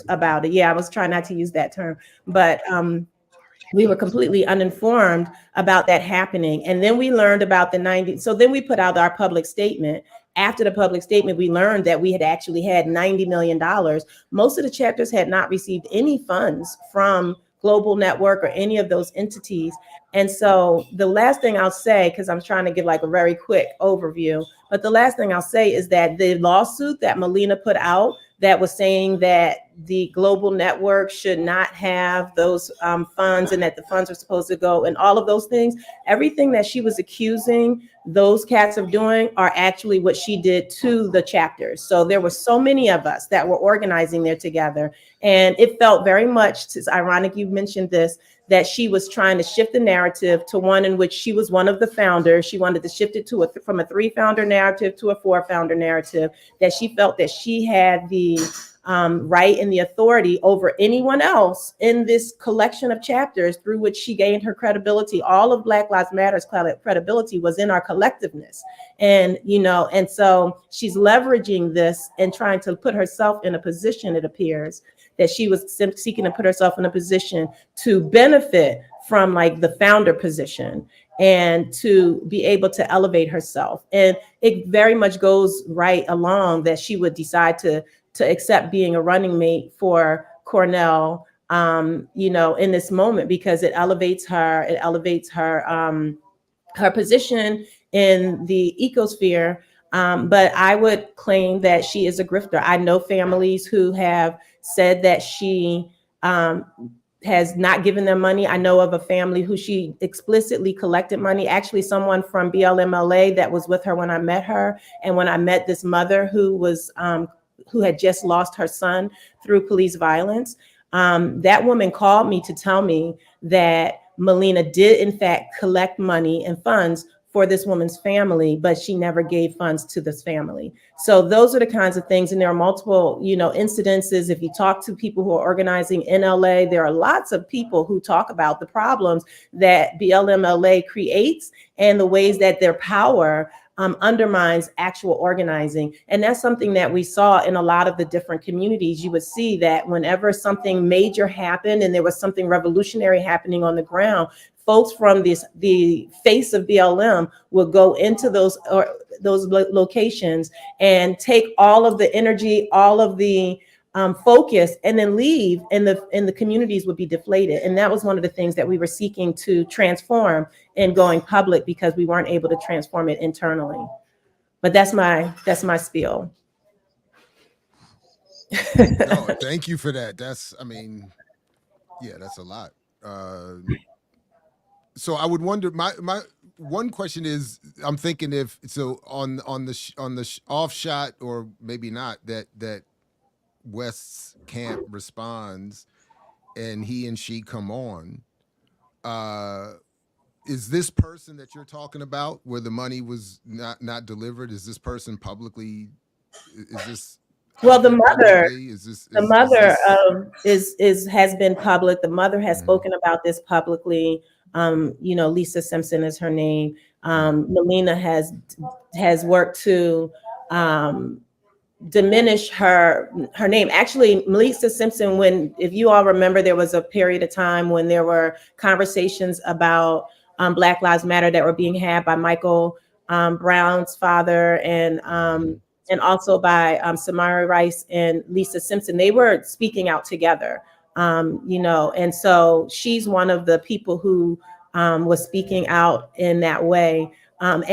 Speaker 8: about it. Yeah, I was trying not to use that term, but we were completely uninformed about that happening. And then we learned about the 90. So then we put out our public statement. After the public statement, we learned that we had actually had $90 million. Most of the chapters had not received any funds from Global Network or any of those entities. And so the last thing I'll say, because I'm trying to give like a very quick overview, but the last thing I'll say is that the lawsuit that Melina put out that was saying that the Global Network should not have those funds, and that the funds are supposed to go, and all of those things, everything that she was accusing those cats of doing are actually what she did to the chapters. So there were so many of us that were organizing there together. And it felt very much, it's ironic you mentioned this, that she was trying to shift the narrative to one in which she was one of the founders. She wanted to shift it to from a 3-founder narrative to a 4-founder narrative, that she felt that she had the right and the authority over anyone else in this collection of chapters through which she gained her credibility. All of Black Lives Matter's credibility was in our collectiveness. And, and so she's leveraging this and trying to put herself in a position, it appears, that she was seeking to put herself in a position to benefit from like the founder position and to be able to elevate herself. And it very much goes right along that she would decide to accept being a running mate for Cornell, in this moment, because it elevates her, her position in the ecosphere. But I would claim that she is a grifter. I know families who have said that she has not given them money. I know of a family who she explicitly collected money. Actually, someone from BLMLA that was with her when I met her, and when I met this mother who was who had just lost her son through police violence. That woman called me to tell me that Melina did in fact collect money and funds for this woman's family, but she never gave funds to this family. So those are the kinds of things. And there are multiple, incidences. If you talk to people who are organizing in LA, there are lots of people who talk about the problems that BLMLA creates and the ways that their power undermines actual organizing. And that's something that we saw in a lot of the different communities. You would see that whenever something major happened and there was something revolutionary happening on the ground, folks from the face of BLM will go into those locations and take all of the energy, all of the focus, and then leave, and the communities would be deflated. And that was one of the things that we were seeking to transform in going public, because we weren't able to transform it internally. But that's my spiel.
Speaker 2: No, thank you for that. That's a lot. So I would wonder, my one question is, I'm thinking if so on the off shot, or maybe not, that West's camp responds and he and she come on, is this person that you're talking about where the money was not delivered, is this person publicly, is this
Speaker 8: well, the mother has been public. The mother has spoken about this publicly. Lisa Simpson is her name. Melina has worked to diminish her name. Actually, Lisa Simpson, if you all remember, there was a period of time when there were conversations about Black Lives Matter that were being had by Michael Brown's father and also by Samari Rice and Lisa Simpson. They were speaking out together. And so she's one of the people who was speaking out in that way. And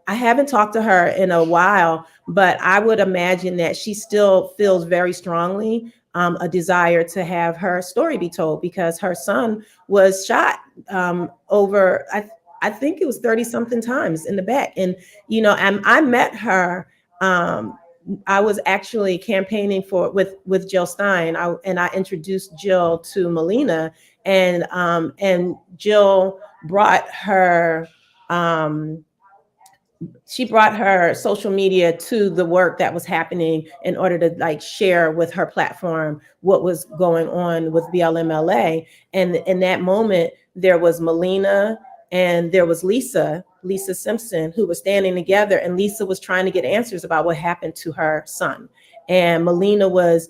Speaker 8: I haven't talked to her in a while, but I would imagine that she still feels very strongly a desire to have her story be told, because her son was shot over, I think it was 30 something times in the back. And, I met her. I was actually campaigning with Jill Stein, and I introduced Jill to Melina, and Jill brought her social media to the work that was happening in order to share with her platform what was going on with BLMLA. And in that moment, there was Melina and there was Lisa Simpson, who were standing together, and Lisa was trying to get answers about what happened to her son. And Melina was,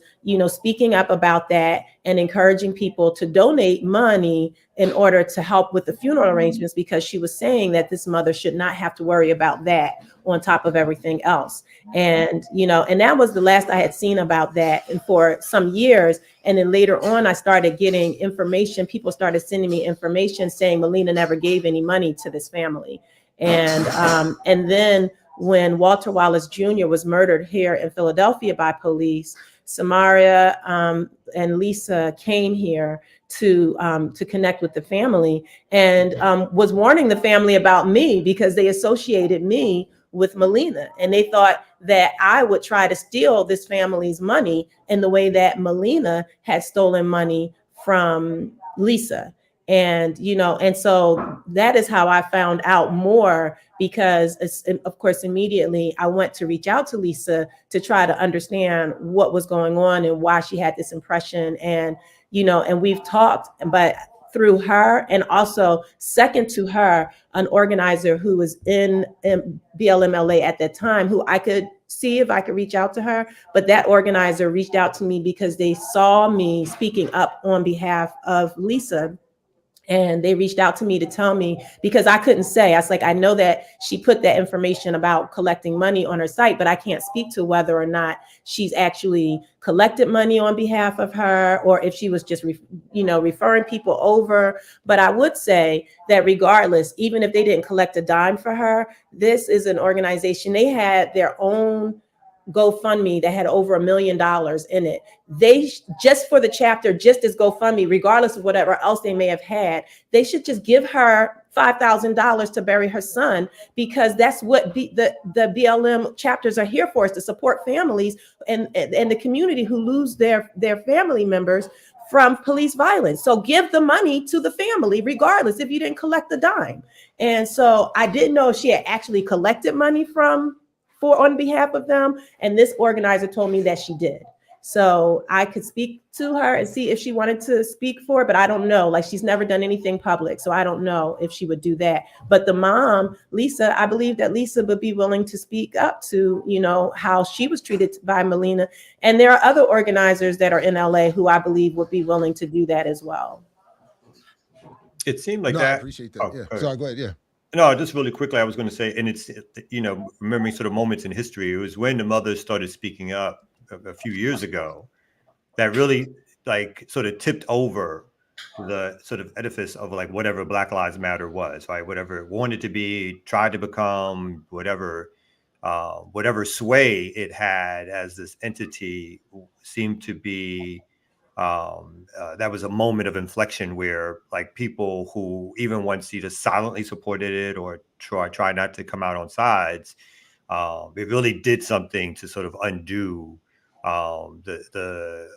Speaker 8: speaking up about that and encouraging people to donate money in order to help with the funeral arrangements, because she was saying that this mother should not have to worry about that on top of everything else. And, and that was the last I had seen about that, and for some years. And then later on, I started getting information. People started sending me information saying Melina never gave any money to this family. And then when Walter Wallace Jr. was murdered here in Philadelphia by police, Samaria and Lisa came here to connect with the family, and was warning the family about me, because they associated me with Melina, and they thought that I would try to steal this family's money in the way that Melina had stolen money from Lisa. And, and so that is how I found out more, because of course, immediately I went to reach out to Lisa to try to understand what was going on and why she had this impression. And, and we've talked, but through her, and also second to her, an organizer who was in BLMLA at that time, who I could see if I could reach out to her. But that organizer reached out to me because they saw me speaking up on behalf of Lisa. And they reached out to me to tell me, because I couldn't say, I was like, I know that she put that information about collecting money on her site, but I can't speak to whether or not she's actually collected money on behalf of her, or if she was just, referring people over. But I would say that regardless, even if they didn't collect a dime for her, this is an organization. They had their own GoFundMe that had over $1 million in it. They just for the chapter, just as GoFundMe, regardless of whatever else they may have had, they should just give her $5,000 to bury her son, because that's what the BLM chapters are here for, is to support families and the community who lose their family members from police violence. So give the money to the family, regardless if you didn't collect the dime. And so I didn't know if she had actually collected money on behalf of them. And this organizer told me that she did. So I could speak to her and see if she wanted to speak for it, but I don't know. Like, she's never done anything public, so I don't know if she would do that. But the mom, Lisa, I believe that Lisa would be willing to speak up to, how she was treated by Melina. And there are other organizers that are in LA who I believe would be willing to do that as well.
Speaker 4: It seemed like
Speaker 2: I appreciate that.
Speaker 4: Oh,
Speaker 2: yeah. Sorry, go ahead. Yeah.
Speaker 4: No, just really quickly, I was going to say, and it's, remembering sort of moments in history, it was when the mothers started speaking up a few years ago that really sort of tipped over the sort of edifice of whatever Black Lives Matter was, right? Whatever it wanted to be, tried to become, whatever sway it had as this entity seemed to be. That was a moment of inflection where people who even once either silently supported it or try not to come out on sides, it really did something to sort of undo the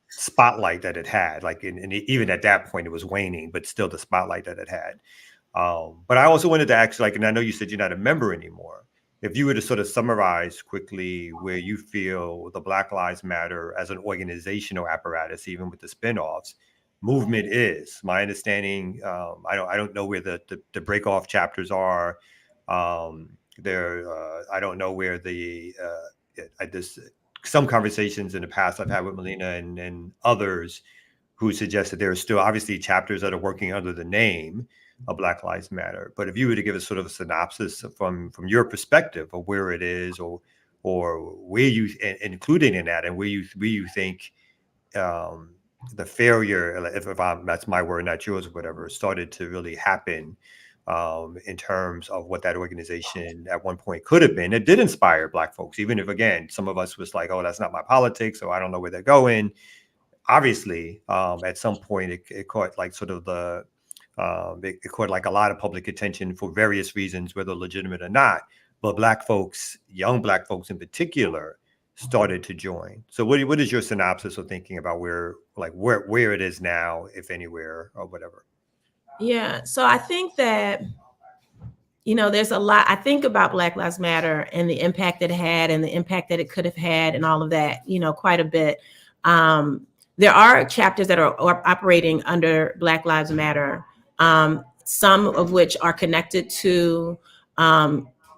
Speaker 4: spotlight that it had. And even at that point it was waning, but still the spotlight that it had. But I also wanted to ask, and I know you said you're not a member anymore, if you were to sort of summarize quickly where you feel the Black Lives Matter as an organizational apparatus, even with the spinoffs, movement is. My understanding, I don't know where the break-off chapters are. I don't know where some conversations in the past I've had with Melina and others who suggest that there are still obviously chapters that are working under the name of Black Lives Matter. But if you were to give us sort of a synopsis from your perspective of where it is, or where you including in that, and where you think the failure, if that's my word, not yours, or whatever, started to really happen in terms of what that organization at one point could have been. It did inspire Black folks, even if, again, some of us was like, oh, that's not my politics, or I don't know where they're going. Obviously, at some point it caught sort of the it caught a lot of public attention for various reasons, whether legitimate or not. But Black folks, young Black folks in particular, started to join. So what is your synopsis of thinking about where it is now, if anywhere, or whatever?
Speaker 8: Yeah. So I think that, there's a lot. I think about Black Lives Matter and the impact it had and the impact that it could have had and all of that, quite a bit. There are chapters that are operating under Black Lives Matter, some of which are connected to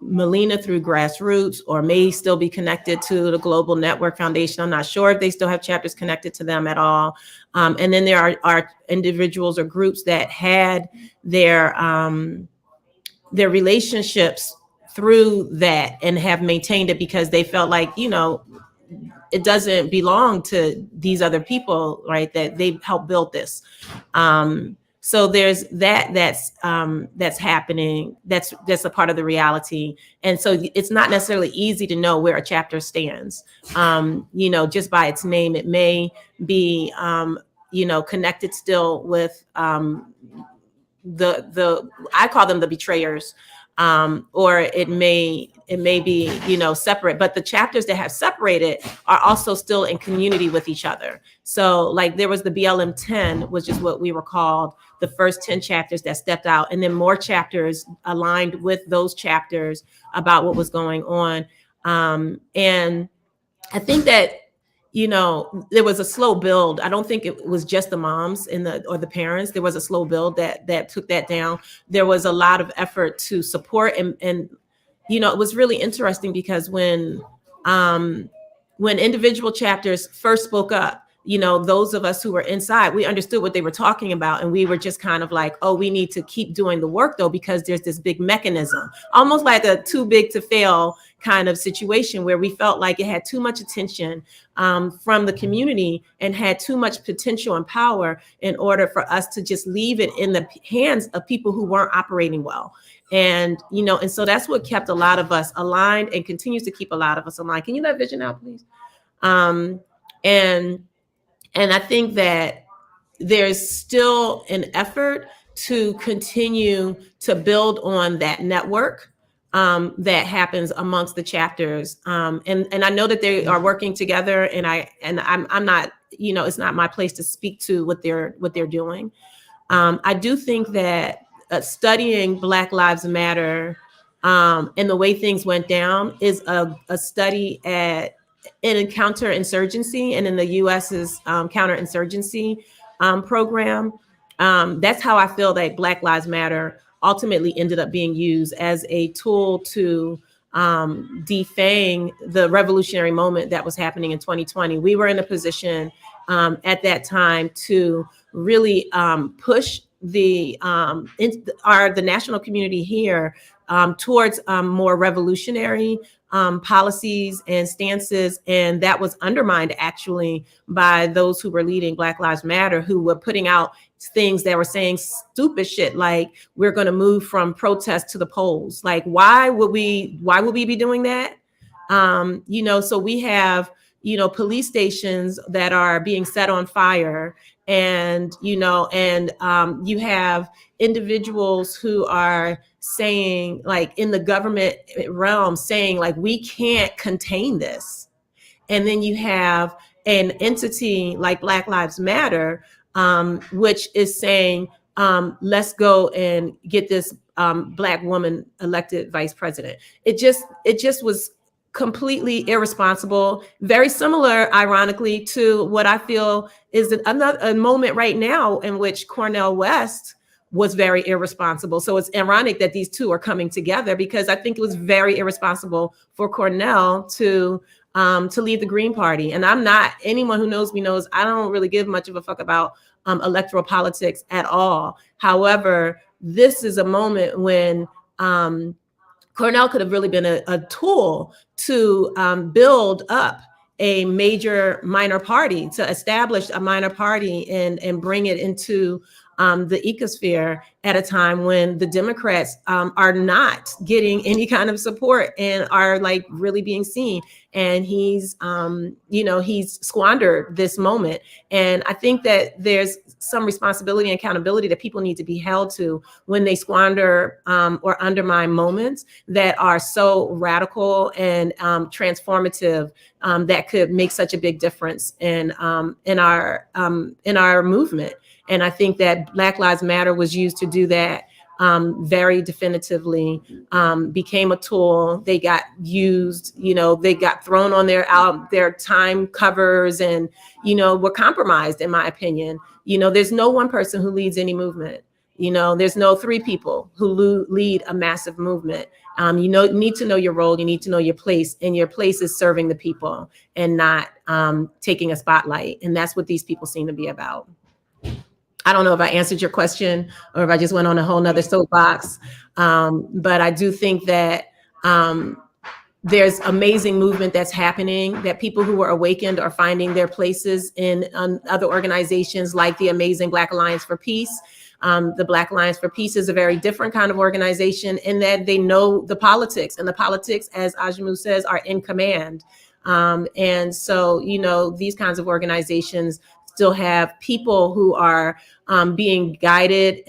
Speaker 8: Melina through grassroots, or may still be connected to the Global Network Foundation. I'm not sure if they still have chapters connected to them at all. And then there are individuals or groups that had their relationships through that and have maintained it because they felt like, it doesn't belong to these other people, right? That they helped build this. So there's that's happening. That's a part of the reality. And so it's not necessarily easy to know where a chapter stands. Just by its name, it may be, connected still with the I call them the betrayers, or it may it may be, separate, but the chapters that have separated are also still in community with each other. So like there was the BLM 10, which is what we were called, the first 10 chapters that stepped out, and then more chapters aligned with those chapters about what was going on. And I think that, there was a slow build. I don't think it was just the moms or the parents. There was a slow build that took that down. There was a lot of effort to support, and it was really interesting because when individual chapters first spoke up, those of us who were inside, we understood what they were talking about. And we were just kind of like, oh, we need to keep doing the work though, because there's this big mechanism, almost like a too big to fail kind of situation where we felt like it had too much attention from the community and had too much potential and power in order for us to just leave it in the hands of people who weren't operating well. And, and so that's what kept a lot of us aligned and continues to keep a lot of us aligned. Can you let Vision out, please? And I think that there's still an effort to continue to build on that network that happens amongst the chapters. And I know that they are working together, and I'm not, it's not my place to speak to what they're doing. I do think that studying Black Lives Matter and the way things went down is a study in counterinsurgency, and in the US's counterinsurgency program. That's how I feel that Black Lives Matter ultimately ended up being used as a tool to defang the revolutionary moment that was happening in 2020. We were in a position at that time to really push the national community here towards more revolutionary policies and stances. And that was undermined actually by those who were leading Black Lives Matter, who were putting out things that were saying stupid shit like, we're going to move from protest to the polls. Like, why would we be doing that? So we have, police stations that are being set on fire, and, you have individuals who are saying, like, in the government realm, saying like, we can't contain this. And then you have an entity like Black Lives Matter, which is saying, let's go and get this Black woman elected vice president. It just was completely irresponsible. Very similar, ironically, to what I feel is a moment right now in which Cornel West was very irresponsible. So it's ironic that these two are coming together, because I think it was very irresponsible for Cornel to leave the Green Party. And anyone who knows me knows I don't really give much of a fuck about electoral politics at all. However, this is a moment when Cornel could have really been a tool to build up a major minor party, to establish a minor party and bring it into the ecosphere at a time when the Democrats are not getting any kind of support and are like really being seen. And he's squandered this moment. And I think that there's some responsibility and accountability that people need to be held to when they squander or undermine moments that are so radical and transformative that could make such a big difference in our movement. And I think that Black Lives Matter was used to do that very definitively, became a tool. They got used, they got thrown on their time covers and, were compromised, in my opinion. There's no one person who leads any movement. There's no three people who lead a massive movement. You need to know your role. You need to know your place, and your place is serving the people and not taking a spotlight. And that's what these people seem to be about. I don't know if I answered your question or if I just went on a whole nother soapbox. But I do think that there's amazing movement that's happening, that people who are awakened are finding their places in other organizations like the amazing Black Alliance for Peace. The Black Alliance for Peace is a very different kind of organization in that they know the politics, and the politics, as Ajamu says, are in command. And so, these kinds of organizations still have people who are being guided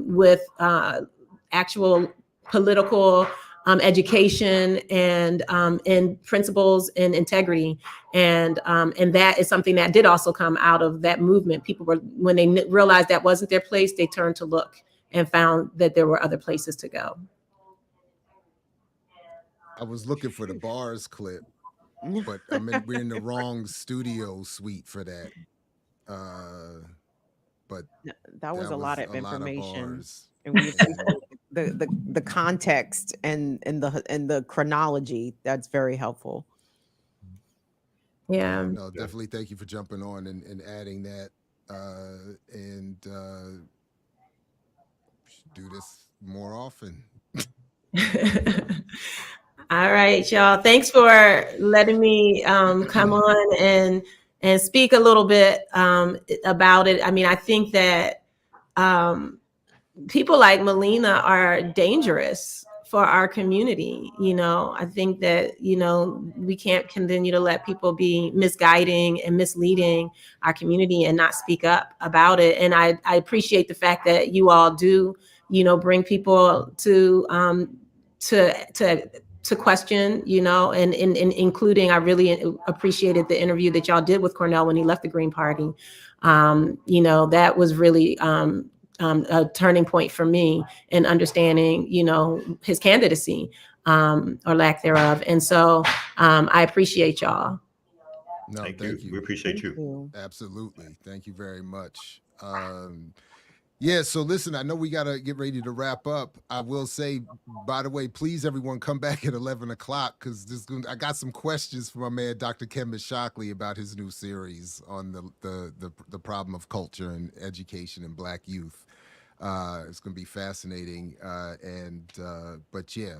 Speaker 8: with actual political education and principles and integrity. And that is something that did also come out of that movement. People were, when they realized that wasn't their place, they turned to look and found that there were other places to go.
Speaker 2: I was looking for the bars clip, but we're in the wrong studio suite for that. But
Speaker 3: that was a lot of information, and
Speaker 2: we
Speaker 3: the context and the chronology. That's very helpful.
Speaker 8: Yeah.
Speaker 2: No, definitely. Thank you for jumping on and adding that. Should do this more often.
Speaker 8: All right, y'all. Thanks for letting me come on and speak a little bit about it. I mean, I think that people like Melina are dangerous for our community. You know, I think that, you know, we can't continue to let people be misguiding and misleading our community and not speak up about it. And I appreciate the fact that you all do, you know, bring people to question, you know, and including, I really appreciated the interview that y'all did with Cornell when he left the Green Party. You know, that was really a turning point for me in understanding, you know, his candidacy or lack thereof. And so I appreciate y'all.
Speaker 2: No, thank you.
Speaker 4: We appreciate you.
Speaker 2: Absolutely. Thank you very much. Yeah, so listen, I know we got to get ready to wrap up. I will say, by the way, please, everyone, come back at 11 o'clock because I got some questions from my man, Dr. Kevin Shockley, about his new series on the problem of culture and education in Black youth. It's going to be fascinating. But yeah,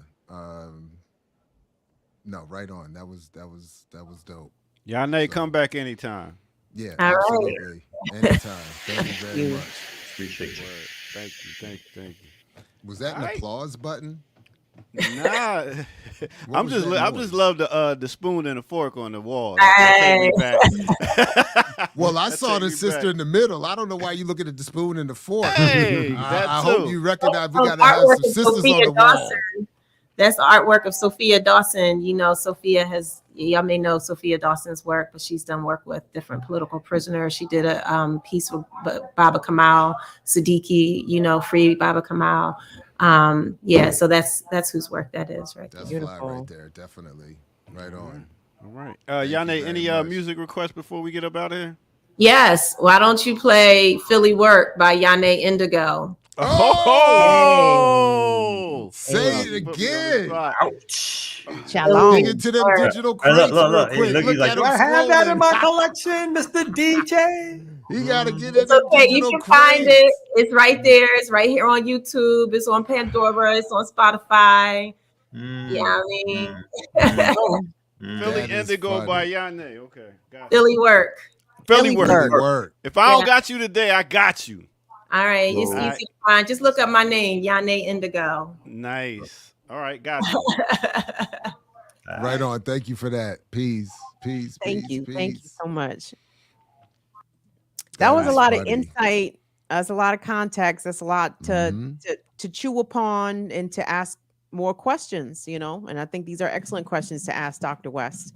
Speaker 2: no, right on. That was dope.
Speaker 1: Y'all come back anytime.
Speaker 2: Yeah,
Speaker 8: all
Speaker 2: absolutely.
Speaker 8: Right.
Speaker 2: Anytime. Thank you very much.
Speaker 4: Appreciate you.
Speaker 1: Thank you.
Speaker 2: Was that an applause button?
Speaker 1: Nah, I'm just love the spoon and the fork on the wall.
Speaker 8: Hey.
Speaker 2: Well, I saw the sister in the middle. I don't know why you looking at the spoon and the fork.
Speaker 1: Hey,
Speaker 2: I hope you recognize we gotta have some sisters on the wall.
Speaker 8: That's the artwork of Sophia Dawson. You know, y'all may know Sophia Dawson's work, but she's done work with different political prisoners. She did a piece with Baba Kamal Siddiqui, you know, free Baba Kamal. Yeah, so that's whose work that is, right?
Speaker 2: That's fly right there, definitely. Right on.
Speaker 1: All right. Yane, any music requests before we get up out of here?
Speaker 8: Yes. Why don't you play Philly Work by Yane Indigo?
Speaker 1: Oh!
Speaker 2: Say it again.
Speaker 4: Ouch.
Speaker 3: Shalom.
Speaker 2: Dig into them digital crates real quick.
Speaker 4: Look like, do I have that in my collection, Mr. DJ?
Speaker 2: You gotta get it.
Speaker 8: It's okay. You can find it. It's right there. It's right here on YouTube. It's on Pandora. It's on Spotify. Yeah, I mean,
Speaker 1: Philly Indigo by Yane. Okay, got it.
Speaker 8: Philly Work.
Speaker 1: Philly work. If I don't got you today, I got you.
Speaker 8: All right, it's easy to find. Just look up my name, Yane Indigo.
Speaker 1: Nice. All right, got you.
Speaker 2: Right on. Thank you for that. Peace.
Speaker 3: Thank you so much. That was a lot of insight. That's a lot of context. That's a lot to chew upon and to ask more questions, you know. And I think these are excellent questions to ask Dr. West.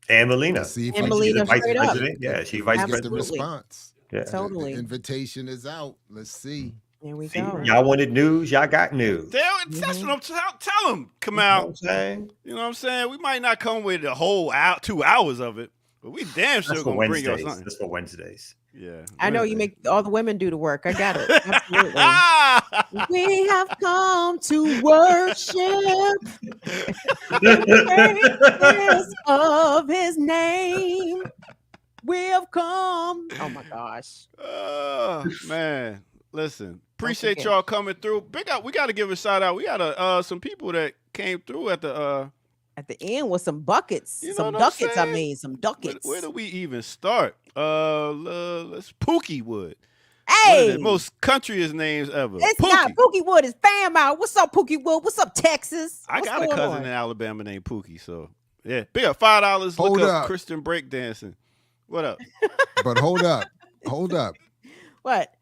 Speaker 4: And Melina.
Speaker 3: And Melina,
Speaker 4: vice
Speaker 3: straight up.
Speaker 4: president. Yeah, she's vice
Speaker 2: Get the
Speaker 4: president.
Speaker 2: response.
Speaker 4: Yeah.
Speaker 3: Totally.
Speaker 2: The invitation is out. Let's see.
Speaker 3: There we
Speaker 4: See,
Speaker 3: go.
Speaker 4: y'all wanted news. Y'all got news.
Speaker 1: That's what I'm tell them. Come out. You know what I'm saying? We might not come with the whole 2 hours of it, but we damn sure gonna bring y'all something.
Speaker 4: That's for Wednesdays.
Speaker 1: Yeah.
Speaker 3: I know you make all the women do the work. I got it. Absolutely. We have come to worship the of his name. We have come. Oh my gosh.
Speaker 1: Man. Listen. Appreciate y'all coming through. Big up. We gotta give a shout out. We got some people that came through at the
Speaker 3: end with some buckets.
Speaker 1: You know
Speaker 3: some
Speaker 1: what
Speaker 3: ducats,
Speaker 1: I'm
Speaker 3: I mean, some ducats.
Speaker 1: Where do we even start? Let's Pookie Wood.
Speaker 3: Hey,
Speaker 1: most countryest names ever.
Speaker 3: It's
Speaker 1: Pookie.
Speaker 3: not Pookie Wood. It's Fam out. What's up, Pookie Wood? What's up, Texas?
Speaker 1: I got a cousin in Alabama named Pookie. So yeah, big up $5. Look up Christian breakdancing. What up?
Speaker 2: But hold up.
Speaker 3: What?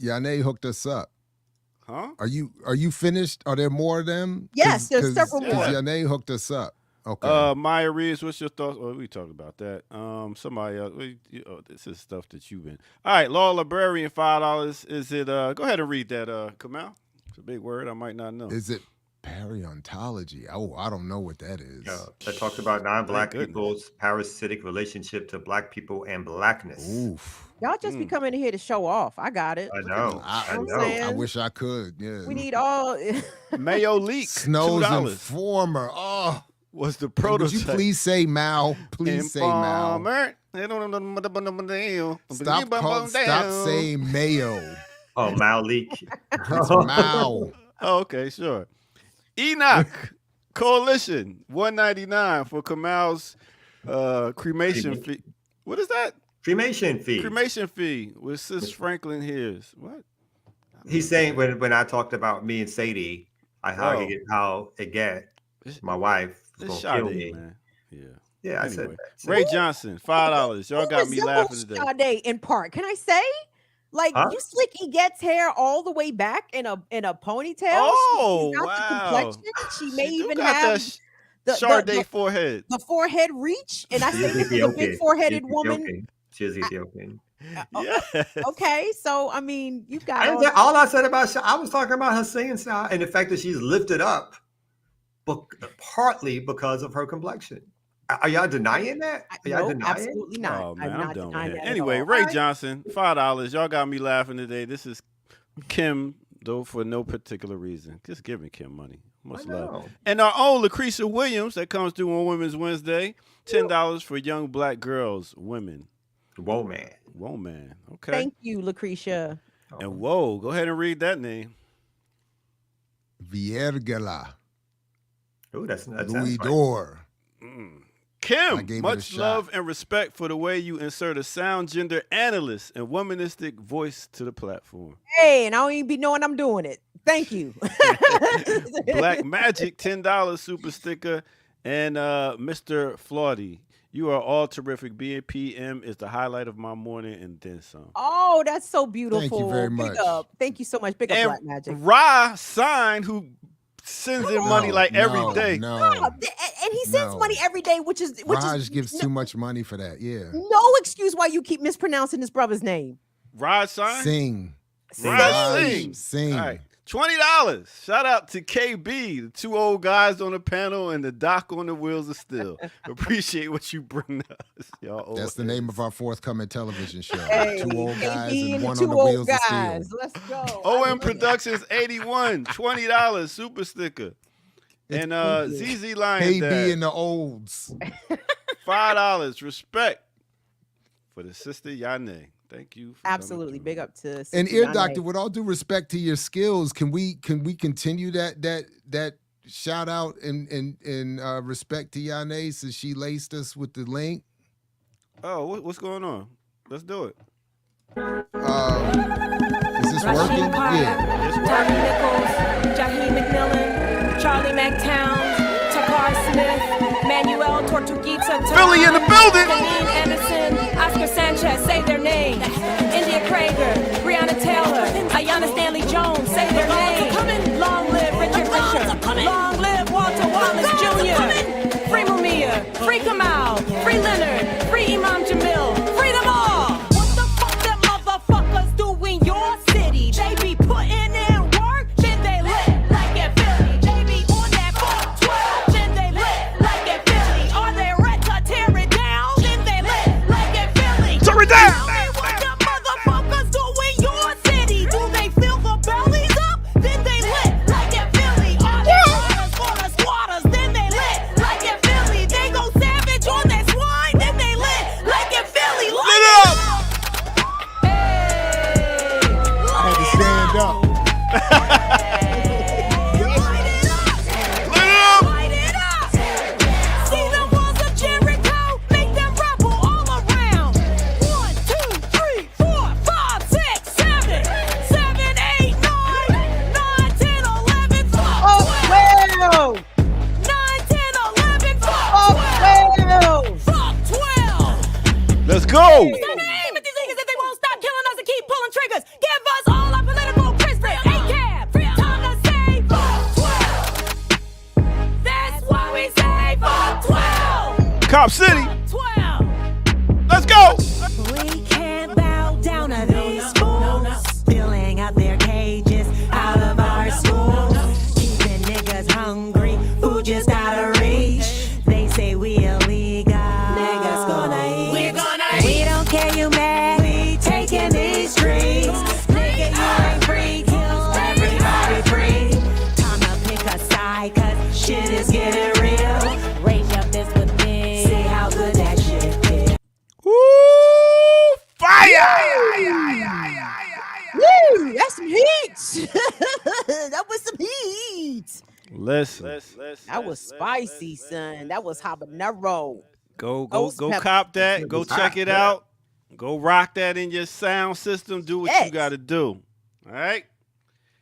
Speaker 2: Yane hooked us up.
Speaker 1: Huh?
Speaker 2: Are you finished? Are there more of them?
Speaker 3: Yes, there's several more.
Speaker 2: Because Yanae hooked us up. Okay.
Speaker 1: Maya Reeves, what's your thoughts? Oh, we talked about that. Somebody else. This is stuff that you've been. All right, Law Librarian, $5. Is it? Go ahead and read that, Kamal. It's a big word. I might not know.
Speaker 2: Is it pariontology? Oh, I don't know what that is.
Speaker 4: That talks about non-black people's parasitic relationship to black people and blackness.
Speaker 2: Oof.
Speaker 3: Y'all just be coming in here to show off. I got it.
Speaker 4: I know.
Speaker 2: I know. I wish I could. Yeah.
Speaker 3: We need all.
Speaker 1: Mayo Leak.
Speaker 2: Snow's
Speaker 1: $2.
Speaker 2: Informer. Oh.
Speaker 1: Was the prototype.
Speaker 2: Would you please say Mal? Please say Mal. Stop saying Mayo.
Speaker 4: Oh, Mal Leak.
Speaker 2: It's Mal.
Speaker 1: Oh, okay, sure. Enoch Coalition, $1.99 for Kamal's cremation fee. What is that?
Speaker 4: Cremation fee.
Speaker 1: Cremation fee with Sis Franklin Hears. What?
Speaker 4: He's saying when I talked about me and Sadie, how it get my wife.
Speaker 1: This Sade, man.
Speaker 4: Yeah. I
Speaker 1: Anyway,
Speaker 4: said that.
Speaker 1: Ray Johnson, $5. Y'all got me laughing today.
Speaker 3: Sade in part. Can I say? Like you slick Egette's hair all the way back in a ponytail.
Speaker 1: Oh,
Speaker 3: she's got
Speaker 1: wow.
Speaker 3: the complexion. She may even
Speaker 1: got
Speaker 3: have
Speaker 1: the Sade forehead.
Speaker 3: The forehead reach. And I say this is a big foreheaded woman.
Speaker 4: She is Ethiopian.
Speaker 1: Yeah.
Speaker 3: Okay, so I mean, you got
Speaker 4: all I said about I was talking about her singing style and the fact that she's lifted up, but partly because of her complexion. Are y'all denying that? Are y'all denying?
Speaker 3: Absolutely not.
Speaker 1: Oh man, I'm done with that.
Speaker 3: that
Speaker 1: Anyway, Ray Johnson, $5. Y'all got me laughing today. This is Kim, though, for no particular reason. Just giving Kim money. Much love. And our own Lucretia Williams that comes through on Women's Wednesday. $10 for young black girls, women.
Speaker 4: Whoa, man.
Speaker 1: Whoa, man. Okay.
Speaker 3: Thank you, Lucretia.
Speaker 1: And whoa, go ahead and read that name.
Speaker 2: Viergela.
Speaker 4: Oh, that's
Speaker 2: Louis Dor.
Speaker 1: Kim, much love and respect for the way you insert a sound gender analyst and womanistic voice to the platform.
Speaker 3: Hey, and I don't even be knowing I'm doing it. Thank you.
Speaker 1: Black Magic, $10 super sticker. And Mr. Flaudy, you are all terrific. BPM is the highlight of my morning and then some.
Speaker 3: Oh, that's so beautiful.
Speaker 2: Thank you very much.
Speaker 3: Big up. Thank you so much. Big up,
Speaker 1: and
Speaker 3: Black Magic.
Speaker 1: Ra Sign, who sends in money every day.
Speaker 3: And he sends money every day, which
Speaker 2: Raj gives too much money for that. Yeah.
Speaker 3: No excuse why you keep mispronouncing his brother's name.
Speaker 1: Raj Sign?
Speaker 2: Sing.
Speaker 1: All right. $20. Shout out to KB, the two old guys on the panel and the doc on the wheels of steel. Appreciate what you bring us, y'all.
Speaker 2: That's the name of our forthcoming television show.
Speaker 3: Hey,
Speaker 2: two old guys
Speaker 3: KB
Speaker 2: and one
Speaker 3: two
Speaker 2: on the
Speaker 3: old
Speaker 2: wheels
Speaker 3: guys.
Speaker 2: of steel.
Speaker 3: Let's go.
Speaker 1: OM Productions 81, $20 super sticker. And ZZ Lion
Speaker 2: KB
Speaker 1: Dad,
Speaker 2: and the olds.
Speaker 1: $5. Respect for the sister Yane. Thank you.
Speaker 3: Absolutely. Big up to
Speaker 2: and Ear Doctor, with all due respect to your skills, can we continue that shout out and respect to Yane since she laced us with the link?
Speaker 1: Oh, what's going on? Let's do it.
Speaker 2: Is this working? Yeah.
Speaker 9: Tommy Nichols, Jaheim McMillan, Charlie McTown, Takar Smith, Manuel Tortuguita,
Speaker 1: Philly in the building.
Speaker 9: Janine Anderson, Oscar Sanchez, say their names. India Krager, Breonna Taylor, Ayanna Stanley Jones, say their names. Long live Richard Fisher. Long live Walter Wallace Jr. Free Mumia, free Kamal, free Leonard, free Imam Jamil, free them all. What the fuck them motherfuckers do in your city? They be putting in work, then they lit like in Philly. They be on that 412, then they lit like in Philly. Are they ready to tear it down? Then they lit like in Philly.
Speaker 1: Tear it down!
Speaker 9: What the motherfuckers do in your city? Do they fill the bellies up? Then they lit like in Philly. Are they runners for the squatters? Then they lit like in Philly. They go savage on that swine? Then they lit like in Philly. Lit up!
Speaker 2: I had to stand up.
Speaker 9: See the walls of Jericho, make them rumble all around. 1, 2, 3, 4, 5, 6, 7, 7, 8, 9, 9, 10, 11, 12, 9, 10, 11, 12, fuck 12.
Speaker 1: Let's go.
Speaker 9: Aim at these niggas if they won't stop killing us and keep pulling triggers. Give us all our political prisoners. ACAB, free
Speaker 1: Cop City. Let's go.
Speaker 9: We can't bow down to these fools, filling up their cages out of our schools, keeping niggas hungry, food just out of reach. They say we illegal, niggas gonna eat. We're gonna eat. We don't care you mad, we taking these streets. Nigga, you ain't free, kill everybody free. Time to pick a side, cause shit is getting real. Rage up this with me, see how good that shit is.
Speaker 1: Woo! Fire!
Speaker 3: Woo! That's some heat. That was some heat.
Speaker 1: Listen.
Speaker 3: That was spicy, son. That was habanero.
Speaker 1: Go
Speaker 3: Ghost pepper.
Speaker 1: cop that. Go check it out. Go rock that in your sound system. Do what you got to do. All right?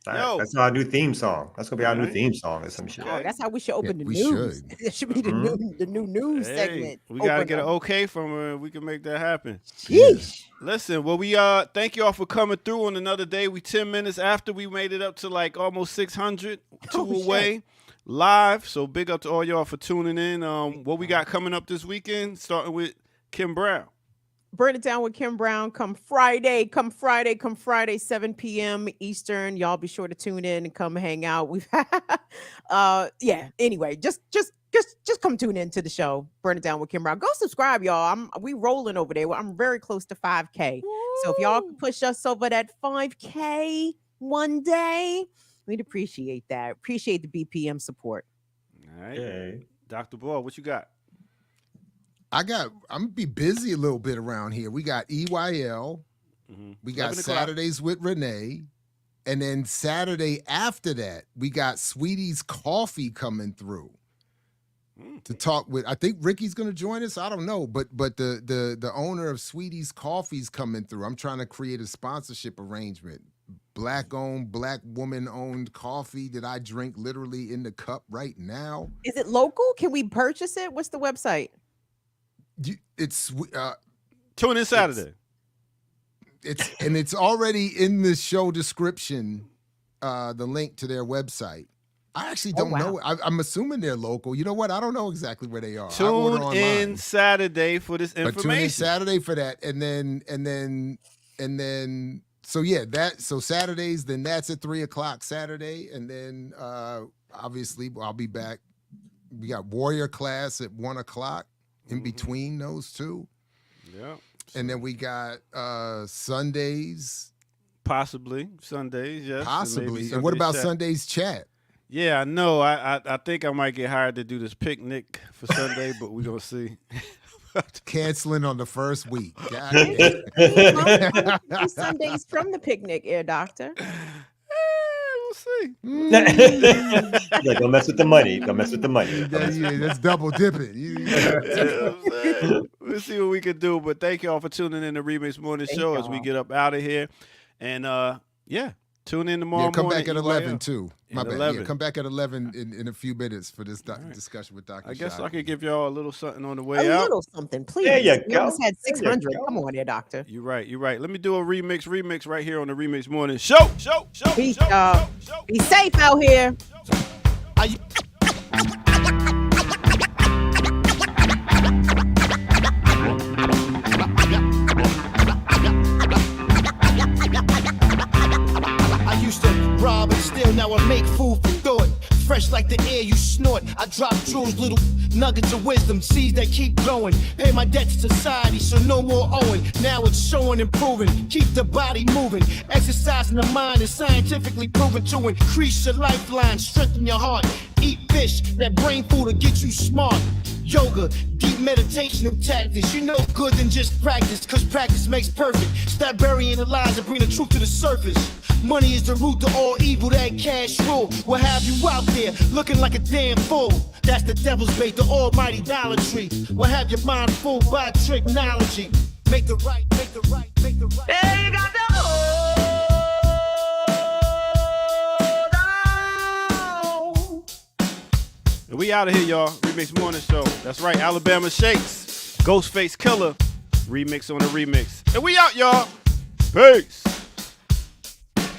Speaker 1: Yo.
Speaker 4: That's our new theme song. That's gonna be our new theme song or some shit.
Speaker 3: Oh, that's how we should open the
Speaker 2: we
Speaker 3: news.
Speaker 2: should.
Speaker 3: It should be the new news segment.
Speaker 1: We gotta get an
Speaker 3: Opener.
Speaker 1: okay from her, and we can make that happen.
Speaker 3: Yeesh.
Speaker 1: Listen, well, we thank you all for coming through on another day. We 10 minutes after we made it up to like almost 600, away live. So big up to all y'all for tuning in. What we got coming up this weekend, starting with Kim Brown.
Speaker 3: Burn It Down with Kim Brown. Come Friday, 7 p.m. Eastern. Y'all be sure to tune in and come hang out. We've anyway, just come tune in to the show. Burn It Down with Kim Brown. Go subscribe, y'all. We rolling over there. I'm very close to 5K. So if y'all can push us over that 5K one day, we'd appreciate that. Appreciate the BPM support.
Speaker 1: All right. Okay. Dr. Ball, what you got?
Speaker 2: I'm gonna be busy a little bit around here. We got EYL, we got Saturdays with Renee, and then Saturday after that, we got Sweetie's Coffee coming through to talk with. I think Ricky's gonna join us. I don't know, but the owner of Sweetie's Coffee's coming through. I'm trying to create a sponsorship arrangement. Black-owned, black woman-owned coffee that I drink literally in the cup right now.
Speaker 3: Is it local? Can we purchase it? What's the website?
Speaker 2: It's
Speaker 1: tune in Saturday.
Speaker 2: It's already in the show description, the link to their website. I actually don't know. I'm assuming they're local. You know what? I don't know exactly where they are.
Speaker 1: Tune in Saturday for this information.
Speaker 2: But tune in Saturday for that, and then. So yeah, so Saturdays. Then that's at 3:00 Saturday, and then obviously I'll be back. We got Warrior class at 1:00. In between those two.
Speaker 1: Yeah.
Speaker 2: And then we got Sundays.
Speaker 1: Possibly. Sundays, yes.
Speaker 2: Possibly. And what about Sunday's chat?
Speaker 1: Yeah, I know. I think I might get hired to do this picnic for Sunday, but we're going to see.
Speaker 2: Canceling on the first week.
Speaker 3: Sundays from the picnic, Air Doctor.
Speaker 1: See.
Speaker 4: Like, don't mess with the money. Don't mess with the money.
Speaker 2: That's double dipping.
Speaker 1: We'll see what we can do. But thank y'all for tuning in to Remix Morning Show as we get up out of here. And tune in tomorrow morning.
Speaker 2: Come back at 11 too. My bad.
Speaker 1: 11.
Speaker 2: Yeah, come back at 11 in a few minutes for this discussion with Dr.
Speaker 1: I guess
Speaker 2: Shai.
Speaker 1: I could give y'all a little something on the way out.
Speaker 3: A little something, please.
Speaker 4: There you
Speaker 3: We
Speaker 4: go.
Speaker 3: almost had 600. Come on there, Doctor.
Speaker 1: You're right. Let me do a remix right here on the Remix Morning Show.
Speaker 3: Peace, y'all. Be safe out here.
Speaker 5: I used to rob and steal, now I make food for thought. Fresh like the air you snort. I drop jewels, little nuggets of wisdom, seeds that keep growing. Pay my debt to society, so no more owing. Now it's showing and proving. Keep the body moving. Exercising the mind is scientifically proven to increase your lifeline, strengthen your heart. Eat fish, that brain food will get you smart. Yoga, deep meditation and tactics. You know good than just practice, cause practice makes perfect. Stop burying the lies and bring the truth to the surface. Money is the root to all evil, that cash rule will have you out there looking like a damn fool. That's the devil's bait, the almighty Dollar Tree will have your mind fooled by technology. Make the right, make the right, make the right. There you got the
Speaker 1: And we out of here, y'all. Remix Morning Show. That's right, Alabama Shakes. Ghostface Killer. Remix on the remix. And we out, y'all. Peace.